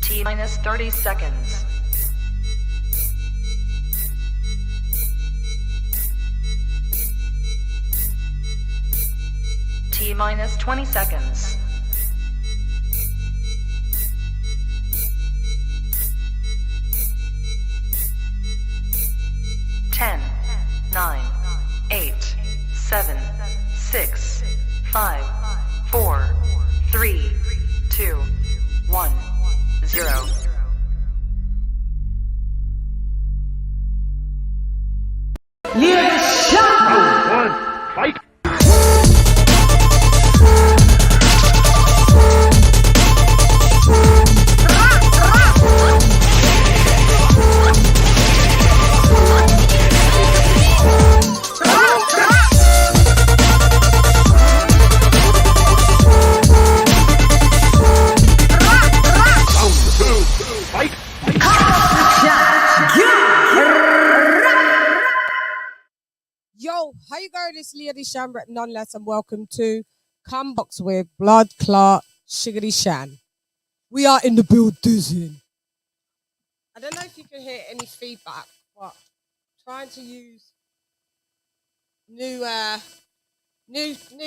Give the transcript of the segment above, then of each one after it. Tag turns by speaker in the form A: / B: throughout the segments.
A: T minus 30 seconds. T minus 20 seconds. Ten, 9, 8, 7, 6, 5, 4, 3, 2, 1, 0.
B: LadyChann! Fight!
C: Yo, how you going? It's LadyChann, nonetheless, and welcome to Come Box with Blood Clot CHANN. We are in the building. I don't know if you can hear any feedback, but trying to use new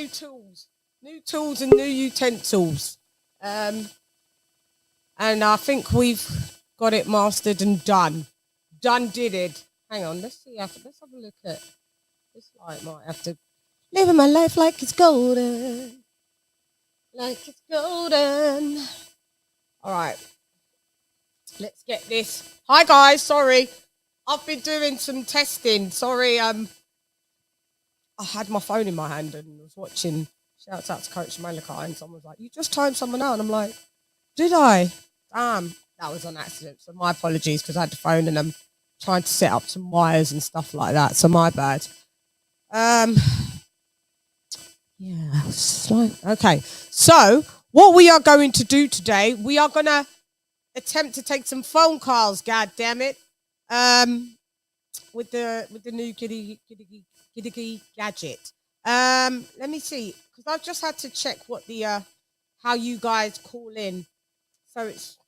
C: tools and new utensils. And I think we've got it mastered and done. Did it. Hang on, let's have a look at this light. Might have to living my life like it's golden. Like it's golden. All right. Let's get this. Hi guys, sorry. I've been doing some testing. Sorry, I had my phone in my hand and was watching. Shouts out to Coach Malika, and someone was like, "You just timed someone out," and I'm like, "Did I?" Damn, that was on accident. So my apologies, because I had the phone and I'm trying to set up some wires and stuff like that. So my bad. Yeah, okay. So what we are going to do today, we are going to attempt to take some phone calls. God damn it! With the new kitty gadget. Let me see, because I've just had to check what the how you guys call in. So it's,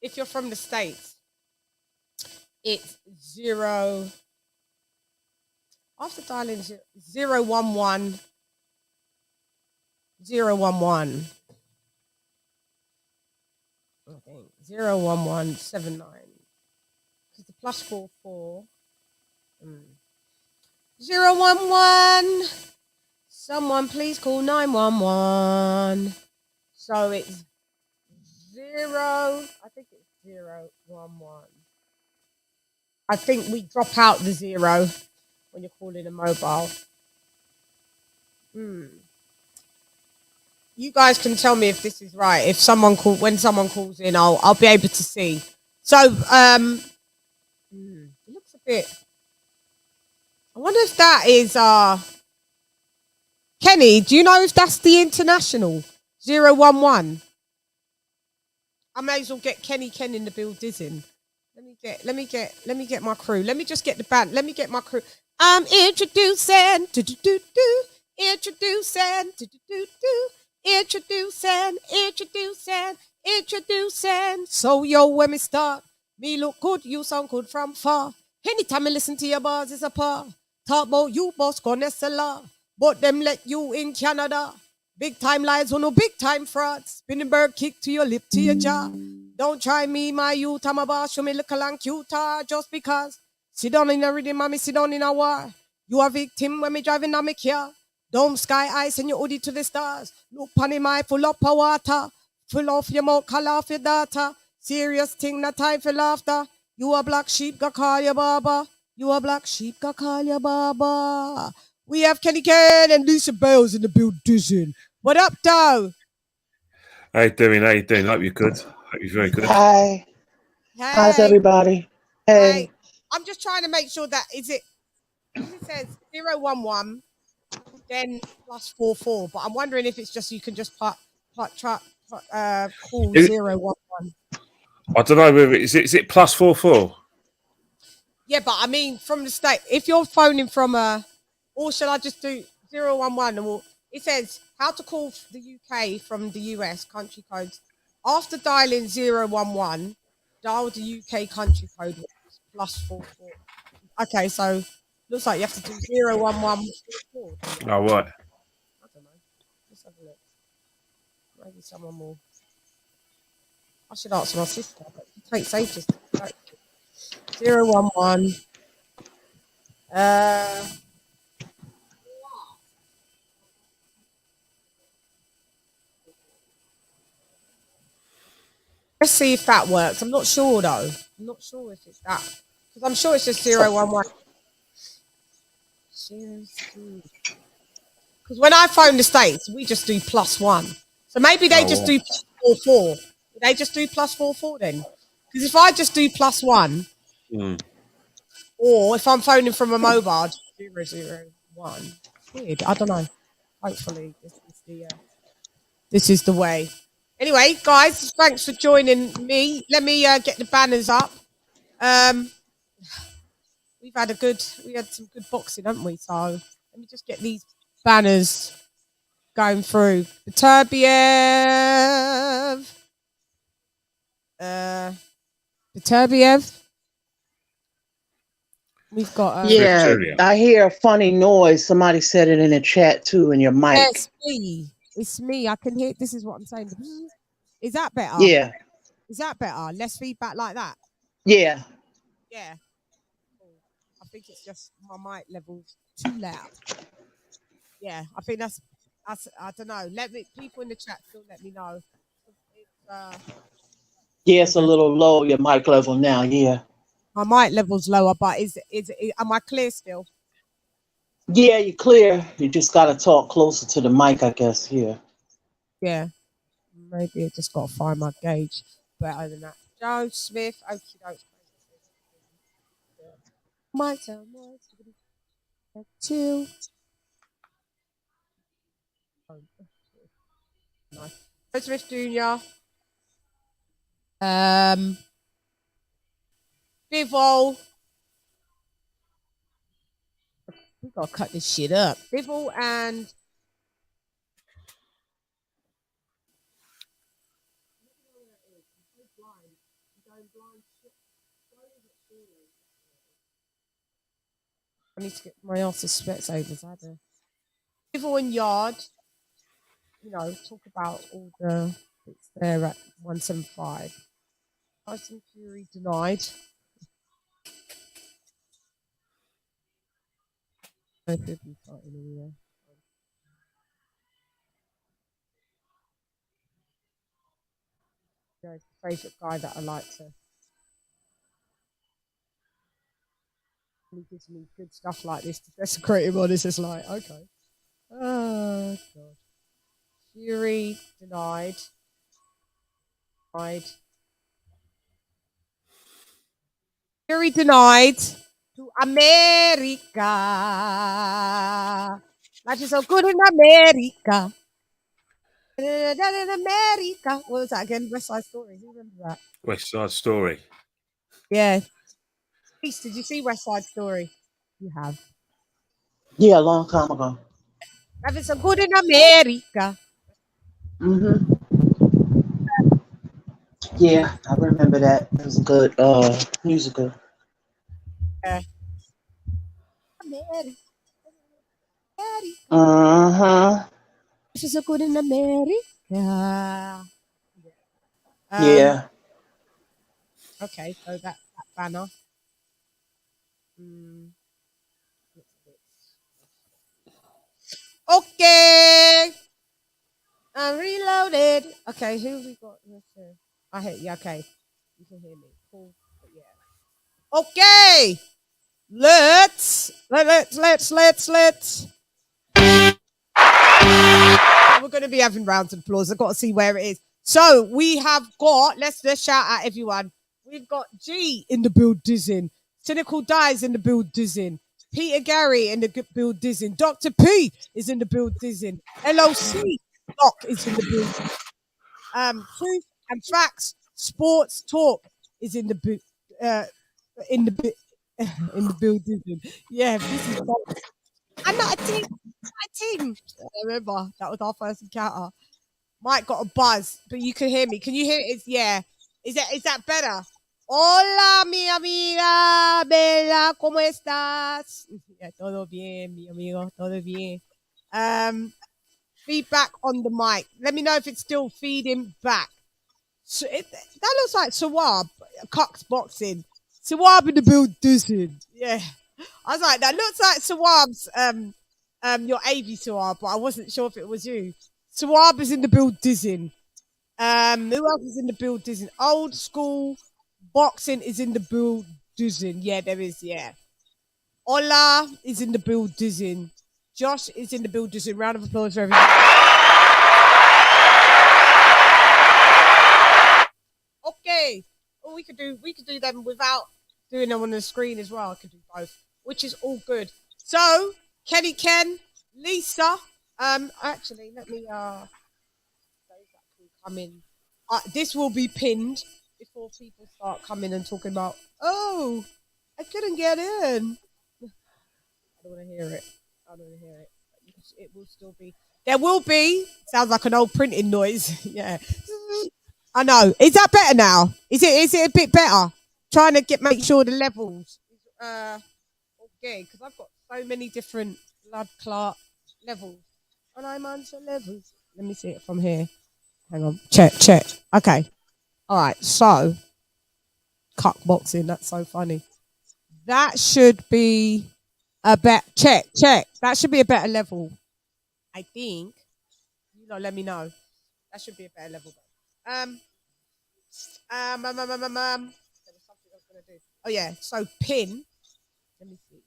C: if you're from the States, it's 0. After dialing 011 011. I think 01179. Because the +44. 011. Someone please call 911. So it's 0. I think it's 011. I think we drop out the 0 when you're calling a mobile. You guys can tell me if this is right. If when someone calls in, I'll be able to see. So it looks a bit. I wonder if that is Kenny. Do you know if that's the international 011? I may as well get Kenny Ken in the building. Let me get my crew. Let me just get the band. Let me get my crew. I'm introducing, introducing. So yo, when we start, me look good, you sound good from far. Anytime I listen to your bars, it's a par. Talk about you, boss, Conestella. But them let you in Canada. Big time lies, no big time frauds. Spinning bird kick to your lip, to your jaw. Don't try me, my youth, I'm a boss. Show me look along cuter just because. Sit down in a rhythm, mommy, sit down in a war. You a victim when me driving on me car. Dome sky eyes and your hoodie to the stars. Look pon him eye full up of water. Full off your mouth, call off your data. Serious thing, not time for laughter. You a black sheep, go call your baba. You a black sheep, go call your baba. We have Kenny Ken and Lisa Bales in the building. What up, though?
B: How you doing? Hope you're good. Hope you're very good.
D: Hi.
C: Hey.
D: How's everybody? Hey.
C: I'm just trying to make sure that it says 011, then +44, but I'm wondering if it's just you can just call 011.
B: I don't know whether is it +44.
C: Yeah, but I mean from the state. If you're phoning from or shall I just do 011 and it says how to call the UK from the US country codes After dialing 011, dial the UK country code +44. Okay, so looks like you have to do 01144.
B: Oh, what?
C: I don't know. Let's have a look. Maybe someone will. I should ask my sister, but it takes ages to go. 011. Let's see if that works. I'm not sure though. I'm not sure if it's that. Because I'm sure it's just 011. Because when I phone the States, we just do +1. So maybe they just do +44. They just do +44 then. Because if I just do +1, or if I'm phoning from a mobile, 001. Weird. I don't know. Hopefully, this is the way. Anyway, guys, thanks for joining me. Let me get the banners up. We had some good boxing, haven't we? So let me just get these banners going through. Beterbiev. Beterbiev. We've got
D: Yeah, I hear a funny noise. Somebody said it in the chat too in your mic.
C: Yes, it's me. I can hear. This is what I'm saying. Is that better?
D: Yeah.
C: Is that better? Less feedback like that?
D: Yeah.
C: Yeah. I think it's just my mic level's too loud. Yeah, I think that's I don't know. People in the chat still let me know.
D: It's a little low, your mic level now, yeah.
C: My mic level's lower, but am I clear still?
D: Yeah, you're clear. You just gotta talk closer to the mic, I guess, here.
C: Yeah. Maybe I just gotta find my gauge better than that. Joe Smith, okie doke. My turn, two. Nice. Joe Smith Jr. Bivol. We gotta cut this shit up. Bivol and I need to get my arse's specs over. Bivol and Yard, talk about all the bits there at 175. Tyson Fury denied. I could be fighting anyway. He's the favourite guy that I like to. He gives me good stuff like this to desecrate him on. It's just like, okay. Oh, God. Fury denied. Fury denied to America. Life is so good in America. In America. What was that again? West Side Story. Who remembers that?
B: West Side Story.
C: Yeah. Peace, did you see West Side Story? You have.
D: Yeah, a long time ago.
C: Life is so good in America.
D: Mm-hmm. Yeah, I remember that. It was a good musical.
C: Yeah. America.
D: Uh-huh.
C: Life is so good in America.
D: Yeah.
C: Okay, so that banner. Okay. I'm reloaded. Okay, who have we got? I hit you. Okay. You can hear me. Cool. Yeah. Okay. Let's. We're going to be having rounds of applause. I've got to see where it is. So we have got, let's shout out everyone. We've got G in the building. Cynical Dies in the building. Peter Gary in the building. Dr. P is in the building. LOC Doc is in the building. Truth and Facts Sports Talk is in the building. Yeah, this is I'm not a team. I remember that was our first encounter. Mic got a buzz, but you can hear me. Can you hear it? It's, yeah. Is that better? Hola, mi amiga Bella, ¿cómo estás? Yeah, todo bien, mi amigo, todo bien. Feedback on the mic. Let me know if it's still feeding back. So that looks like Sawab, Cox Boxing. Sawab in the building. Yeah. I was like, that looks like Sawab's your AV Sawab, but I wasn't sure if it was you. Sawab is in the building. Who else is in the building? Old school boxing is in the building. Yeah, there is, yeah. Ola is in the building. Josh is in the building. Round of applause for everyone. Okay. Well, we could do them without doing them on the screen as well. I could do both, which is all good. So, Kenny Ken, Lisa. Actually, let me those that can come in. This will be pinned before people start coming and talking about, oh, I couldn't get in. I don't want to hear it. It will still be. There will be. Sounds like an old printing noise. Yeah. I know. Is that better now? Is it a bit better? Trying to make sure the levels. Okay, because I've got so many different blood clot levels. And I'm on to levels. Let me see it from here. Hang on. Check. Okay. All right. So, cock boxing. That's so funny. That should be a check. That should be a better level. I think. You know, let me know. That should be a better level. There was something I was gonna do. Oh yeah. So pin. Let me see.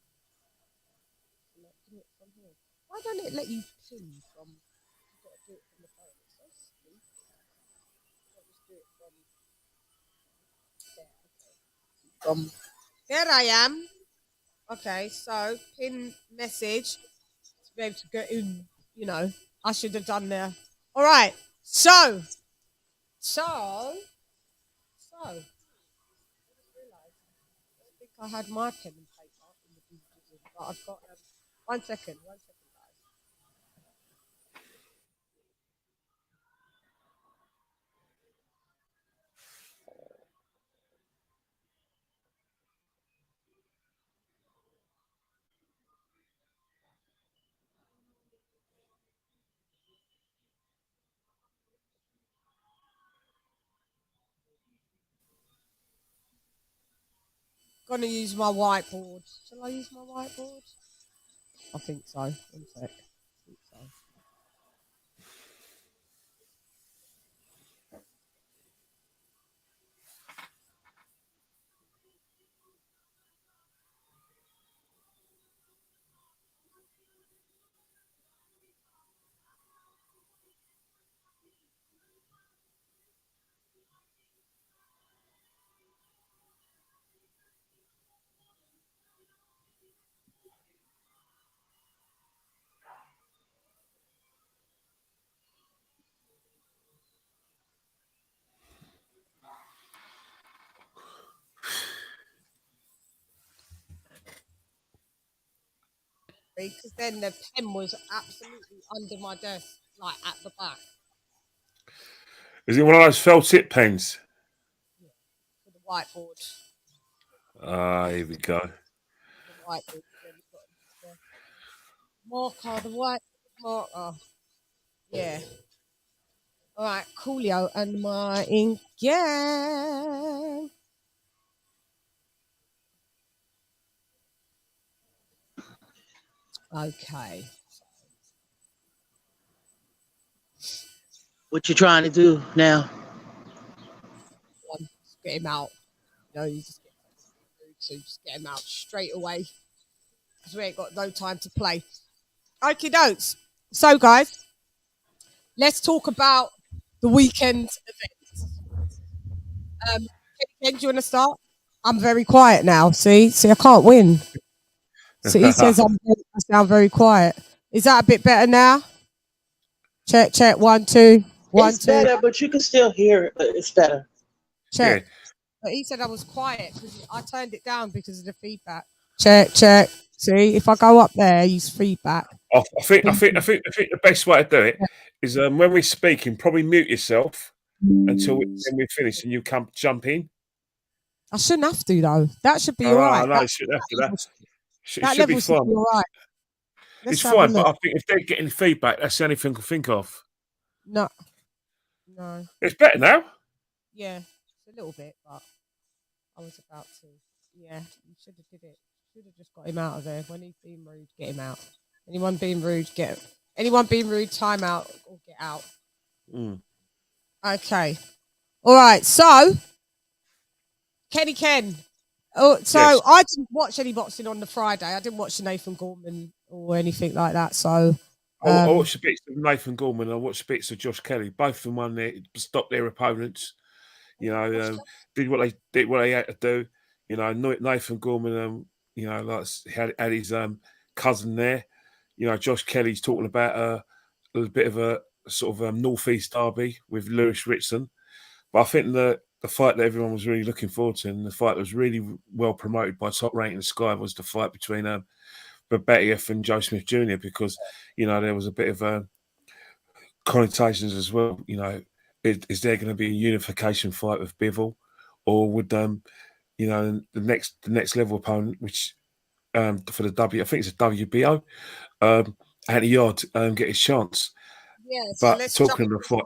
C: Why don't it let you pin from? You've got to do it from the phone. It's so sweet. Just do it from there. There I am. Okay, so pin message to be able to go in. You know, I should have done there. All right. So. I think I had my pen and paper in the business, but I've got 1 second, guys. Gonna use my whiteboard. Shall I use my whiteboard? I think so. 1 sec. I think so. Because then the pen was absolutely under my desk, like at the back.
B: Is it one of those felt tip pens?
C: Yeah, for the whiteboard.
B: Here we go.
C: The whiteboard. Marker, the white marker. Yeah. All right, Coolio and my ink gang. Okay.
D: What you trying to do now?
C: Just get him out. You know, you just get him out straight away. Because we ain't got no time to play. Okie dokes. So, guys, let's talk about the weekend events. Ken, do you want to start? I'm very quiet now. See, I can't win. So he says I sound very quiet. Is that a bit better now? Check. 1, 2. 1,
D: It's
C: 2.
D: better, but you can still hear it. But it's better.
C: Check. Yeah. But he said I was quiet because I turned it down because of the feedback. Check. See, if I go up there, use feedback.
B: I think the best way to do it is when we're speaking, probably mute yourself until we finish and you come jump in.
C: I shouldn't have to though. That should be
B: No,
C: all right.
B: no, it shouldn't have to. That
C: That
B: should be
C: level should
B: fun.
C: be all right.
B: It's
C: Let's have a
B: fine, but
C: look.
B: I think if they're getting feedback, that's the only thing I can think of.
C: No.
B: It's better now.
C: Yeah, it's a little bit, but I was about to. Yeah, you should have did it. Should have just got him out of there. When he's being rude, get him out. Anyone being rude, time out or get out. Okay. All right. So, Ken. Oh, so
B: Yes.
C: I didn't watch any boxing on the Friday. I didn't watch the Nathan Gorman or anything like that. So
B: I watched the bits of Nathan Gorman. I watched bits of Josh Kelly. Both of them won stopped their opponents. You know, did what they had to do. You know, Nathan Gorman. You know, like had his cousin there. You know, Josh Kelly's talking about a little bit of a sort of northeast derby with Lewis Ritson. But I think the fight that everyone was really looking forward to, and the fight that was really well promoted by Top Rank and Sky, was the fight between Beterbiev and Joe Smith Jr. because, you know, there was a bit of connotations as well. You know, is there going to be a unification fight with Bivol, or would you know, the next level opponent, which for the I think it's a WBO, Anthony Yarde get his chance.
C: Yeah, so
B: but talking of the fight,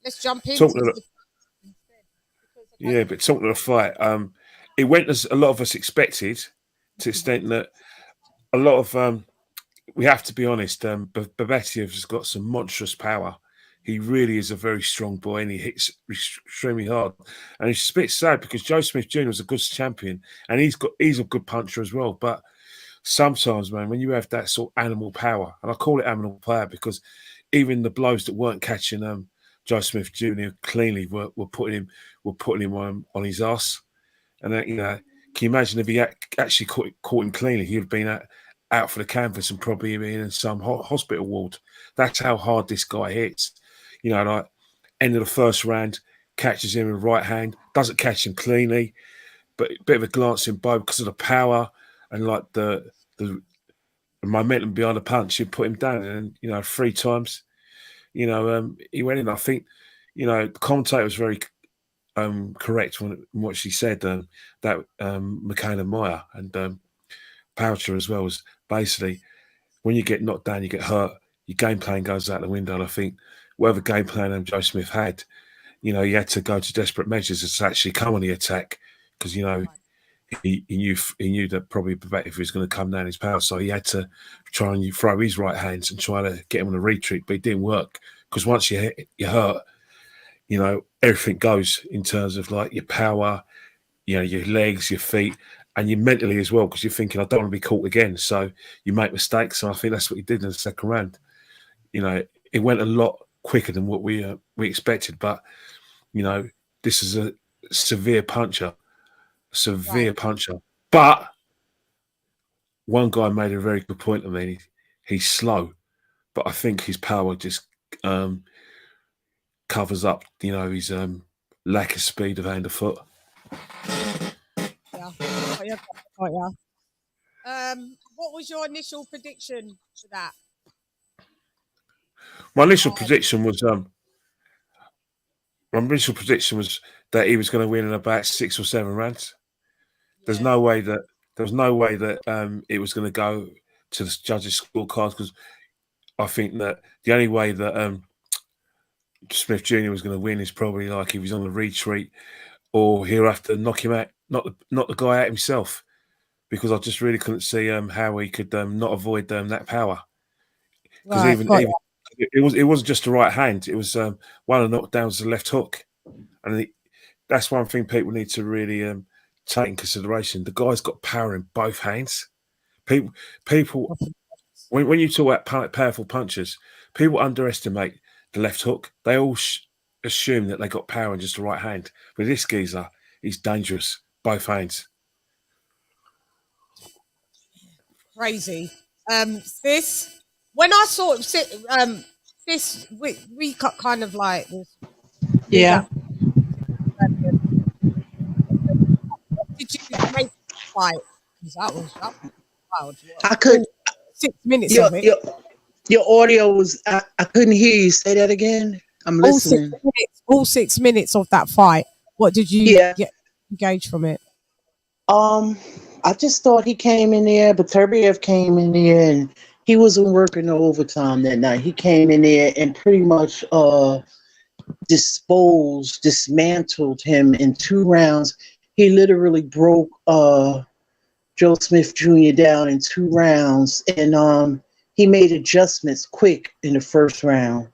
C: let's jump into
B: but talking of the fight, it went as a lot of us expected, to the extent that a lot of we have to be honest, Beterbiev has got some monstrous power. He really is a very strong boy, and he hits extremely hard. And it's a bit sad because Joe Smith Jr. was a good champion, and he's a good puncher as well. But sometimes, man, when you have that sort of animal power, and I call it animal power because even the blows that weren't catching Joe Smith Jr. cleanly were putting him on his ass. And you know, can you imagine if he actually caught him cleanly? He'd have been out for the canvas and probably been in some hospital ward. That's how hard this guy hits. You know, like end of the first round, catches him with right hand, doesn't catch him cleanly, but a bit of a glancing blow because of the power and like the momentum behind the punch. He put him down, and you know, 3 times. You know, he went in. I think, you know, the commentator was very correct in what she said. That McCann and Meyer and Poucher as well was basically, when you get knocked down, you get hurt, your game plan goes out the window. And I think whatever game plan Joe Smith had, you know, he had to go to desperate measures to actually come on the attack because, you know, he knew that probably Beterbiev was going to come down his power, so he had to try and throw his right hands and try to get him on a retreat, but it didn't work because once you're hurt, you know, everything goes in terms of like your power, you know, your legs, your feet, and you mentally as well, because you're thinking, I don't want to be caught again. So you make mistakes. And I think that's what he did in the second round. You know, it went a lot quicker than what we expected. But, you know, this is a severe puncher. But one guy made a very good point to me. He's slow, but I think his power just covers up, you know, his lack of speed of hand or foot.
C: What was your initial prediction for that?
B: My initial prediction was that he was going to win in about 6 or 7 rounds. There's no way that it was going to go to the judges' scorecards, because I think that the only way that Smith Jr. was going to win is probably like if he's on the retreat, or he'll have to knock him out, not the guy out himself, because I just really couldn't see how he could not avoid that power. Because it wasn't just the right hand; it was one of the knockdowns, the left hook, and that's one thing people need to really take in consideration. The guy's got power in both hands. People, when you talk about powerful punchers, people underestimate the left hook. They all assume that they got power in just the right hand. But this geezer, he's dangerous, both hands.
C: Crazy. This, when I saw this, we got kind of like this.
D: Yeah.
C: Did you make the fight? Because that was wild.
D: I could.
C: 6 minutes of it.
D: Your audio was, I couldn't hear you. Say that again. I'm
C: All 6
D: listening.
C: minutes, all 6 minutes of that fight. What did you
D: Yeah.
C: get engaged from it?
D: I just thought he came in there, Beterbiev came in there and he wasn't working no overtime that night. He came in there and pretty much dismantled him in 2 rounds. He literally broke Joe Smith Jr. down in 2 rounds, and he made adjustments quick in the first round,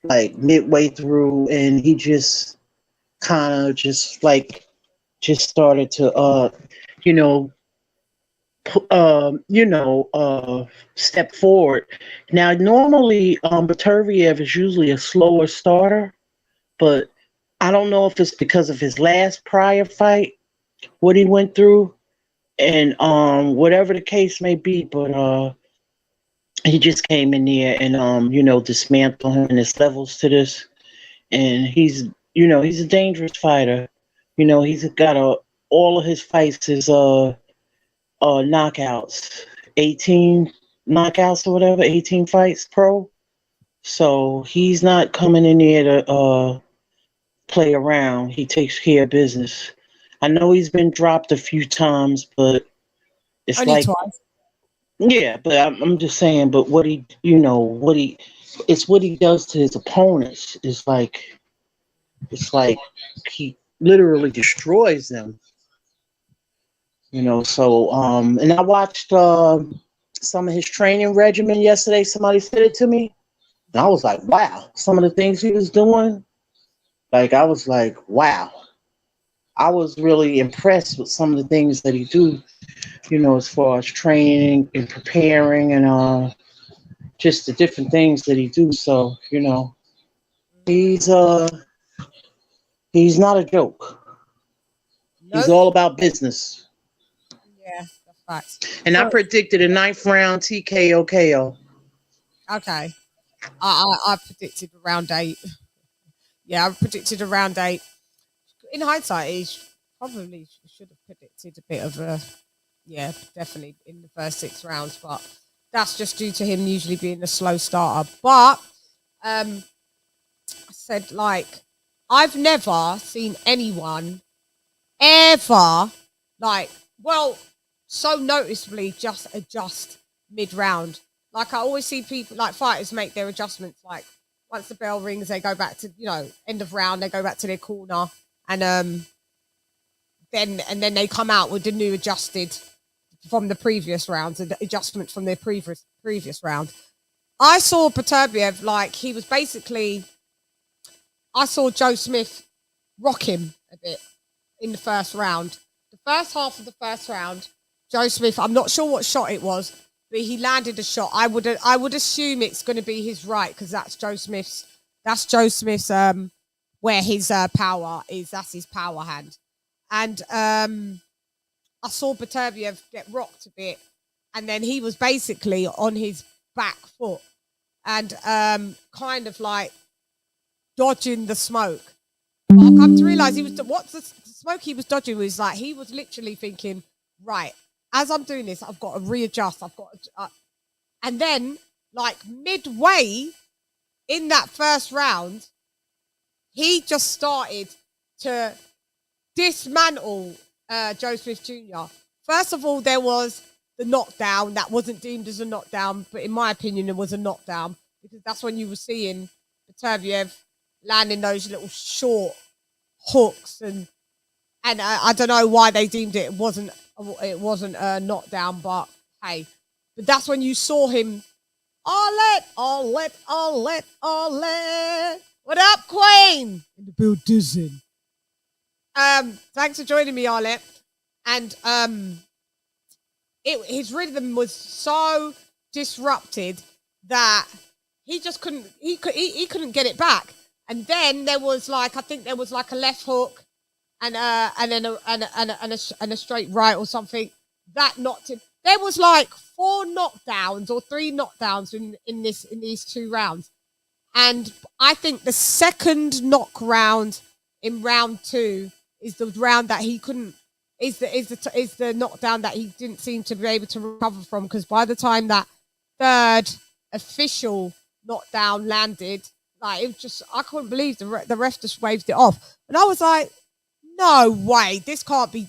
D: like midway through, and he just kind of just started to you know step forward. Now, normally, Beterbiev is usually a slower starter, but I don't know if it's because of his last prior fight, what he went through, and whatever the case may be, but he just came in there and dismantled him, and his levels to this, and he's a dangerous fighter. He's got all of his fights is knockouts, 18 knockouts or whatever, 18 fights pro. So he's not coming in there to play around. He takes care of business. I know he's been dropped a few times, but it's
C: Only
D: like,
C: twice.
D: yeah, but I'm just saying, but it's what he does to his opponents. It's like he literally destroys them. So and I watched some of his training regimen yesterday. Somebody said it to me, and I was like, wow, some of the things he was doing, like I was like, wow. I was really impressed with some of the things that he do, as far as training and preparing and just the different things that he do. So, he's he's not a joke.
C: No.
D: He's all about business.
C: Yeah, that's facts.
D: And I
C: So,
D: predicted a 9th round TKO KO.
C: okay. I predicted around 8. Yeah, I predicted around 8. In hindsight, he probably should have predicted a bit of a, yeah, definitely in the first 6 rounds, but that's just due to him usually being a slow starter. But I said, like, I've never seen anyone ever, like, well, so noticeably just adjust mid-round. Like, I always see people, like, fighters make their adjustments, like, once the bell rings, they go back to, end of round, they go back to their corner, and then they come out with the new adjusted from the previous rounds, the adjustment from their previous round. I saw Beterbiev, like, he was basically, I saw Joe Smith rock him a bit in the first round. The first half of the first round, Joe Smith, I'm not sure what shot it was, but he landed a shot. I would assume it's going to be his right, because that's Joe Smith's where his power is. That's his power hand. And I saw Beterbiev get rocked a bit, and then he was basically on his back foot and kind of like dodging the smoke. But I've come to realize the smoke he was dodging was like, he was literally thinking, right, as I'm doing this, I've got to readjust. And then, like, midway in that first round, he just started to dismantle Joe Smith Jr. First of all, there was the knockdown that wasn't deemed as a knockdown, but in my opinion, it was a knockdown, because that's when you were seeing Beterbiev landing those little short hooks, and I don't know why they deemed it wasn't a knockdown, but hey, but that's when you saw him. Arlette. What up, Queen? In the building. Thanks for joining me, Arlette. And his rhythm was so disrupted that he just couldn't get it back. And then there was like, I think there was like a left hook and then a straight right or something that knocked him. There was like 4 knockdowns or 3 knockdowns in these 2 rounds. And I think the second knock round in round 2 is the round that he couldn't, is the knockdown that he didn't seem to be able to recover from, because by the time that third official knockdown landed, like, it was just, I couldn't believe the ref just waved it off. And I was like, no way, this can't be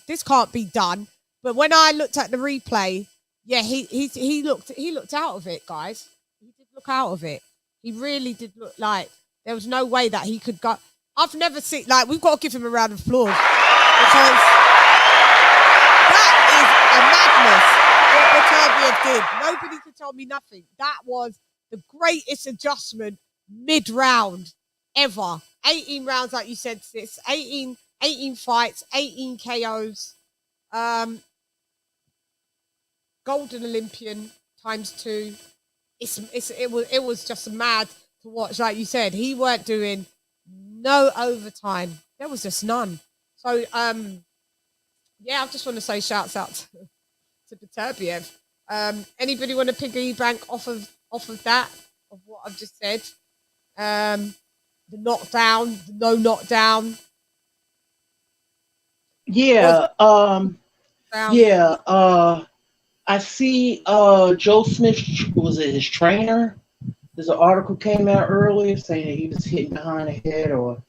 C: done. But when I looked at the replay, yeah, he looked out of it, guys. He did look out of it. He really did look like there was no way that he could go. I've never seen, like, we've got to give him a round of applause, because that is a madness what Beterbiev did. Nobody could tell me nothing. That was the greatest adjustment mid-round ever. 18 rounds, like you said, sis. 18 fights, 18 KOs. Golden Olympian ×2. It was just mad to watch. Like you said, he weren't doing no overtime. There was just none. So yeah, I just want to say shouts out to Beterbiev. Anybody want to piggyback off of that, of what I've just said? The knockdown, the no knockdown.
D: Yeah. I see Joe Smith, was it his trainer? There's an article came out earlier saying that he was hitting behind the head or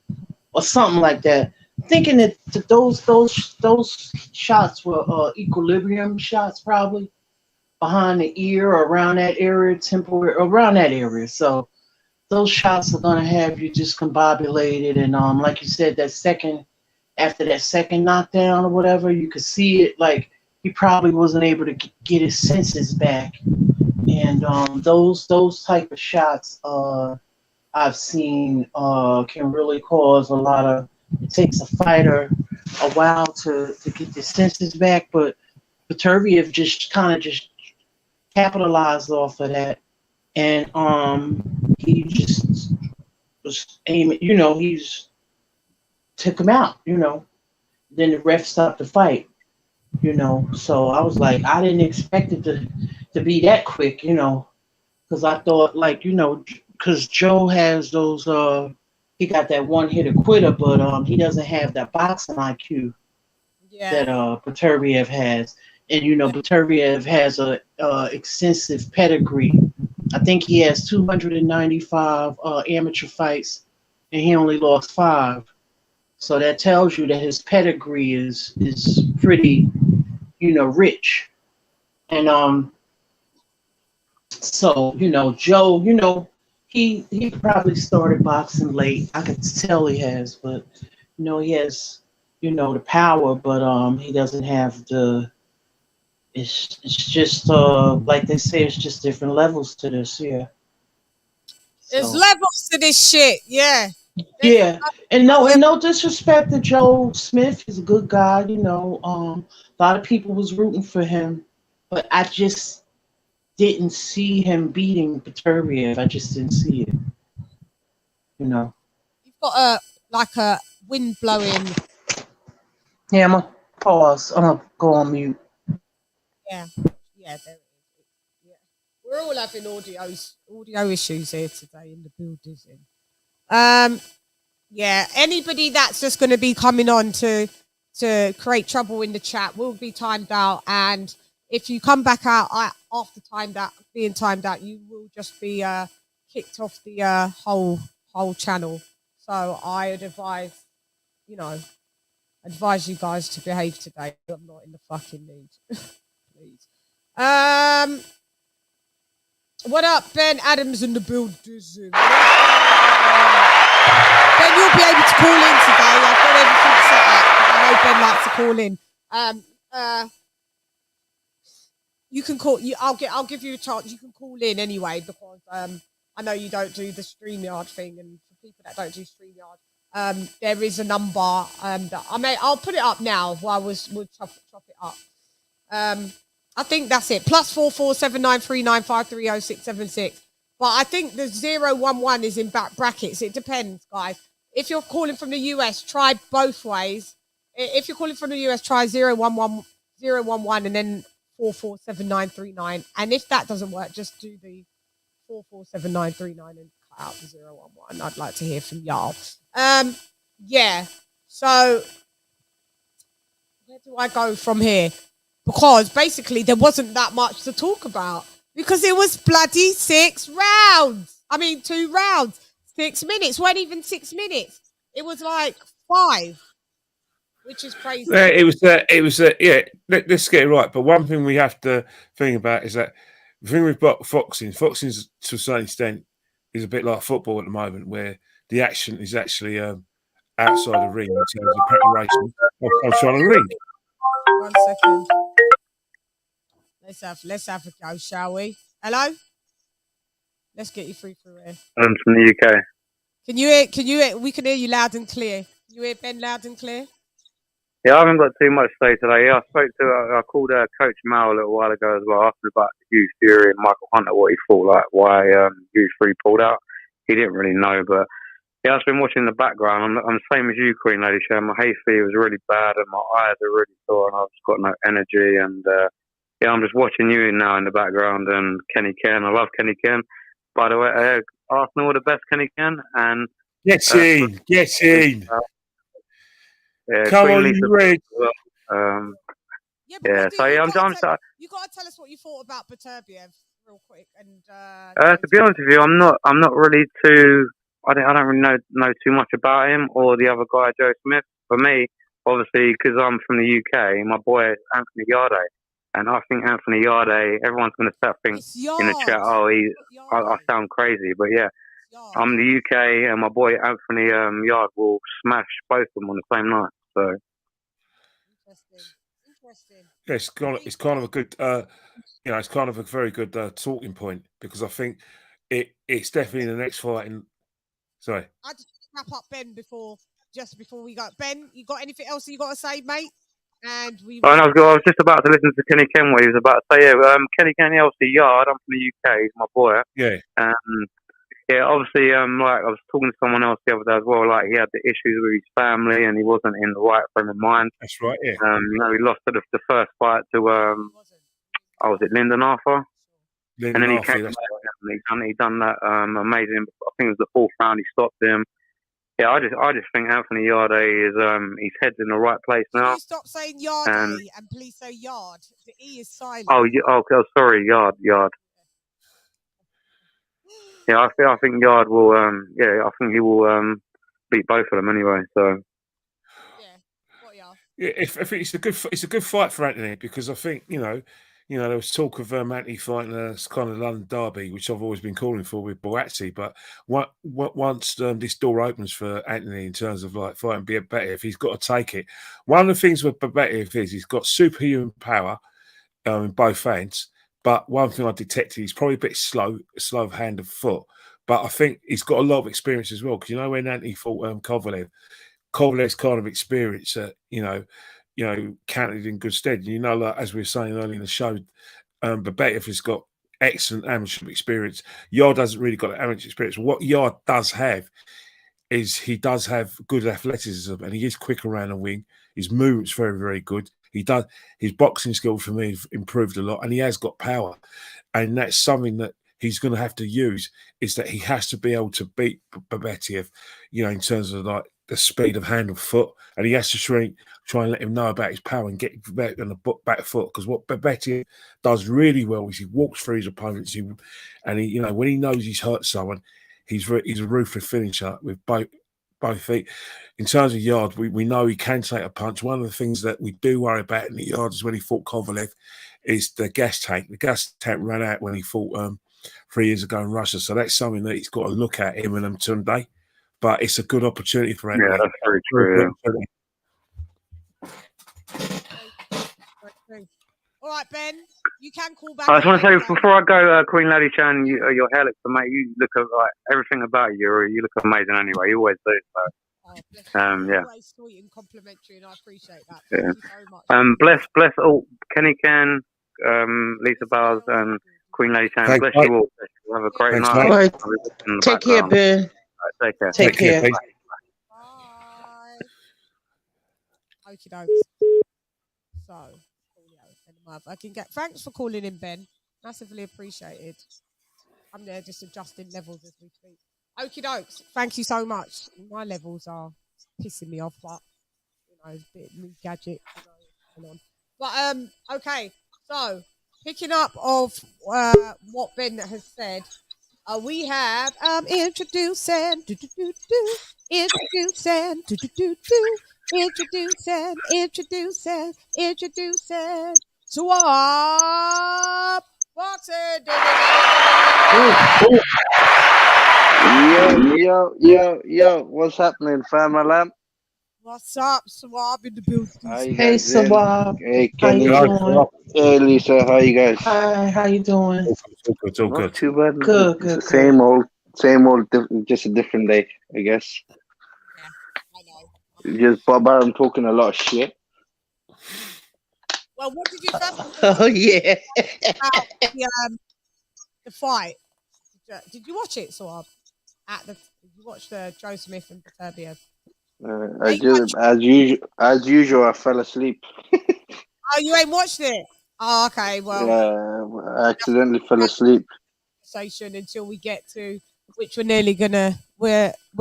D: something like that. Thinking that those shots were equilibrium shots, probably behind the ear or around that area, around that area. So those shots are gonna have you discombobulated, and like you said, after that second knockdown or whatever, you could see it, like he probably wasn't able to get his senses back. And those type of shots I've seen can really cause a lot of. It takes a fighter a while to get their senses back, but Beterbiev just capitalized off of that, and he just was aiming. He just took him out. Then the ref stopped the fight. So I was like, I didn't expect it to be that quick. Because I thought, like, because Joe has those. He got that one hitter quitter, but he doesn't have that boxing IQ that Beterbiev has. And Beterbiev has a extensive pedigree. I think he has 295 amateur fights, and he only lost 5. So that tells you that his pedigree is pretty, rich. And so Joe, he probably started boxing late. I could tell he has, but he has, the power, but he doesn't have the. It's just like they say, it's just different levels to this. Yeah.
C: There's levels to this shit. Yeah.
D: Yeah, and no disrespect to Joe Smith. He's a good guy. A lot of people was rooting for him, but I just didn't see him beating Beterbiev. I just didn't see it. You've
C: got a wind blowing.
D: Yeah, I'm gonna pause. I'm gonna go on mute.
C: Yeah, there it is. Yeah, we're all having audio issues here today in the building. Yeah, anybody that's just going to be coming on to create trouble in the chat will be timed out, and if you come back out after being timed out, you will just be kicked off the whole channel. So I would advise you guys to behave today. I'm not in the fucking mood. Please. What up, Ben Adams in the building? Ben, you'll be able to call in today. I've got everything set up because I know Ben likes to call in. You can call. I'll give you a chance. You can call in anyway because I know you don't do the StreamYard thing, and for people that don't do StreamYard, there is a number. I'll put it up now while we'll chop it up. I think that's it. +44 7939 530 676. But I think the 011 is in back brackets. It depends, guys. If you're calling from the US, try both ways. If you're calling from the US, try 011 and then 447939. And if that doesn't work, just do the 447939 and cut out the 011. I'd like to hear from y'all. Yeah. So where do I go from here? Because basically there wasn't that much to talk about. Because it was bloody 6 rounds. I mean, 2 rounds. 6 minutes. Weren't even 6 minutes. It was like 5, which is crazy.
B: Yeah, it was. Yeah, let's get it right. But one thing we have to think about is that the thing we've got boxing to a certain extent is a bit like football at the moment, where the action is actually outside the ring in terms of preparation. I'm trying to ring.
C: 1 second. Let's have a go, shall we? Hello? Let's get you through here.
E: I'm from the UK.
C: Can you hear? We can hear you loud and clear. Can you hear Ben loud and clear?
E: Yeah, I haven't got too much to say today. Yeah, I called Coach Mao a little while ago as well, asking about Hugh Fury and Michael Hunter, what he thought, like why Hugh Fury pulled out. He didn't really know, but yeah, I've been watching in the background. I'm the same as you, Queen LadyChann. My hay fever was really bad, and my eyes are really sore, and I've just got no energy. And yeah, I'm just watching you now in the background, and Kenny Ken. I love Kenny Ken. By the way, Arsenal are the best, Kenny Ken, and
B: Get in.
E: Yeah,
B: Come
E: Queen
B: on,
E: Lisa,
B: you Red.
C: But
E: so yeah,
C: you got to tell us what you thought about Beterbiev real quick. And
E: to be honest with you, I'm not really too. I don't really know too much about him or the other guy, Joe Smith. For me, obviously, because I'm from the UK, my boy is Anthony Yarde, and I think Anthony Yarde. Everyone's going to start thinking in the chat, oh, I sound crazy, but yeah. I'm the UK, and my boy Anthony Yard will smash both of them on the same night. So
C: interesting.
B: Yeah, it's kind of a good, it's kind of a very good talking point, because I think it's definitely the next fight. Sorry,
C: I just wrap up Ben before we go. Ben, you got anything else you got to say, mate? And
E: I was just about to listen to Kenny Ken what he was about to say. Yeah, Kenny Ken, obviously Yard. I'm from the UK. He's my boy.
B: Yeah.
E: Yeah, obviously, like I was talking to someone else the other day as well. Like he had the issues with his family, and he wasn't in the right frame of mind.
B: That's right. Yeah.
E: He lost the first fight to was it Lyndon Arthur? And then he came back and he done that amazing. I think it was the 4th round. He stopped him. Yeah, I just think Anthony Yarde is his head's in the right place now.
C: Can you stop saying Yarde and please say Yard? The E is silent.
E: Sorry, Yard. Yeah, I think Yard will. I think he will beat both of them anyway. So.
B: Yeah, if it's a good fight for Anthony, because I think there was talk of Anthony fighting this kind of London derby, which I've always been calling for with Boatsi. But once this door opens for Anthony in terms of like fighting Beterbiev, he's got to take it. One of the things with Beterbiev is he's got superhuman power in both hands. But one thing I detected, he's probably a bit slow of hand and foot. But I think he's got a lot of experience as well. Because when Anthony fought Kovalev's kind of experience, counted in good stead. Like as we were saying earlier in the show, Beterbiev has got excellent amateur experience. Yard hasn't really got amateur experience. What Yard does have is he does have good athleticism, and he is quick around the wing. His movement's very, very good. His boxing skills for me have improved a lot, and he has got power. And that's something that he's going to have to use, is that he has to be able to beat Beterbiev, in terms of like the speed of hand and foot, and he has to try and let him know about his power and get back on the back foot. Because what Beterbiev does really well is he walks through his opponents, and when he knows he's hurt someone, he's a ruthless finisher with both feet. In terms of Yard, we know he can take a punch. One of the things that we do worry about in the Yard is when he fought Kovalev is the gas tank. The gas tank ran out when he fought 3 years ago in Russia. So that's something that he's got to look at, him and them today. But it's a good opportunity for him.
E: Yeah, that's very true.
C: All right, Ben, you can call back.
E: I just want to say before I go, Queen LadyChann, your hair looks amazing. You look like everything about you. You look amazing anyway. You always do. So. Yeah.
C: Always sweet and complimentary, and I appreciate that. Thank you so much.
E: Bless all Kenny Ken, Lisa Bowers, and Queen LadyChann. Bless you all. Have a great night.
D: All right. Take care, Ben.
E: Take care.
D: Take care.
C: Bye. Okie dokes. So, I can get. Thanks for calling in, Ben. Massively appreciated. I'm there just adjusting levels as we speak. Okie dokes. Thank you so much. My levels are pissing me off, but it's a bit new gadget. But okay. So picking up of what Ben has said, we have introducing, introducing, introducing Swap Boxing.
F: Yo, what's happening, fam alarm?
C: What's up, Swap in the building?
F: How you
D: Hey,
F: guys doing?
D: Sawab.
F: Hey,
D: How you
F: Kenny.
D: doing?
F: Hey, Lisa, how you guys?
D: Hi, how you doing?
B: It's all
F: Not
B: good.
F: too bad.
D: Good,
F: It's
D: good,
F: the
D: good.
F: same old, just a different day, I guess.
C: Yeah, I know.
F: Just Bob Arum talking a lot of shit.
C: Well, what did you first of all
D: Oh yeah.
C: about the fight? Did you watch it, Swab? Did you watch the Joe Smith and Beterbiev?
F: I just, as usual, I fell asleep.
C: Oh, you ain't watched it? Oh, okay. Well,
F: I accidentally fell asleep.
C: conversation until we get to which we're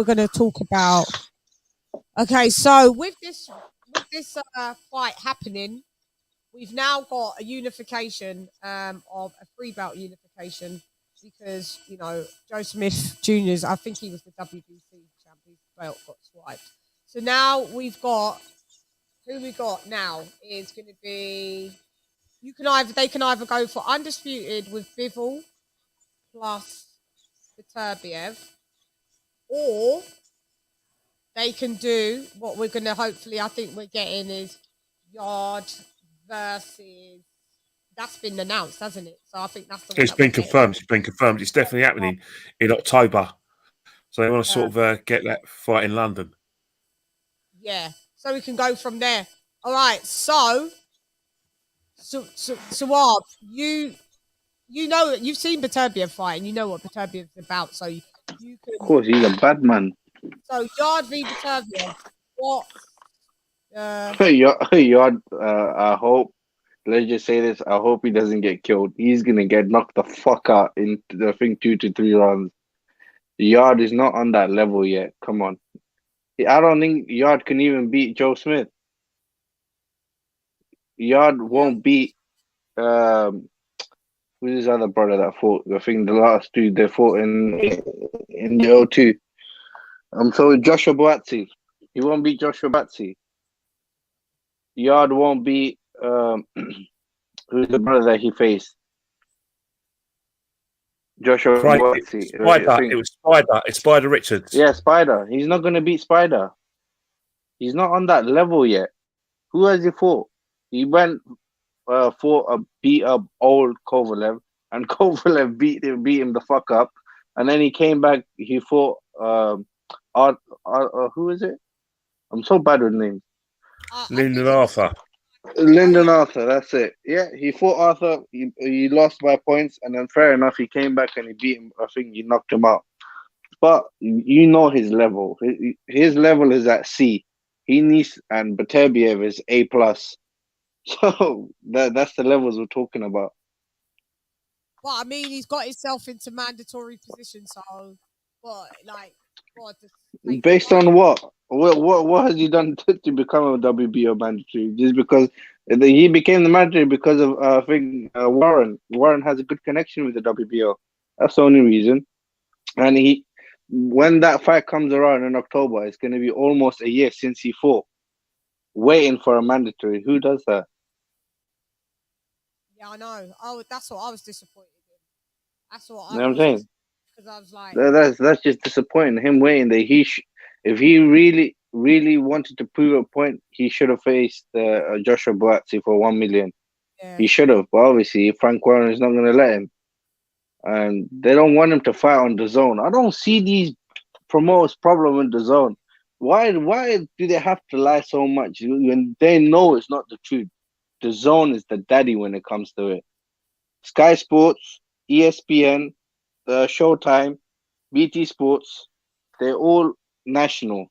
C: gonna talk about. Okay, so with this fight happening, we've now got a unification of a three belt unification because Joe Smith Jr.'s, I think he was the WBC champion, belt got swiped. So now we've got who we got now is going to be they can either go for undisputed with Bivol plus Beterbiev, or they can do what we're going to hopefully, I think we're getting is Yard versus. That's been announced, hasn't it? So I think that's the one.
B: It's been confirmed. It's been confirmed. It's definitely happening in October. So they want to sort of get that fight in London.
C: Yeah. So we can go from there. All right. So Suab, you know you've seen Beterbiev fight and you know what Beterbiev's about. So you can.
F: Of course, he's a bad man.
C: So Yard v Beterbiev. What?
F: Yard, I hope. Let's just say this. I hope he doesn't get killed. He's gonna get knocked the fuck out in I think 2 to 3 rounds. Yard is not on that level yet. Come on. I don't think Yard can even beat Joe Smith. Yard won't beat who's his other brother that fought? I think the last two they fought in the O2. So Joshua Boatsi. He won't beat Joshua Boatsi. Yard won't beat who's the brother that he faced? Joshua Boatsi.
B: Spider. It was Spider. It's Spider Richards.
F: Yeah, Spider. He's not gonna beat Spider. He's not on that level yet. Who has he fought? He went fought a beat up old Kovalev, and Kovalev beat him the fuck up, and then he came back. He fought who is it? I'm so bad with names.
B: Lyndon Arthur.
F: Lyndon Arthur, that's it. Yeah, he fought Arthur. He lost by points, and then fair enough, he came back and he beat him. I think he knocked him out. But you know his level. His level is at C. He needs, and Beterbiev is A plus. So that's the levels we're talking about.
C: Well, I mean, he's got himself into mandatory position, so
F: Based on what? What has he done to become a WBO mandatory? Just because he became the mandatory because of I think Warren. Warren has a good connection with the WBO. That's the only reason. And when that fight comes around in October, it's going to be almost a year since he fought. Waiting for a mandatory. Who does that?
C: Yeah, I know. Oh, that's what I was disappointed in. That's what
F: You know what I'm saying?
C: Because I was like,
F: that's just disappointing. Him waiting that if he really wanted to prove a point, he should have faced Joshua Boatsi for 1 million.
C: yeah.
F: He should have, but obviously Frank Warren is not going to let him, and they don't want him to fight on the zone. I don't see these promoters' problem with the zone. Why do they have to lie so much when they know it's not the truth? The zone is the daddy when it comes to it. Sky Sports, ESPN, Showtime, BT Sports, they're all national.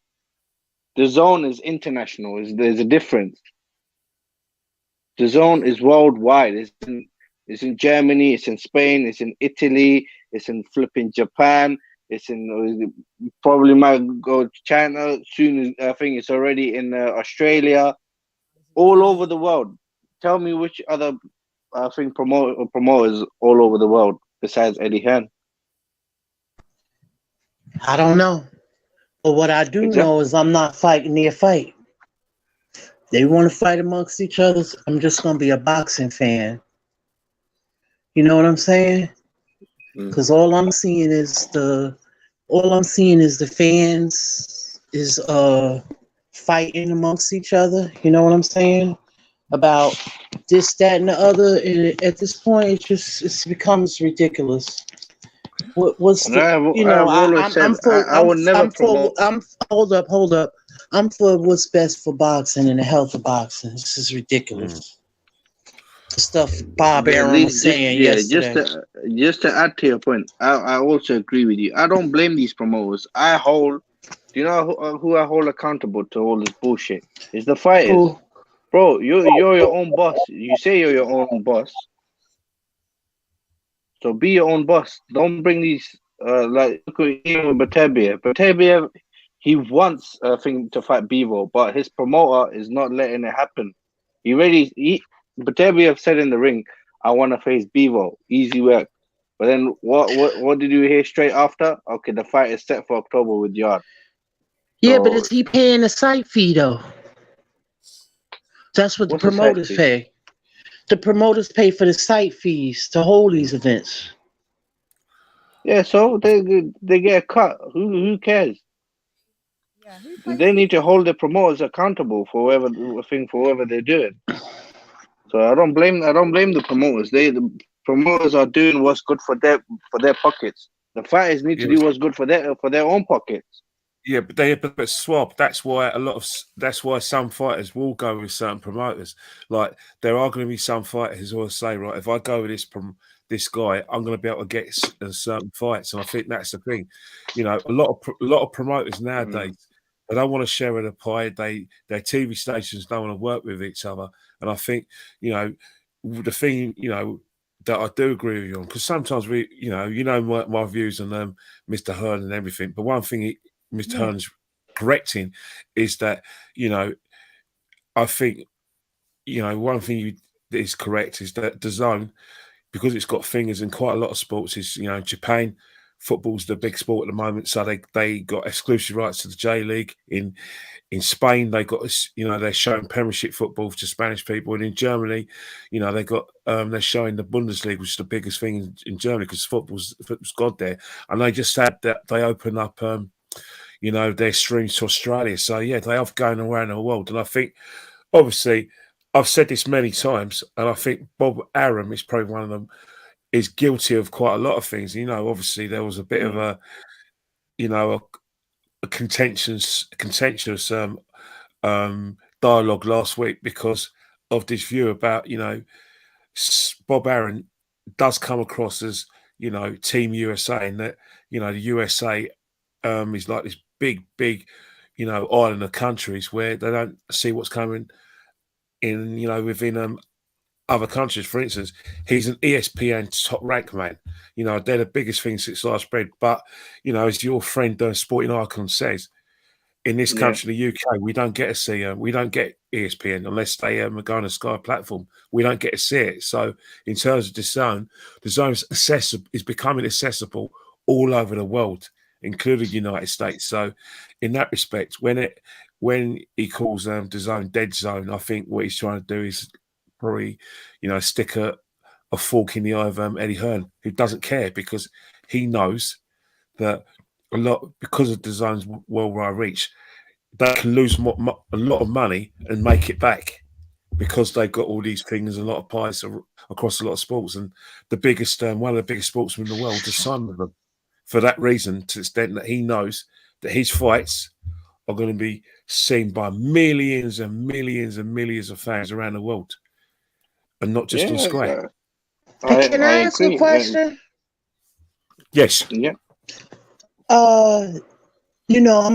F: The zone is international. There's a difference. The zone is worldwide. It's in Germany, it's in Spain, it's in Italy, it's in flipping Japan, it's in probably might go to China soon. I think it's already in Australia, all over the world. Tell me which other I think promoters all over the world besides Eddie Hearn.
D: I don't know. But what I do
F: Exactly.
D: know is I'm not fighting their fight. They want to fight amongst each other. I'm just gonna be a boxing fan. You know what I'm saying? Because all I'm seeing is the fans is fighting amongst each other. You know what I'm saying? About this, that, and the other. And at this point, it becomes ridiculous. What's the
F: I've always said I would never promote.
D: Hold up. I'm for what's best for boxing and the health of boxing. This is ridiculous. The stuff Bob Arum was saying yesterday.
F: Just to add to your point, I also agree with you. I don't blame these promoters. Do you know who I hold accountable to all this bullshit? It's the fighters.
D: Ooh.
F: Bro, you're your own boss. You say you're your own boss. So be your own boss. Don't bring these like look at him with Beterbiev. Beterbiev, he wants a thing to fight Bivol, but his promoter is not letting it happen. Beterbiev said in the ring, "I want to face Bivol. Easy work." But then what did you hear straight after? Okay, the fight is set for October with Yarde.
D: Yeah, but is he paying the site fee though? That's what the promoters pay. The promoters pay for the site fees to hold these events.
F: Yeah, so they get a cut. Who cares?
C: Yeah,
F: They need to hold the promoters accountable for whatever they're doing. So I don't blame the promoters. The promoters are doing what's good for their pockets. The fighters need to do what's good for their own pockets.
B: Yeah, but swap. That's why some fighters will go with certain promoters. Like there are going to be some fighters who will say, right, if I go with this guy, I'm going to be able to get certain fights, and I think that's the thing. You know, a lot of promoters nowadays they don't want to share in the pie. Their TV stations don't want to work with each other, and I think the thing that I do agree with you on, because sometimes my views on Mr. Hearn and everything, but one thing Mr. Hearn's correcting is that, I think, one thing that is correct is that the zone, because it's got fingers in quite a lot of sports, is, Japan, football's the big sport at the moment, so they got exclusive rights to the J League. In Spain, they got, they're showing Premiership football to Spanish people, and in Germany, they got they're showing the Bundesliga, which is the biggest thing in Germany because football's god there, and they just had that they open up their streams to Australia. So yeah, they are going around the world, and I think obviously I've said this many times, and I think Bob Arum is probably one of them. Is guilty of quite a lot of things. Obviously there was a bit of a contentious dialogue last week because of this view about Bob Arum does come across as Team USA, and that the USA is like this big island of countries where they don't see what's coming in within other countries. For instance, he's an ESPN top rank man. They're the biggest thing since sliced bread. But as your friend Sporting Icon says, in this country, the UK, we don't get to see we don't get ESPN unless they go on a Sky platform. We don't get to see it. So in terms of the zone is becoming accessible all over the world, including the United States. So in that respect, when he calls the zone dead zone, I think what he's trying to do is probably, stick a fork in the eye of Eddie Hearn, who doesn't care because he knows that because of the zone's worldwide reach, they can lose a lot of money and make it back because they've got all these things, a lot of pies across a lot of sports, and the biggest one of the biggest sportsmen in the world just signed with them for that reason, to the extent that he knows that his fights are going to be seen by millions and millions and millions of fans around the world. And not just on Sky.
D: Can I ask a question?
B: Yes.
F: Yeah.
D: I'm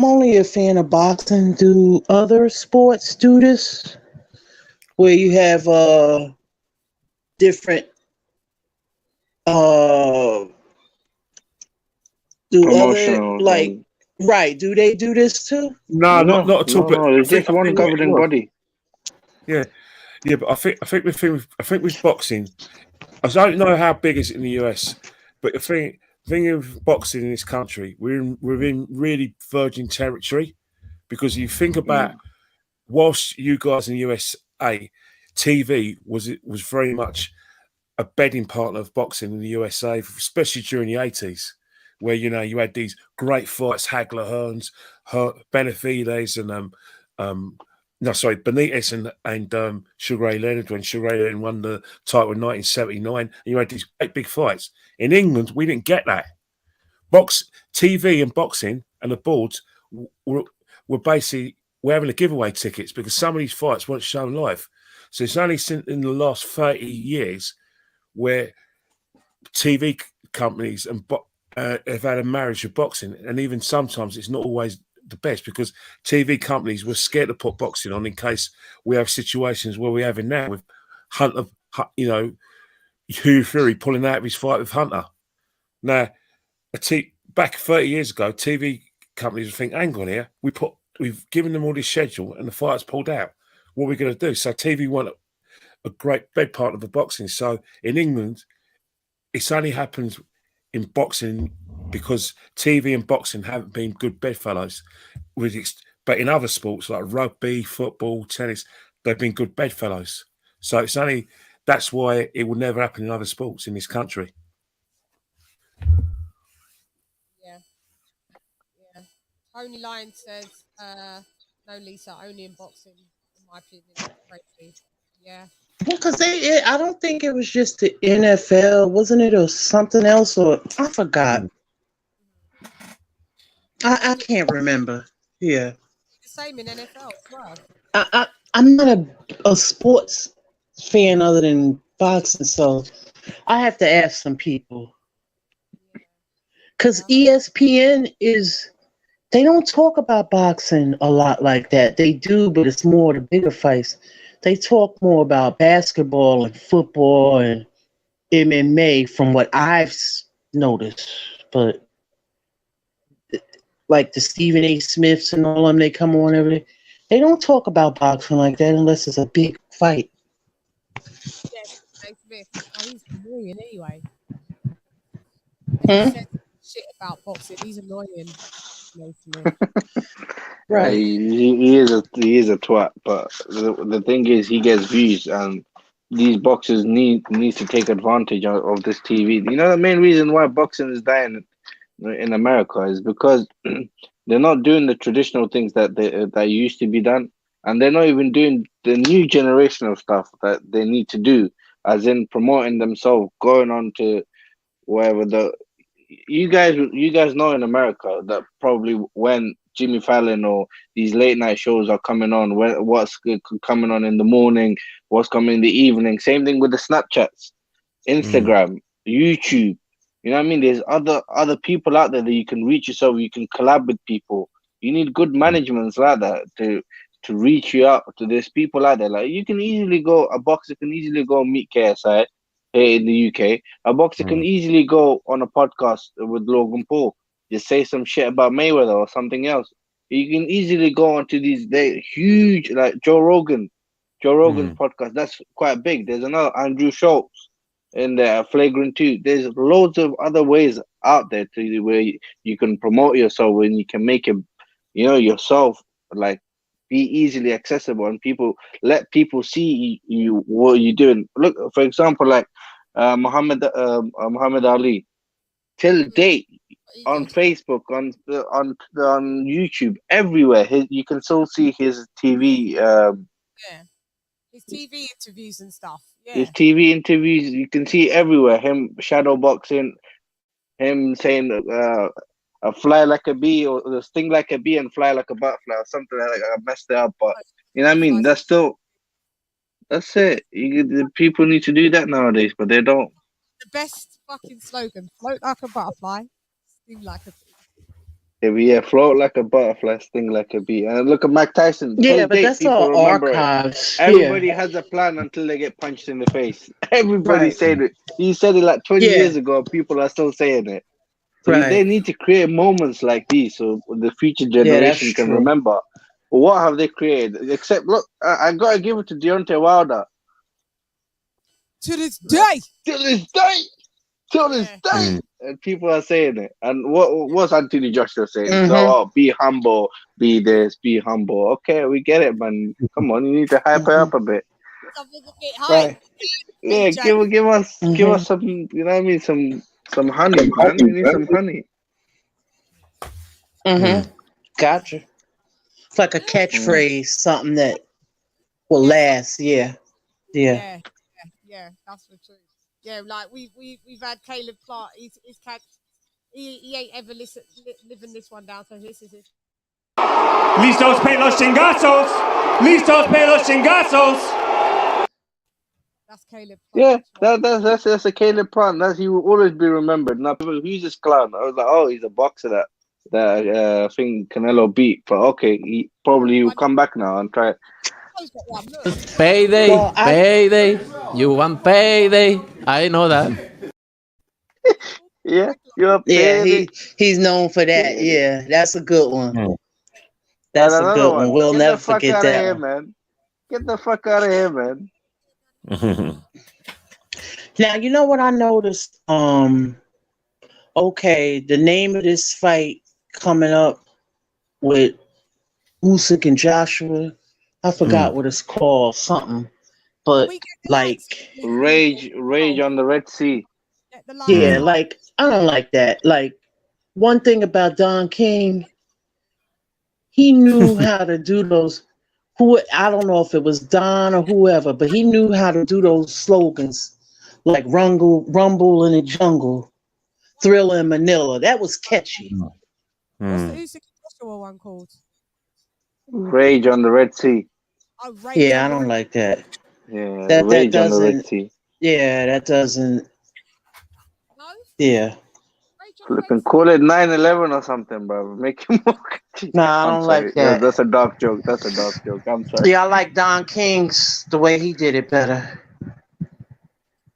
D: only a fan of boxing. Do other sports do this? Where you have different
F: promotional
D: right? Do they do this too?
B: No, not at all.
F: No, it's just one governing body.
B: Yeah. Yeah, but I think with boxing, I don't know how big is it in the US, but the thing of boxing in this country, we're in really virgin territory because you think about whilst you guys in the USA, TV was very much a bedding partner of boxing in the USA, especially during the 80s, where you had these great fights, Hagler Hearns, Benavides, and Benitez and Sugar Ray Leonard when Sugar Ray Leonard won the title in 1979. And you had these great big fights. In England, we didn't get that. TV and boxing and the boards were basically we're having to give away tickets because some of these fights weren't shown live. So it's only in the last 30 years where TV companies and have had a marriage of boxing, and even sometimes it's not always the best because TV companies were scared to put boxing on in case we have situations where we have it now with Hunter, Hugh Fury pulling out of his fight with Hunter. Now, back 30 years ago, TV companies would think, hang on here, we've given them all this schedule and the fight's pulled out. What are we going to do? So TV weren't a great bed part of the boxing. So in England, it's only happened in boxing because TV and boxing haven't been good bedfellows. But in other sports like rugby, football, tennis, they've been good bedfellows. So that's why it will never happen in other sports in this country.
C: Yeah. Tony Lyon says, no, Lisa, only in boxing, in my opinion. Crazy. Yeah.
D: Because I don't think it was just the NFL, wasn't it, or something else, or I forgot. I can't remember. Yeah.
C: The same in NFL as well.
D: I'm not a sports fan other than boxing, so I have to ask some people. Because ESPN they don't talk about boxing a lot like that. They do, but it's more the bigger fights. They talk more about basketball and football and MMA from what I've noticed. But like the Stephen A. Smiths and all of them, they come on every day. They don't talk about boxing like that unless it's a big fight.
C: Yeah, Smith. Oh, he's annoying anyway.
D: Hmm?
C: He says shit about boxing. He's annoying.
D: Right.
F: He is a twat, but the thing is, he gets views, and these boxers need to take advantage of this TV. You know, the main reason why boxing is dying in America is because they're not doing the traditional things that used to be done, and they're not even doing the new generation of stuff that they need to do, as in promoting themselves, going on to wherever you guys know in America that probably when Jimmy Fallon or these late night shows are coming on, what's coming on in the morning, what's coming in the evening. Same thing with the Snapchats, Instagram, YouTube. You know what I mean? There's other people out there that you can reach yourself. You can collab with people. You need good managements like that to reach you out to. There's people out there like a boxer can easily go meet KSI here in the UK. A boxer can easily go on a podcast with Logan Paul. Just say some shit about Mayweather or something else. You can easily go onto these huge, like Joe Rogan's podcast. That's quite big. There's another Andrew Schultz in there, Flagrant 2. There's loads of other ways out there where you can promote yourself and you can make it, yourself like be easily accessible, and let people see you what you're doing. Look, for example, like Muhammad Ali, till date on Facebook, on YouTube, everywhere. You can still see his TV.
C: His TV interviews and stuff. Yeah.
F: His TV interviews, you can see everywhere. Him shadowboxing, him saying fly like a bee or sting like a bee and fly like a butterfly or something like that. I messed it up, but you know what I mean? That's it. The people need to do that nowadays, but they don't.
C: The best fucking slogan: float like a butterfly, sting like a
F: bee. Yeah, float like a butterfly, sting like a bee. And look at Mike Tyson.
D: Yeah, but that's all archives.
F: Everybody has a plan until they get punched in the face. Everybody said it. He said it like 20 years ago. People are still saying it. So they need to create moments like these so the future generation can remember. What have they created? Except, look, I got to give it to Deontay Wilder.
C: To this day.
F: Till this day. Till this day. And people are saying it. And what's Anthony Joshua saying?
D: Mhm.
F: So, be humble, be this, be humble. Okay, we get it, man. Come on, you need to hype it up a bit.
C: Something a bit high.
F: Right. Yeah, give us some, you know what I mean, some honey, man. We need some honey.
D: Gotcha. It's like a catchphrase, something that will last. Yeah.
C: Yeah, that's the truth. Yeah, like we've had Caleb Clark. He's he ain't ever living this one down. So this is it.
G: Listos pe los chingazos. Listos pe los chingazos.
C: That's Caleb
F: Yeah,
C: Clark.
F: that's a Caleb Plant. He will always be remembered. Now, people, who's this clown? I was like, oh, he's a boxer that I think Canelo beat. But okay, he probably will come back now and try.
C: He's got one, look.
H: Payday,
D: Well,
H: payday. You want payday? I know that.
F: Yeah, you're
D: Yeah, he's known for that. Yeah, that's a good one. That's a good one. We'll never forget that.
F: Here, man. Get the fuck out of here, man.
D: Now, you know what I noticed? Okay, the name of this fight coming up with Usyk and Joshua, I forgot what it's called, something. But like
F: Rage on the Red Sea.
D: Yeah, like I don't like that. Like one thing about Don King, he knew how to do those. I don't know if it was Don or whoever, but he knew how to do those slogans like rumble in the jungle, Thriller in Manila. That was catchy.
C: What's the Usyk Joshua one called?
F: Rage on the Red Sea.
C: Oh, Rage
D: Yeah, I
C: on the
D: don't like that.
F: Yeah,
D: That
F: Rage on the Red
D: doesn't.
F: Sea.
D: Yeah, that doesn't.
C: No?
D: Yeah.
C: Rage on the Red
F: Flipping call it 9/11 or something, bro. Make him more catchy.
D: Nah, I
F: I'm
D: don't
F: sorry.
D: like that.
F: That's a dark joke. That's a dark joke. I'm sorry.
D: Yeah, I like Don King's the way he did it better.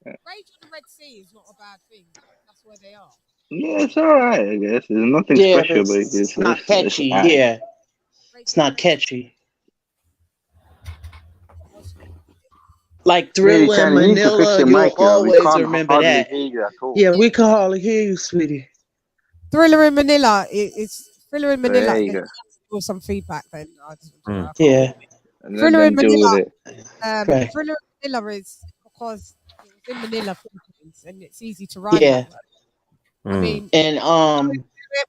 C: Rage on the Red Sea is not a bad thing. That's where they are.
F: Yeah, it's all right, I guess. There's nothing
D: Yeah,
F: special,
D: but
F: but
D: it's not catchy. Yeah, it's not catchy. Like Thriller in
F: LadyChann, you need to fix
D: Manila,
F: your
D: you'll
F: mic, you know. We
D: always
F: can't
D: remember
F: hardly
D: that.
F: hear you at all.
D: Yeah, we can hardly hear you, sweetie.
C: Thriller in Manila. It's Thriller in Manila.
F: There you go.
C: With some feedback, then I just
D: Yeah.
F: And let
C: Thriller
F: them
C: in
F: deal
C: Manila.
F: with it.
D: Right.
C: Thriller in Manila is because it was in Manila, Philippines, and it's easy to ride.
D: Yeah.
C: That way. I mean,
D: And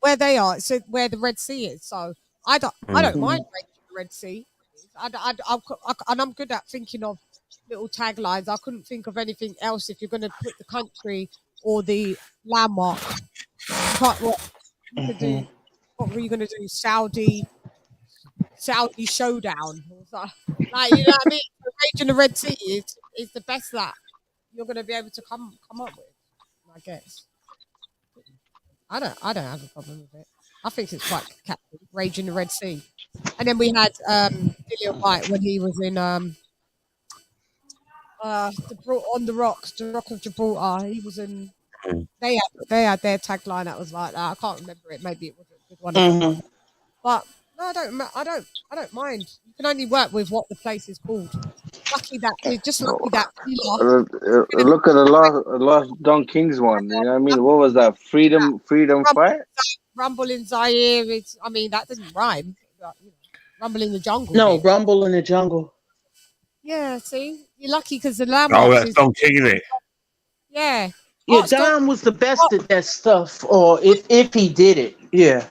C: where they are, so where the Red Sea is. So I don't mind the Red Sea. And I'm good at thinking of little taglines. I couldn't think of anything else if you're going to put the country or the landmark. What you could do? What were you going to do? Saudi showdown. Like, you know what I mean? The Rage in the Red Sea is the best that you're going to be able to come up with, I guess. I don't have a problem with it. I think it's quite catchy. Rage in the Red Sea. And then we had Dillian White when he was in on the Rock of Gibraltar. He was in. They had their tagline that was like that. I can't remember it. Maybe it was a good one. But no, I don't mind. You can only work with what the place is called. Lucky that
F: Look at the last Don King's one. You know what I mean? What was that? Freedom fight?
C: Rumble in Zaire. That didn't rhyme. But, Rumble in the jungle.
D: no, Rumble in the Jungle.
C: Yeah, see, you're lucky because the landmarks.
B: Oh, that's Don King, isn't it?
C: Yeah.
D: Yeah, Don was the best at that stuff, or if he did it. Yeah.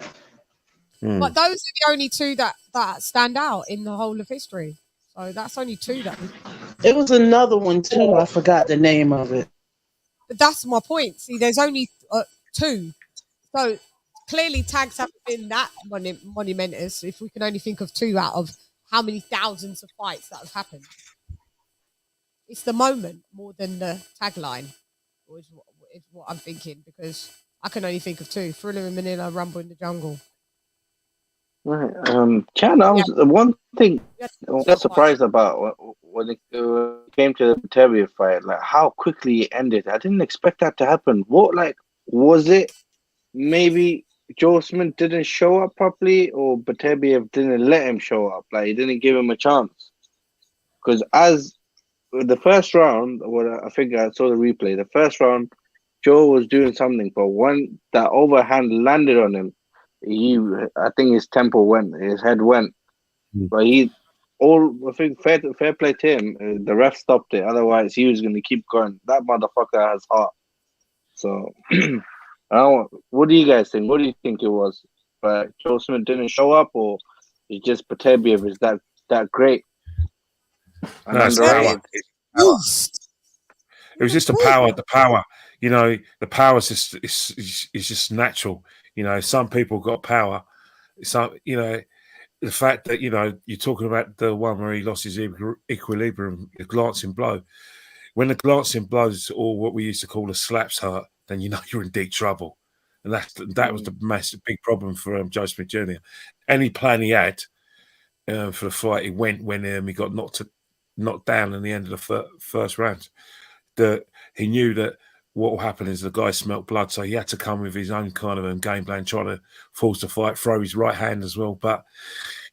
C: But those are the only two that stand out in the whole of history. So that's only two that.
D: It was another one too. I forgot the name of it.
C: But that's my point. See, there's only two. So clearly tags haven't been that monumentous if we can only think of two out of how many thousands of fights that have happened. It's the moment more than the tagline, is what I'm thinking, because I can only think of two. Thriller in Manila, Rumble in the Jungle.
F: Right. Chan, one thing I was surprised about when it came to the Beterbiev fight, like how quickly it ended. I didn't expect that to happen. Was it maybe Joe Smith didn't show up properly, or Beterbiev didn't let him show up? Like, he didn't give him a chance. Because as the first round, I think I saw the replay. The first round, Joe was doing something, but when that overhand landed on him, I think his tempo went, his head went. But I think fair play to him. The ref stopped it. Otherwise, he was going to keep going. That motherfucker has heart. So, what do you guys think? What do you think it was? But Joe Smith didn't show up, or it's just Beterbiev is that great and
B: No, it's
F: underrated?
B: power. It was just the power. The power. You know, the power is just it's just natural. You know, some people got power. Some, you know, the fact that, you know, you're talking about the one where he lost his equilibrium, the glancing blow. When the glancing blows, or what we used to call the slaps, hurt, then you know you're in deep trouble. And that was the massive big problem for Joe Smith Jr. Any plan he had for the fight, he went when he got knocked down in the end of the first round. He knew that what will happen is the guy smelt blood, so he had to come with his own kind of game plan, trying to force the fight, throw his right hand as well. But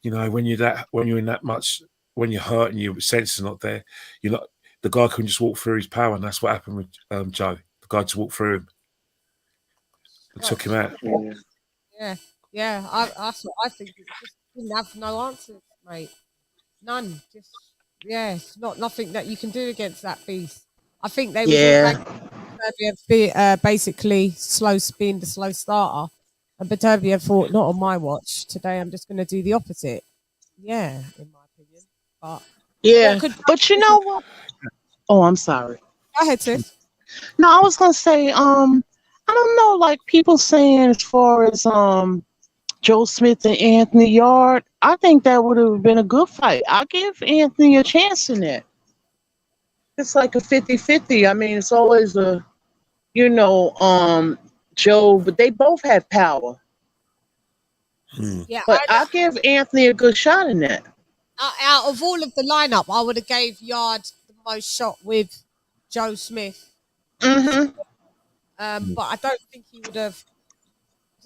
B: you know, when you're in that much, when you're hurt and your sense is not there, you're not. The guy couldn't just walk through his power, and that's what happened with Joe. The guy just walked through him and took him out.
C: Yeah. I think it just didn't have no answers, mate. None. Just it's nothing that you can do against that beast. I think they was basically being the slow starter, and Beterbiev thought, not on my watch. Today, I'm just going to do the opposite. Yeah, in my opinion. But
D: but you know what? Oh, I'm sorry.
C: Go ahead, sis.
D: No, I was gonna say, I don't know, like people saying as far as Joe Smith and Anthony Yarde, I think that would have been a good fight. I'll give Anthony a chance in that. It's like a 50-50. I mean, it's always Joe, but they both have power.
C: Yeah,
D: but I'll give Anthony a good shot in that.
C: Out of all of the lineup, I would have gave Yarde the most shot with Joe Smith.
D: Mm-hmm.
C: But I don't think he would have.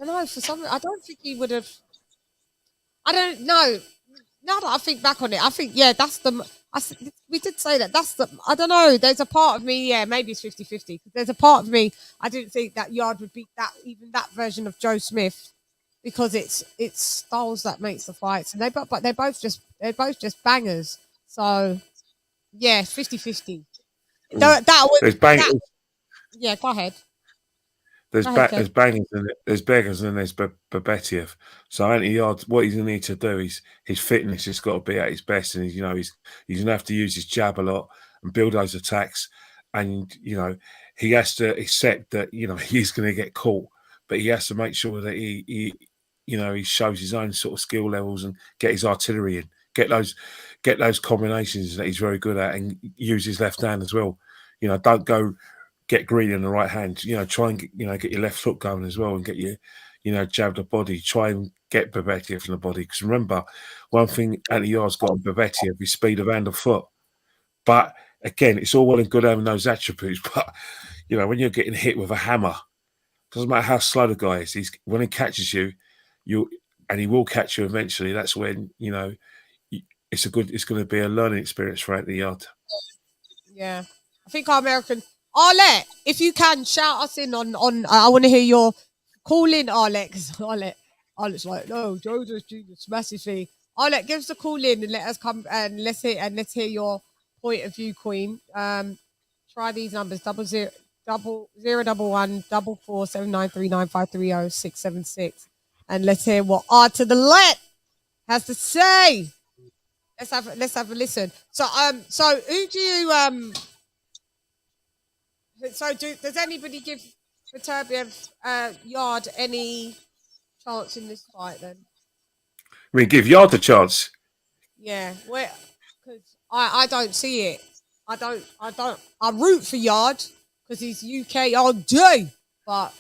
C: I don't know, for some. I don't think he would have. I don't know. Now that I think back on it, I think that's the. We did say that. That's the. I don't know. There's a part of me. Yeah, maybe it's 50-50. There's a part of me. I didn't think that Yarde would beat that version of Joe Smith, because it's styles that makes the fights, and they're both just bangers. So yeah, 50-50. Yeah, go ahead.
B: There's bangers and there's beggars and there's Beterbiev. So Anthony Yarde, what he's going to need to do is his fitness has got to be at his best, and he's going to have to use his jab a lot and build those attacks. And he has to accept that he's going to get caught, but he has to make sure that he shows his own sort of skill levels and get his artillery in, get those combinations that he's very good at, and use his left hand as well. Don't go get greedy on the right hand. Try and get your left hook going as well, and get your jab the body. Try and get Beterbiev in the body, because remember, one thing Anthony Yarde's got on Beterbiev is speed of hand and foot. But again, it's all well and good having those attributes, but when you're getting hit with a hammer, doesn't matter how slow the guy is. When he catches you, and he will catch you eventually. That's when it's going to be a learning experience for Anthony Yarde.
C: Yeah, I think our American Arlette, if you can shout us in on I want to hear your call in, Arlette, because Arlette's like, no, Joe just do this massive thing. Arlette, give us a call in and let us come and let's hear your point of view, Queen. Try these numbers: 011 447 676, and let's hear what R to the let has to say. Let's have a listen. So who do you does anybody give Beterbiev Yarde any chance in this fight then?
B: We give Yarde a chance.
C: Yeah, because I don't see it. I root for Yarde because he's UK all day. But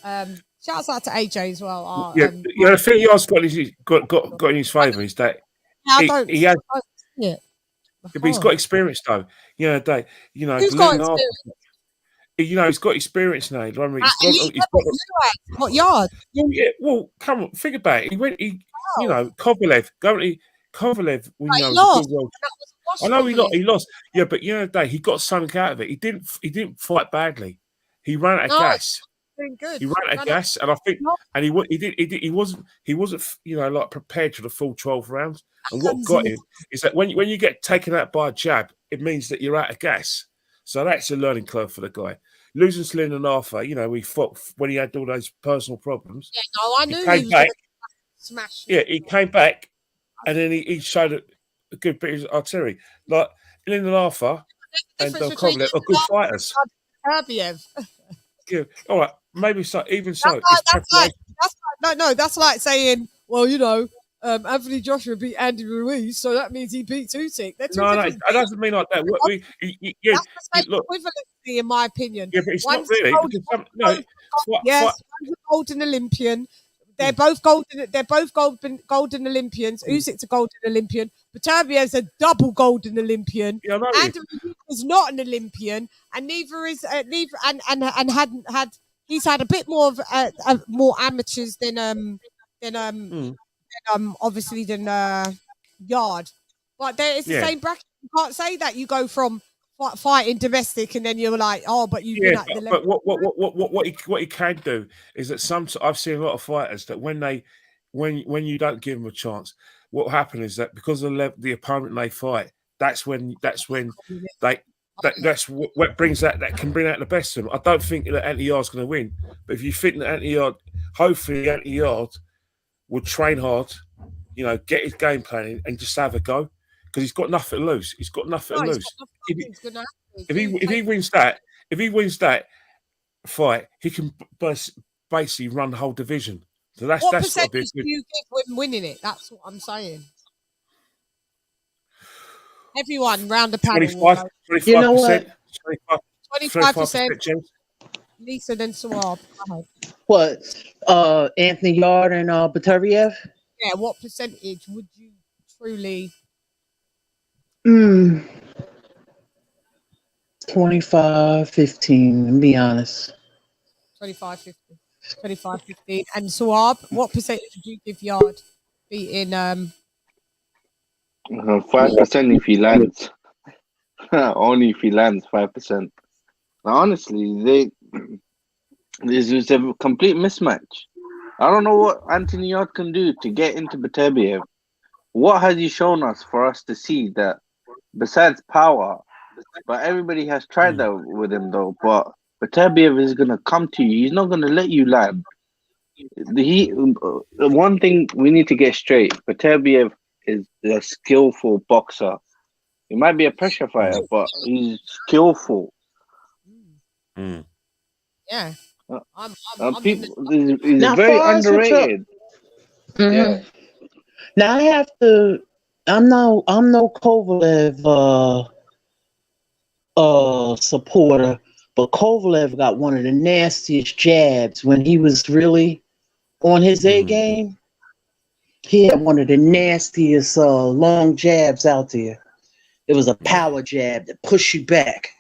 C: shouts out to AJ as well.
B: I think Yarde's got in his favour is that he has.
C: Yeah,
B: but he's got experience though.
C: Who's got experience?
B: He's got experience now.
C: What Yarde?
B: Yeah, well, come on, think about it. Kovalev. Kovalev, we know, is a good world. I know he lost. Yeah, but you know, the day he got something out of it. He didn't fight badly. He ran out of gas.
C: Doing good.
B: He ran out of gas, and I think, and he wasn't like prepared for the full 12 rounds. And what got him is that when you get taken out by a jab, it means that you're out of gas. So that's a learning curve for the guy. Losing to Lyndon Arthur, he fought when he had all those personal problems.
C: Yeah, no, I knew
B: he came back.
C: Smash.
B: Yeah, he came back, and then he showed a good bit of artillery. Like Lyndon Arthur and Kovalev are good fighters.
C: Beterbiev.
B: Yeah. All right, maybe so. Even so,
C: that's like saying, well, Anthony Joshua beat Andy Ruiz, so that means he beat Usyk.
B: No, it doesn't mean like that.
C: That's the same equivalency, in my opinion.
B: Yeah, but it's not really.
C: One's a golden Olympian. They're both golden. They're both golden Olympians. Usyk's a golden Olympian. Beterbiev's a double golden Olympian.
B: Yeah,
C: Andy is not an Olympian, and neither is and hadn't had. He's had a bit more of more amateurs than obviously than Yard, but it's the same bracket. You can't say that you go from fighting domestic and then you're like, but you've been at the level.
B: But what he can do is that I've seen a lot of fighters that when you don't give them a chance, what will happen is that because of the opponent they fight, that's when that's what brings that can bring out the best of them. I don't think that Anthony Yard's going to win, but if you think that hopefully Anthony Yard will train hard, get his game plan in and just have a go, because he's got nothing to lose. He's got nothing to lose. If he wins that fight, he can basically run the whole division. So that's
C: what
B: got to be
C: percentage do you give him winning it? That's what I'm saying. Everyone round the panel.
B: 25%.
D: You know what?
C: 25%. Lisa, then Suave.
D: What? Anthony Yard and Beterbiev?
C: Yeah, what percentage would you truly?
D: 25-15, to be honest.
C: 25-15. And Suave, what percentage would you give Yard beating
F: 5% if he lands. Only if he lands 5%. Now, honestly, this is a complete mismatch. I don't know what Anthony Yard can do to get into Beterbiev. What has he shown us for us to see that besides power? But everybody has tried that with him, though. But Beterbiev is going to come to you. He's not going to let you land. One thing we need to get straight. Beterbiev is a skillful boxer. He might be a pressure fighter, but he's skillful.
C: Yeah.
F: He's very underrated.
D: Yeah. Now I have to. I'm no Kovalev supporter, but Kovalev got one of the nastiest jabs when he was really on his A game. He had one of the nastiest long jabs out there. It was a power jab that pushed you back.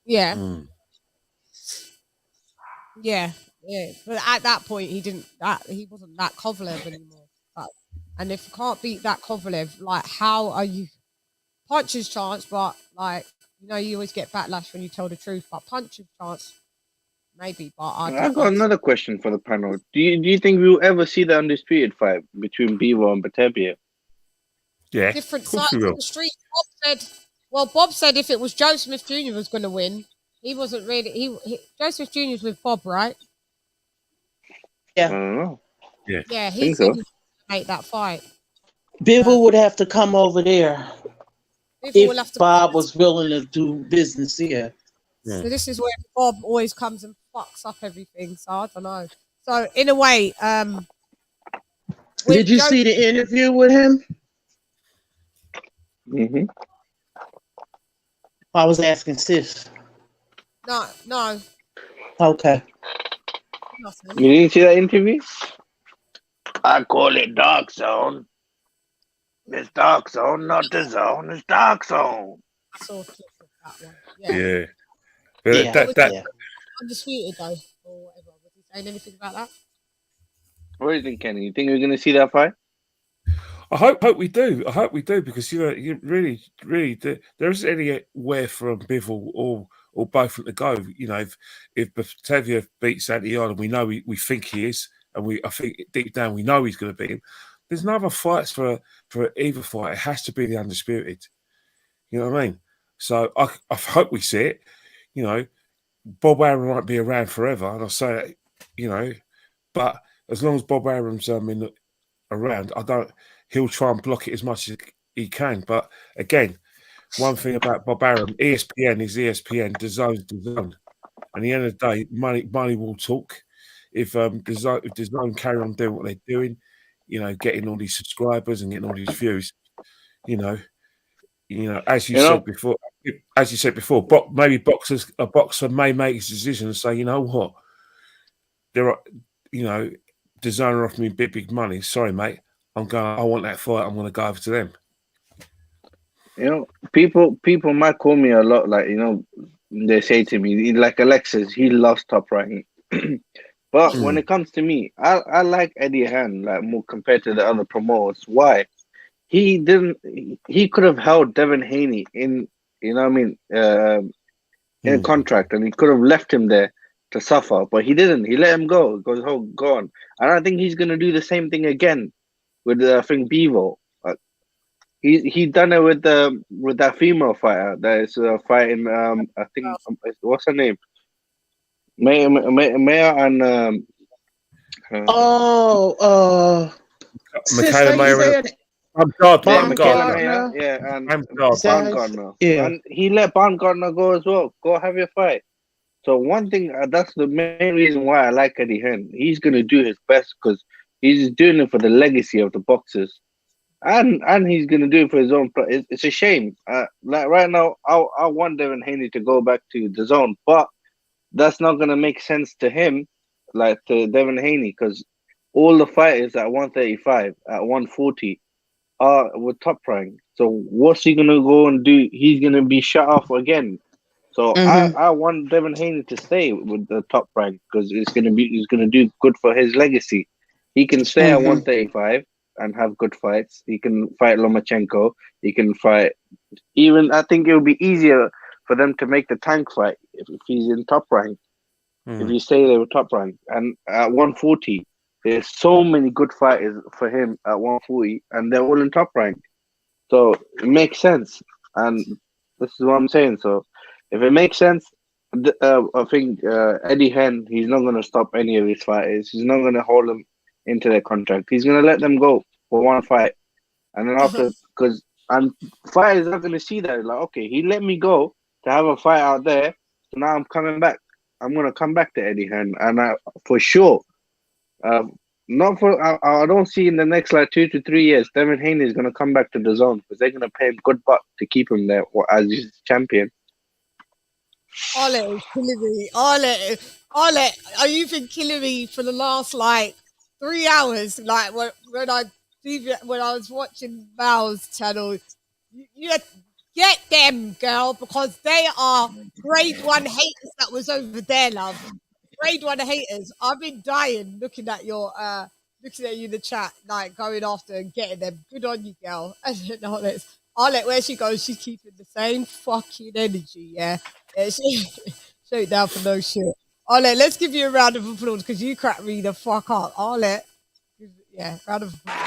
C: Yeah. Yeah. But at that point, he wasn't that Kovalev anymore. And if you can't beat that Kovalev, like, how are you? Puncher's chance, but you always get backlash when you tell the truth. But puncher's chance, maybe. But
F: I've got another question for the panel. Do you think we'll ever see the undisputed fight between Bivol and Beterbiev?
B: Yeah,
C: different sides of the street. Bob said if it was Joe Smith Jr. was going to win, he wasn't really. Joe Smith Jr. was with Bob, right?
D: Yeah.
F: I don't know.
C: Yeah, he said he was going to make that fight.
D: Bivol would have to come over there if Bob was willing to do business here.
C: So this is where Bob always comes and fucks up everything. So I don't know. So in a way,
D: did you see the interview with him?
F: Mm-hmm.
D: I was asking sis.
C: No.
D: Okay.
C: Nothing.
F: You didn't see that interview? I call it Dark Zone. It's Dark Zone, not the Zone. It's Dark Zone.
C: I saw a clip of that one.
B: Yeah.
C: That undisputed though, or whatever. Was he saying anything about that?
F: What do you think, Kenny? You think we're going to see that fight?
B: I hope we do. I hope we do because you really there isn't anywhere from Bivol or both of them to go. If Beterbiev beats Antiana, and we know we think he is, and I think deep down we know he's going to beat him. There's no other fights for either fight. It has to be the undisputed. You know what I mean? So I hope we see it. Bob Arum might be around forever, and I say that, but as long as Bob Arum's around, he'll try and block it as much as he can. But again, one thing about Bob Arum, ESPN is ESPN, DAZN's DAZN. And at the end of the day, money will talk. If DAZN carry on doing what they're doing, getting all these subscribers and getting all these views, as you said before, maybe a boxer may make his decision and say, you know what, there are, designer offered me big money. Sorry, mate, I want that fight. I'm gonna go over to them.
F: People might call me a lot, like they say to me, like Alexis, he loves Top Rank. But when it comes to me, I like Eddie Hearn like more compared to the other promoters. Why? He could have held Devin Haney in, in contract, and he could have left him there to suffer, but he didn't. He let him go. He goes, oh, go on. And I think he's going to do the same thing again with I think Bivol. He done it with that female fighter that is fighting. I think what's her name? Maya and
B: Michaela Mayer.
F: Baumgartner. Yeah, and Baumgartner.
D: Yeah.
F: And he let Baumgartner go as well. Go have your fight. So one thing, that's the main reason why I like Eddie Hearn. He's going to do his best because he's doing it for the legacy of the boxers. And he's going to do it for his own. It's a shame. Like right now, I want Devin Haney to go back to the zone, but that's not going to make sense to him, like to Devin Haney, because all the fighters at 135, at 140 are with Top Rank. So what's he going to go and do? He's going to be shut off again. So I want Devin Haney to stay with the Top Rank because he's going to do good for his legacy. He can stay at 135 and have good fights. He can fight Lomachenko. He can fight I think it would be easier for them to make the Tank fight if he's in Top Rank. If he stay there with Top Rank. And at 140, there's so many good fighters for him at 140 and they're all in Top Rank. So it makes sense. And this is what I'm saying. So if it makes sense, I think Eddie Hearn, he's not going to stop any of his fighters. He's not going to hold them into their contract. He's going to let them go for one fight. And then after, because fighters are going to see that. Like, okay, he let me go to have a fight out there. So now I'm coming back. I'm going to come back to Eddie Hearn. And for sure, I don't see in the next 2 to 3 years, Devin Haney is going to come back to the zone because they're going to pay him good buck to keep him there as his champion.
C: Ole is killing me. Ole, you've been killing me for the last 3 hours. Like when I was watching Mal's channel, you get them, girl, because they are grade 1 haters that was over there, love. Grade 1 haters. I've been dying looking at you in the chat, going after and getting them. Good on you, girl. Arlette, where she goes, she's keeping the same fucking energy, yeah. She ain't down for no shit. Arlette, let's give you a round of applause because you cracked me the fuck up. Arlette, yeah, round of applause.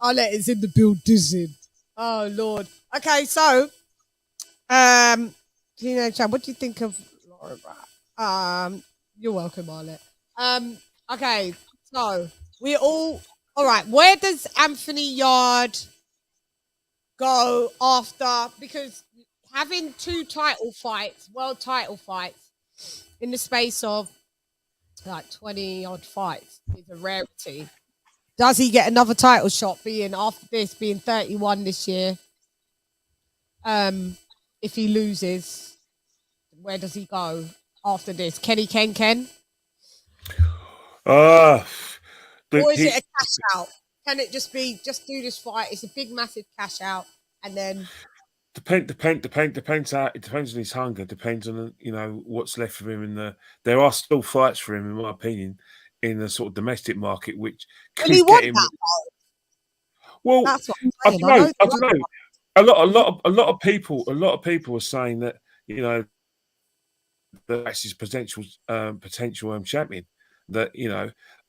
C: Arlette is in the building. Oh Lord. Okay, so CHANN, what do you think of Laura? You're welcome, Arlette. Okay, so we're all right. Where does Anthony Yarde go after? Because having 2 world title fights, in the space of 20 odd fights is a rarity. Does he get another title shot being 31 this year? If he loses, where does he go after this? Kenny Ken? Or is it a cash out? Can it just do this fight? It's a big, massive cash out, and then
B: Depends how it depends on his hunger. Depends on what's left of him There are still fights for him, in my opinion, in the sort of domestic market, which
C: Will he
B: could get
C: want
B: him.
C: that?
B: Well,
C: That's what I'm
B: I
C: saying.
B: don't
C: I
B: know.
C: know.
B: I don't know. A lot of people are saying that that's his potential champion. That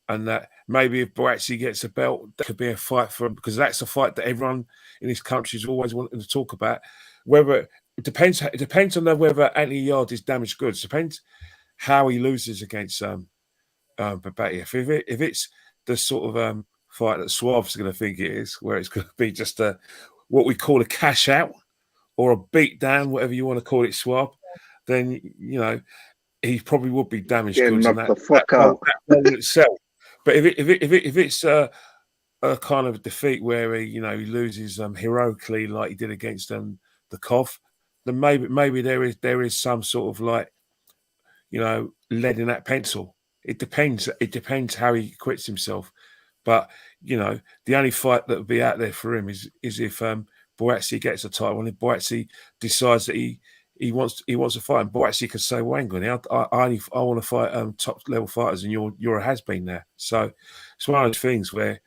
B: and that maybe if Boatsy gets a belt, that could be a fight for him, because that's a fight that everyone in this country is always wanting to talk about. Whether it depends on whether Anthony Yarde is damaged goods. Depends how he loses against Beterbiev. If it's the sort of fight that Suave's going to think it is, where it's going to be just what we call a cash out or a beat down, whatever you want to call it, Suave, then he probably would be damaged
F: Getting
B: goods, and
F: knocked the fuck out.
B: that in itself. But if it's a kind of defeat where he loses heroically like he did against the Kov, then maybe there is some sort of lead in that pencil. It depends. It depends how he quits himself. But the only fight that would be out there for him is if Boatsy gets a title, and if Boatsy decides that he wants to fight, and Boatsy could say, "Well, hang on, I want to fight top level fighters, and you're a has been there." So it's one of those things where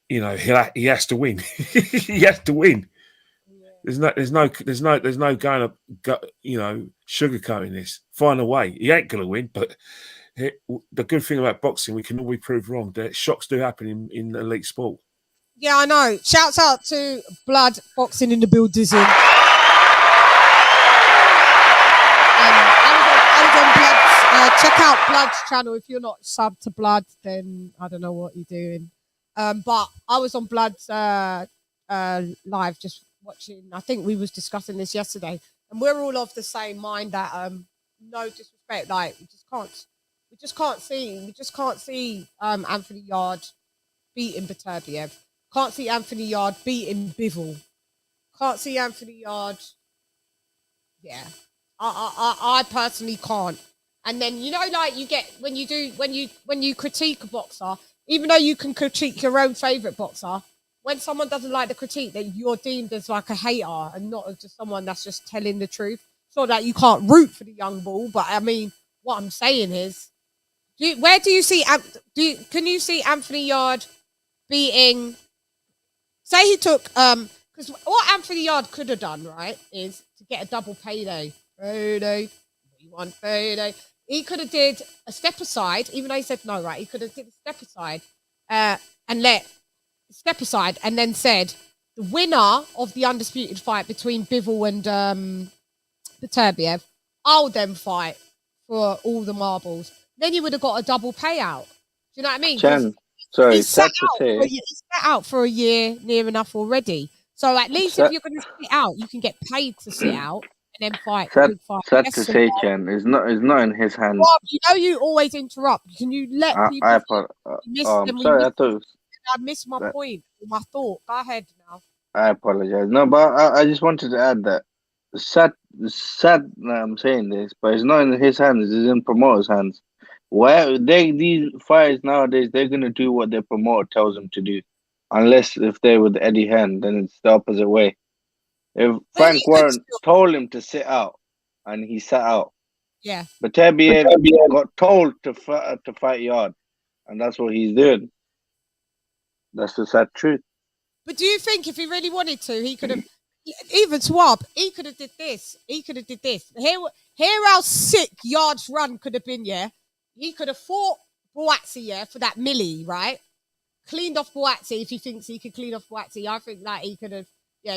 B: he has to win. He has to win. There's no going up, sugarcoating this. Find a way. He ain't gonna win, but the good thing about boxing, we can always prove wrong. That shocks do happen in elite sport.
C: Yeah, I know. Shouts out to Blood Boxing in the building. I was on Blood's. Check out Blood's channel. If you're not subbed to Blood, then I don't know what you're doing. But I was on Blood's live just watching. I think we was discussing this yesterday, and we're all of the same mind that no disrespect, like we just can't see Anthony Yarde beating Beterbiev. Can't see Anthony Yarde beating Bivol. Can't see Anthony Yarde. Yeah, I personally can't. And then like you get when you critique a boxer, even though you can critique your own favorite boxer, when someone doesn't like the critique, then you're deemed as like a hater and not as just someone that's just telling the truth. It's not that you can't root for the young bull, but I mean, what I'm saying is, can you see Anthony Yarde beating? Say he took because what Anthony Yarde could have done, right, is to get a double payday. Payday, we want payday. He could have did a step aside, even though he said no, right? He could have did a step aside and then said the winner of the undisputed fight between Bivol and Beterbiev, I'll then fight for all the marbles. Then you would have got a double payout. Do you know what I mean?
F: CHANN, sorry,
C: he's sat
F: sad
C: out for a year near enough already. So at least if you're going to sit out, you can get paid to sit out and then fight.
F: Sad to say, CHANN, it's not in his hands.
C: Rob, you always interrupt. Can you let people? I missed my point, my thought. Go ahead now.
F: I apologize. No, but I just wanted to add that sad I'm saying this, but it's not in his hands. It's in promoters' hands. Where these fighters nowadays, they're gonna do what their promoter tells them to do, unless if they're with Eddie Hearn, then it's the opposite way. If Frank Warren told him to sit out, and he sat out,
C: yeah.
F: Beterbiev got told to fight Yarde, and that's what he's doing. That's the sad truth.
C: But do you think if he really wanted to, he could have? Even Swab, he could have did this. He could have did this. Hear how sick Yarde's run could have been. Yeah, he could have fought Boatsy for that milli, right? Cleaned off Boatsy if he thinks he could clean off Boatsy. I think that he could have,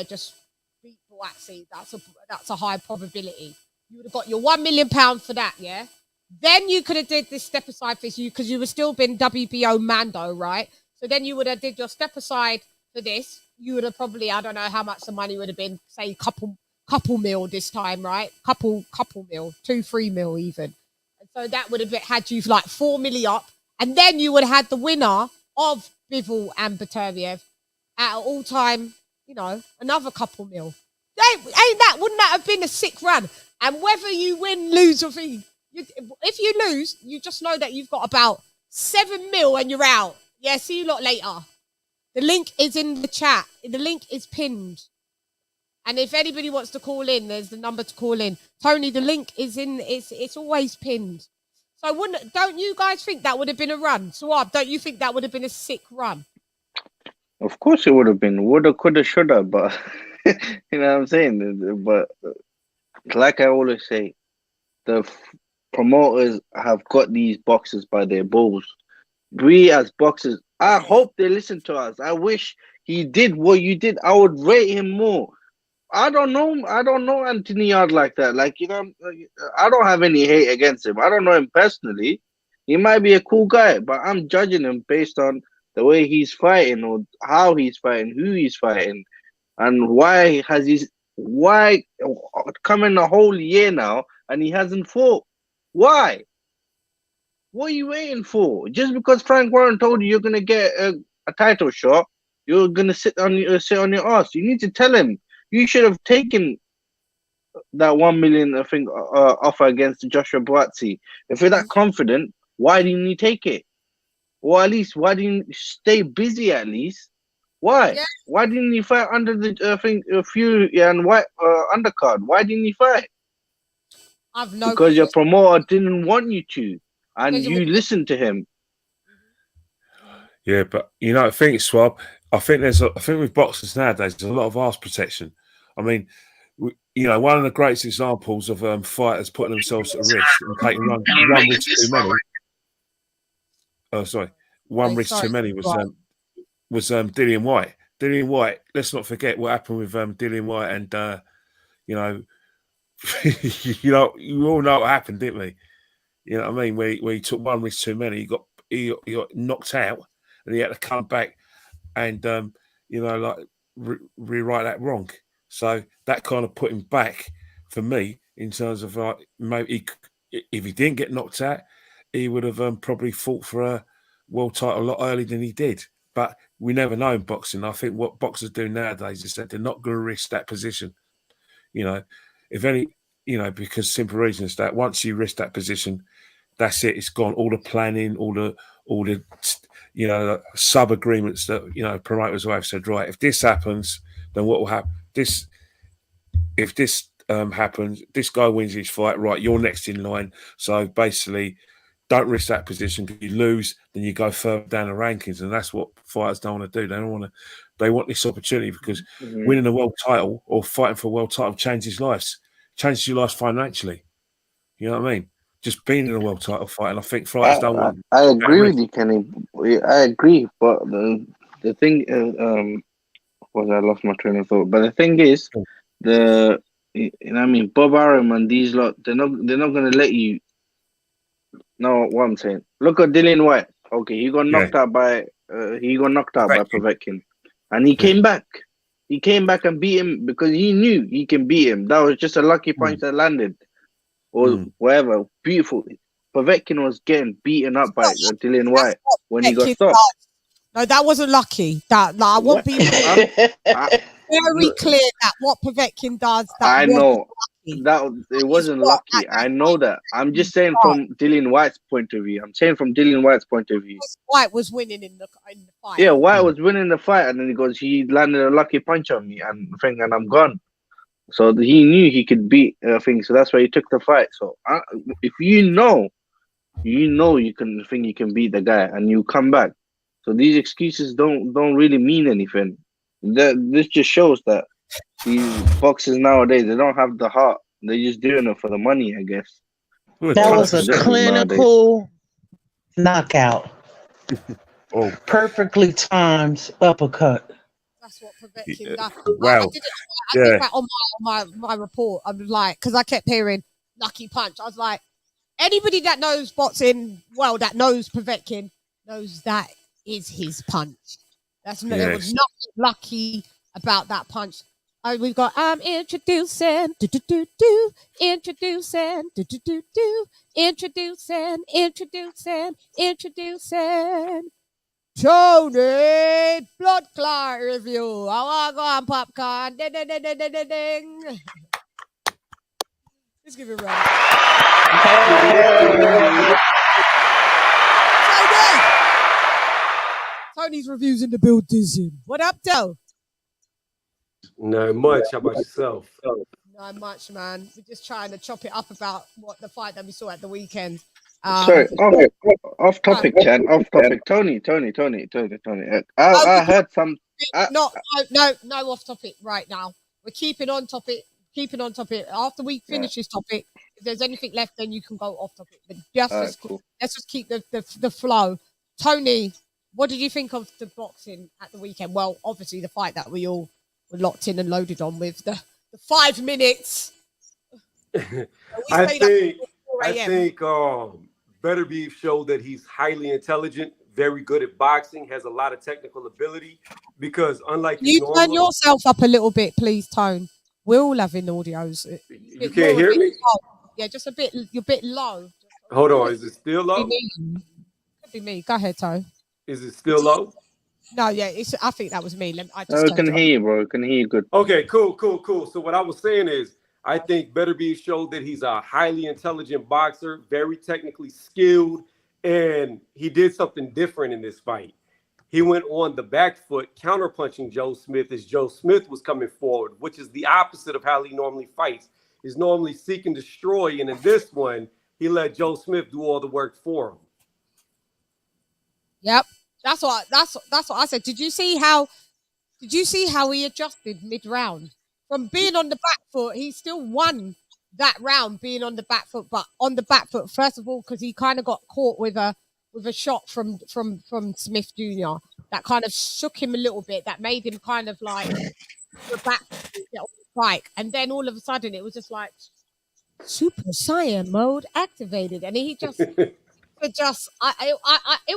C: just beat Boatsy. That's a high probability. You would have got your £1 million for that, yeah. Then you could have did this step aside for you because you would still been WBO Mando, right? So then you would have did your step aside for this. You would have probably, I don't know how much the money would have been, say couple mil this time, right? Couple mil, 2-3 mil even. And so that would have had you like 4 million up. And then you would have had the winner of Bivol and Beterbiev at an all-time, another couple mil. Wouldn't that have been a sick run? And whether you win, lose, or if you lose, you just know that you've got about 7 mil and you're out. Yeah, see you lot later. The link is in the chat. The link is pinned. And if anybody wants to call in, there's the number to call in. Tony, the link is in. It's always pinned. So don't you guys think that would have been a run? Swab, don't you think that would have been a sick run?
F: Of course it would have been. Woulda, coulda, shoulda, but you know what I'm saying? But like I always say, the promoters have got these boxers by their balls. We as boxers, I hope they listen to us. I wish he did what you did. I would rate him more. I don't know Anthony Yarde like that. Like, you know, I don't have any hate against him. I don't know him personally. He might be a cool guy, but I'm judging him based on the way he's fighting or how he's fighting, who he's fighting, and why coming a whole year now and he hasn't fought. Why? What are you waiting for? Just because Frank Warren told you you're gonna get a title shot, you're gonna sit on your ass. You need to tell him. You should have taken that 1 million, I think, offer against Joshua Buatsi. If you're that confident, why didn't you take it? Or at least, why didn't you stay busy? At least, why? Yeah. Why didn't you fight under the Fury and White undercard? Why didn't you fight? Because your promoter didn't want you to, and you listened to him.
B: Yeah, but you know, I think it's Swab. I think with boxers nowadays, there's a lot of arse protection. I mean, you know, one of the greatest examples of fighters putting themselves at risk and taking one risk too many. Oh, sorry, one risk too many was Dillian Whyte. Dillian Whyte. Let's not forget what happened with Dillian Whyte, and you know, you all know what happened, didn't we? You know what I mean? Where he took one risk too many, he got knocked out, and he had to come back and you know, like rewrite that wrong. So that kind of put him back for me in terms of like, maybe if he didn't get knocked out, he would have probably fought for a world title a lot earlier than he did. But we never know in boxing. I think what boxers do nowadays is that they're not going to risk that position. You know, if any, you know, because simple reason is that once you risk that position, that's it. It's gone. All the planning, all the you know, sub agreements that, you know, promoters will have said, right, if this happens, then what will happen? If this happens, this guy wins his fight, right, you're next in line. So basically, don't risk that position. If you lose, then you go further down the rankings, and that's what fighters don't want to do. They don't want to. They want this opportunity because winning a world title or fighting for a world title changes lives, changes your life financially. You know what I mean? Just being in a world title fight, and I think fighters don't want.
F: I agree with you, Kenny. I agree, but the thing is, I lost my train of thought. But the thing is, you know what I mean, Bob Arum and these lot, they're not going to let you know what I'm saying. Look at Dillian Whyte. Okay, he got knocked out by Povetkin, and he came back. He came back and beat him because he knew he can beat him. That was just a lucky punch that landed, or whatever. Beautiful. Povetkin was getting beaten up by Dillian Whyte when he got stopped.
C: No, that wasn't lucky. That I won't be very clear that what Povetkin does.
F: I know that it wasn't lucky. I know that. I'm just saying from Dillian Whyte's point of view. White
C: was winning in the fight.
F: Yeah, White was winning the fight, and then he landed a lucky punch on me, and I'm gone. So he knew he could beat things, so that's why he took the fight. So if you know you can beat the guy, and you come back. So these excuses don't really mean anything. This just shows that these boxers nowadays, they don't have the heart. They're just doing it for the money, I guess.
D: That was a clinical knockout. Perfectly timed uppercut.
C: That's what Povetkin does.
B: Wow.
C: I did that on my report. I was like, because I kept hearing lucky punch. I was like, anybody that knows boxing, that knows Povetkin, knows that is his punch. There was nothing lucky about that punch. We've got introducing Tony Blood Clot review. I want to go on popcorn. Ding, ding, ding, ding, ding, ding, ding. Let's give it a round. Tony's reviews in the building. What up, though?
I: Not much. How about yourself?
C: Not much, man. We're just trying to chop it up about what the fight that we saw at the weekend.
F: Sorry, off topic, Chan. Off topic. Tony. I heard some.
C: No, off topic right now. We're keeping on topic. After we finish this topic, if there's anything left, then you can go off topic. But let's just keep the flow. Tony, what did you think of the boxing at the weekend? Well, obviously the fight that we all were locked in and loaded on with the 5 minutes.
I: I think Beterbiev showed that he's highly intelligent, very good at boxing, has a lot of technical ability. Because unlike
C: you turn yourself up a little bit, please, Tone. We're all having audios.
I: You can't hear me?
C: Yeah, just a bit. You're a bit low.
I: Hold on, is it still low?
C: Could be me. Go ahead, Tone.
I: Is it still low?
C: No, yeah, I think that was me.
F: I can hear you, bro. I can hear you good.
I: Okay, cool. So what I was saying is, I think Beterbiev showed that he's a highly intelligent boxer, very technically skilled, and he did something different in this fight. He went on the back foot, counterpunching Joe Smith as Joe Smith was coming forward, which is the opposite of how he normally fights. He's normally seek and destroy, and in this one, he let Joe Smith do all the work for him.
C: Yep, that's what I said. Did you see how he adjusted mid-round? From being on the back foot, he still won that round being on the back foot, but on the back foot, first of all, because he kind of got caught with a shot from Smith Jr. that kind of shook him a little bit, that made him kind of like the back get off the bike. And then all of a sudden it was just like Super Saiyan mode activated. And he just it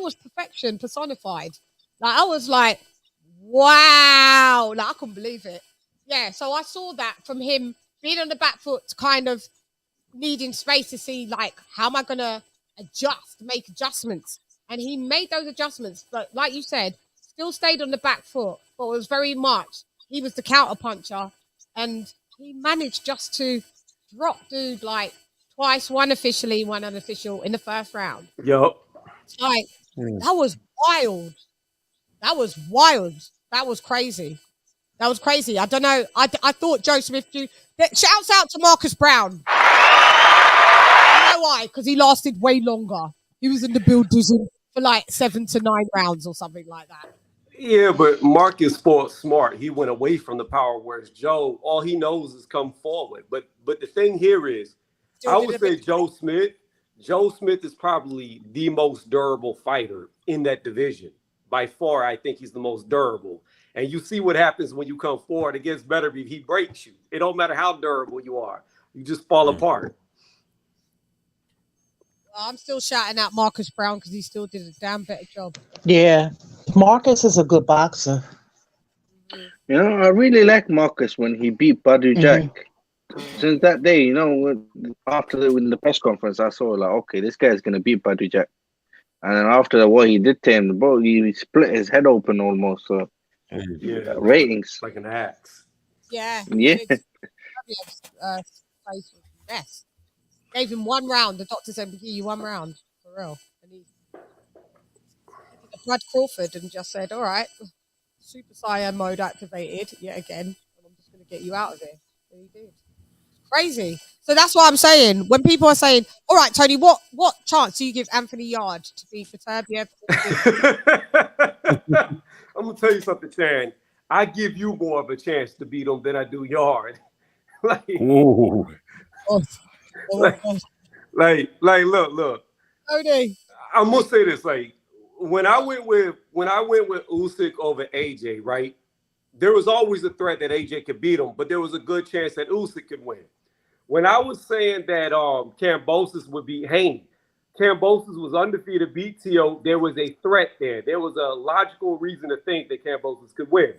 C: was perfection personified. Like I was like, wow, like I couldn't believe it. Yeah, so I saw that from him being on the back foot, kind of needing space to see, like, how am I going to make adjustments? And he made those adjustments, but like you said, still stayed on the back foot, but it was very much, he was the counter puncher, and he managed just to drop dude, like, twice, one officially, one unofficial, in the first round.
I: Yup.
C: Like, that was wild. That was crazy. That was crazy. I don't know. I thought Joe Smith. Shouts out to Marcus Brown. You know why? Because he lasted way longer. He was in the building for like 7 to 9 rounds or something like that.
I: Yeah, but Marcus fought smart. He went away from the power, whereas Joe, all he knows is come forward. But the thing here is, I would say Joe Smith is probably the most durable fighter in that division. By far, I think he's the most durable. And you see what happens when you come forward against Beterbiev. He breaks you. It don't matter how durable you are. You just fall apart.
C: I'm still shouting out Marcus Brown because he still did a damn better job.
D: Yeah. Marcus is a good boxer.
F: You know, I really like Marcus when he beat Badu Jack. Since that day, you know, after the press conference, I saw like, okay, this guy's going to beat Badu Jack. And then after what he did to him, bro, he split his head open almost. So.
I: Yeah,
F: ratings
I: like an axe.
C: Yeah.
F: Face
C: was a mess. Gave him 1 round. The doctor said, "We'll give you 1 round for real." And he did a Brad Crawford and just said, "All right, Super Saiyan mode activated yet again, and I'm just going to get you out of here." And he did. Crazy. So that's what I'm saying. When people are saying, "All right, Tony, what chance do you give Anthony Yarde to beat Beterbiev?"
I: I'm gonna tell you something, Chan. I give you more of a chance to beat him than I do Yarde. Look.
C: Tony.
I: I'm gonna say this. Like when I went with Usyk over AJ, right? There was always a threat that AJ could beat him, but there was a good chance that Usyk could win. When I was saying that Kambosos would beat Haney, Kambosos was undefeated, beat Tio. There was a threat there. There was a logical reason to think that Kambosos could win.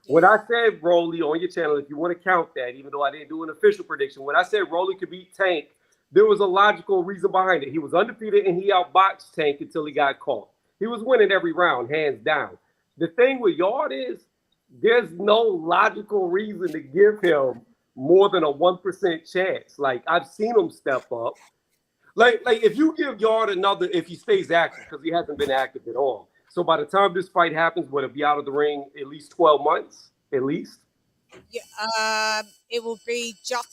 I: When I said Rolly on your channel, if you want to count that, even though I didn't do an official prediction, when I said Rolly could beat Tank, there was a logical reason behind it. He was undefeated and he outboxed Tank until he got caught. He was winning every round, hands down. The thing with Yarde is there's no logical reason to give him more than a 1% chance. Like I've seen him step up. Like if you give Yarde another, if he stays active, because he hasn't been active at all. So by the time this fight happens, would it be out of the ring at least 12 months? At least?
C: Yeah, it will be just.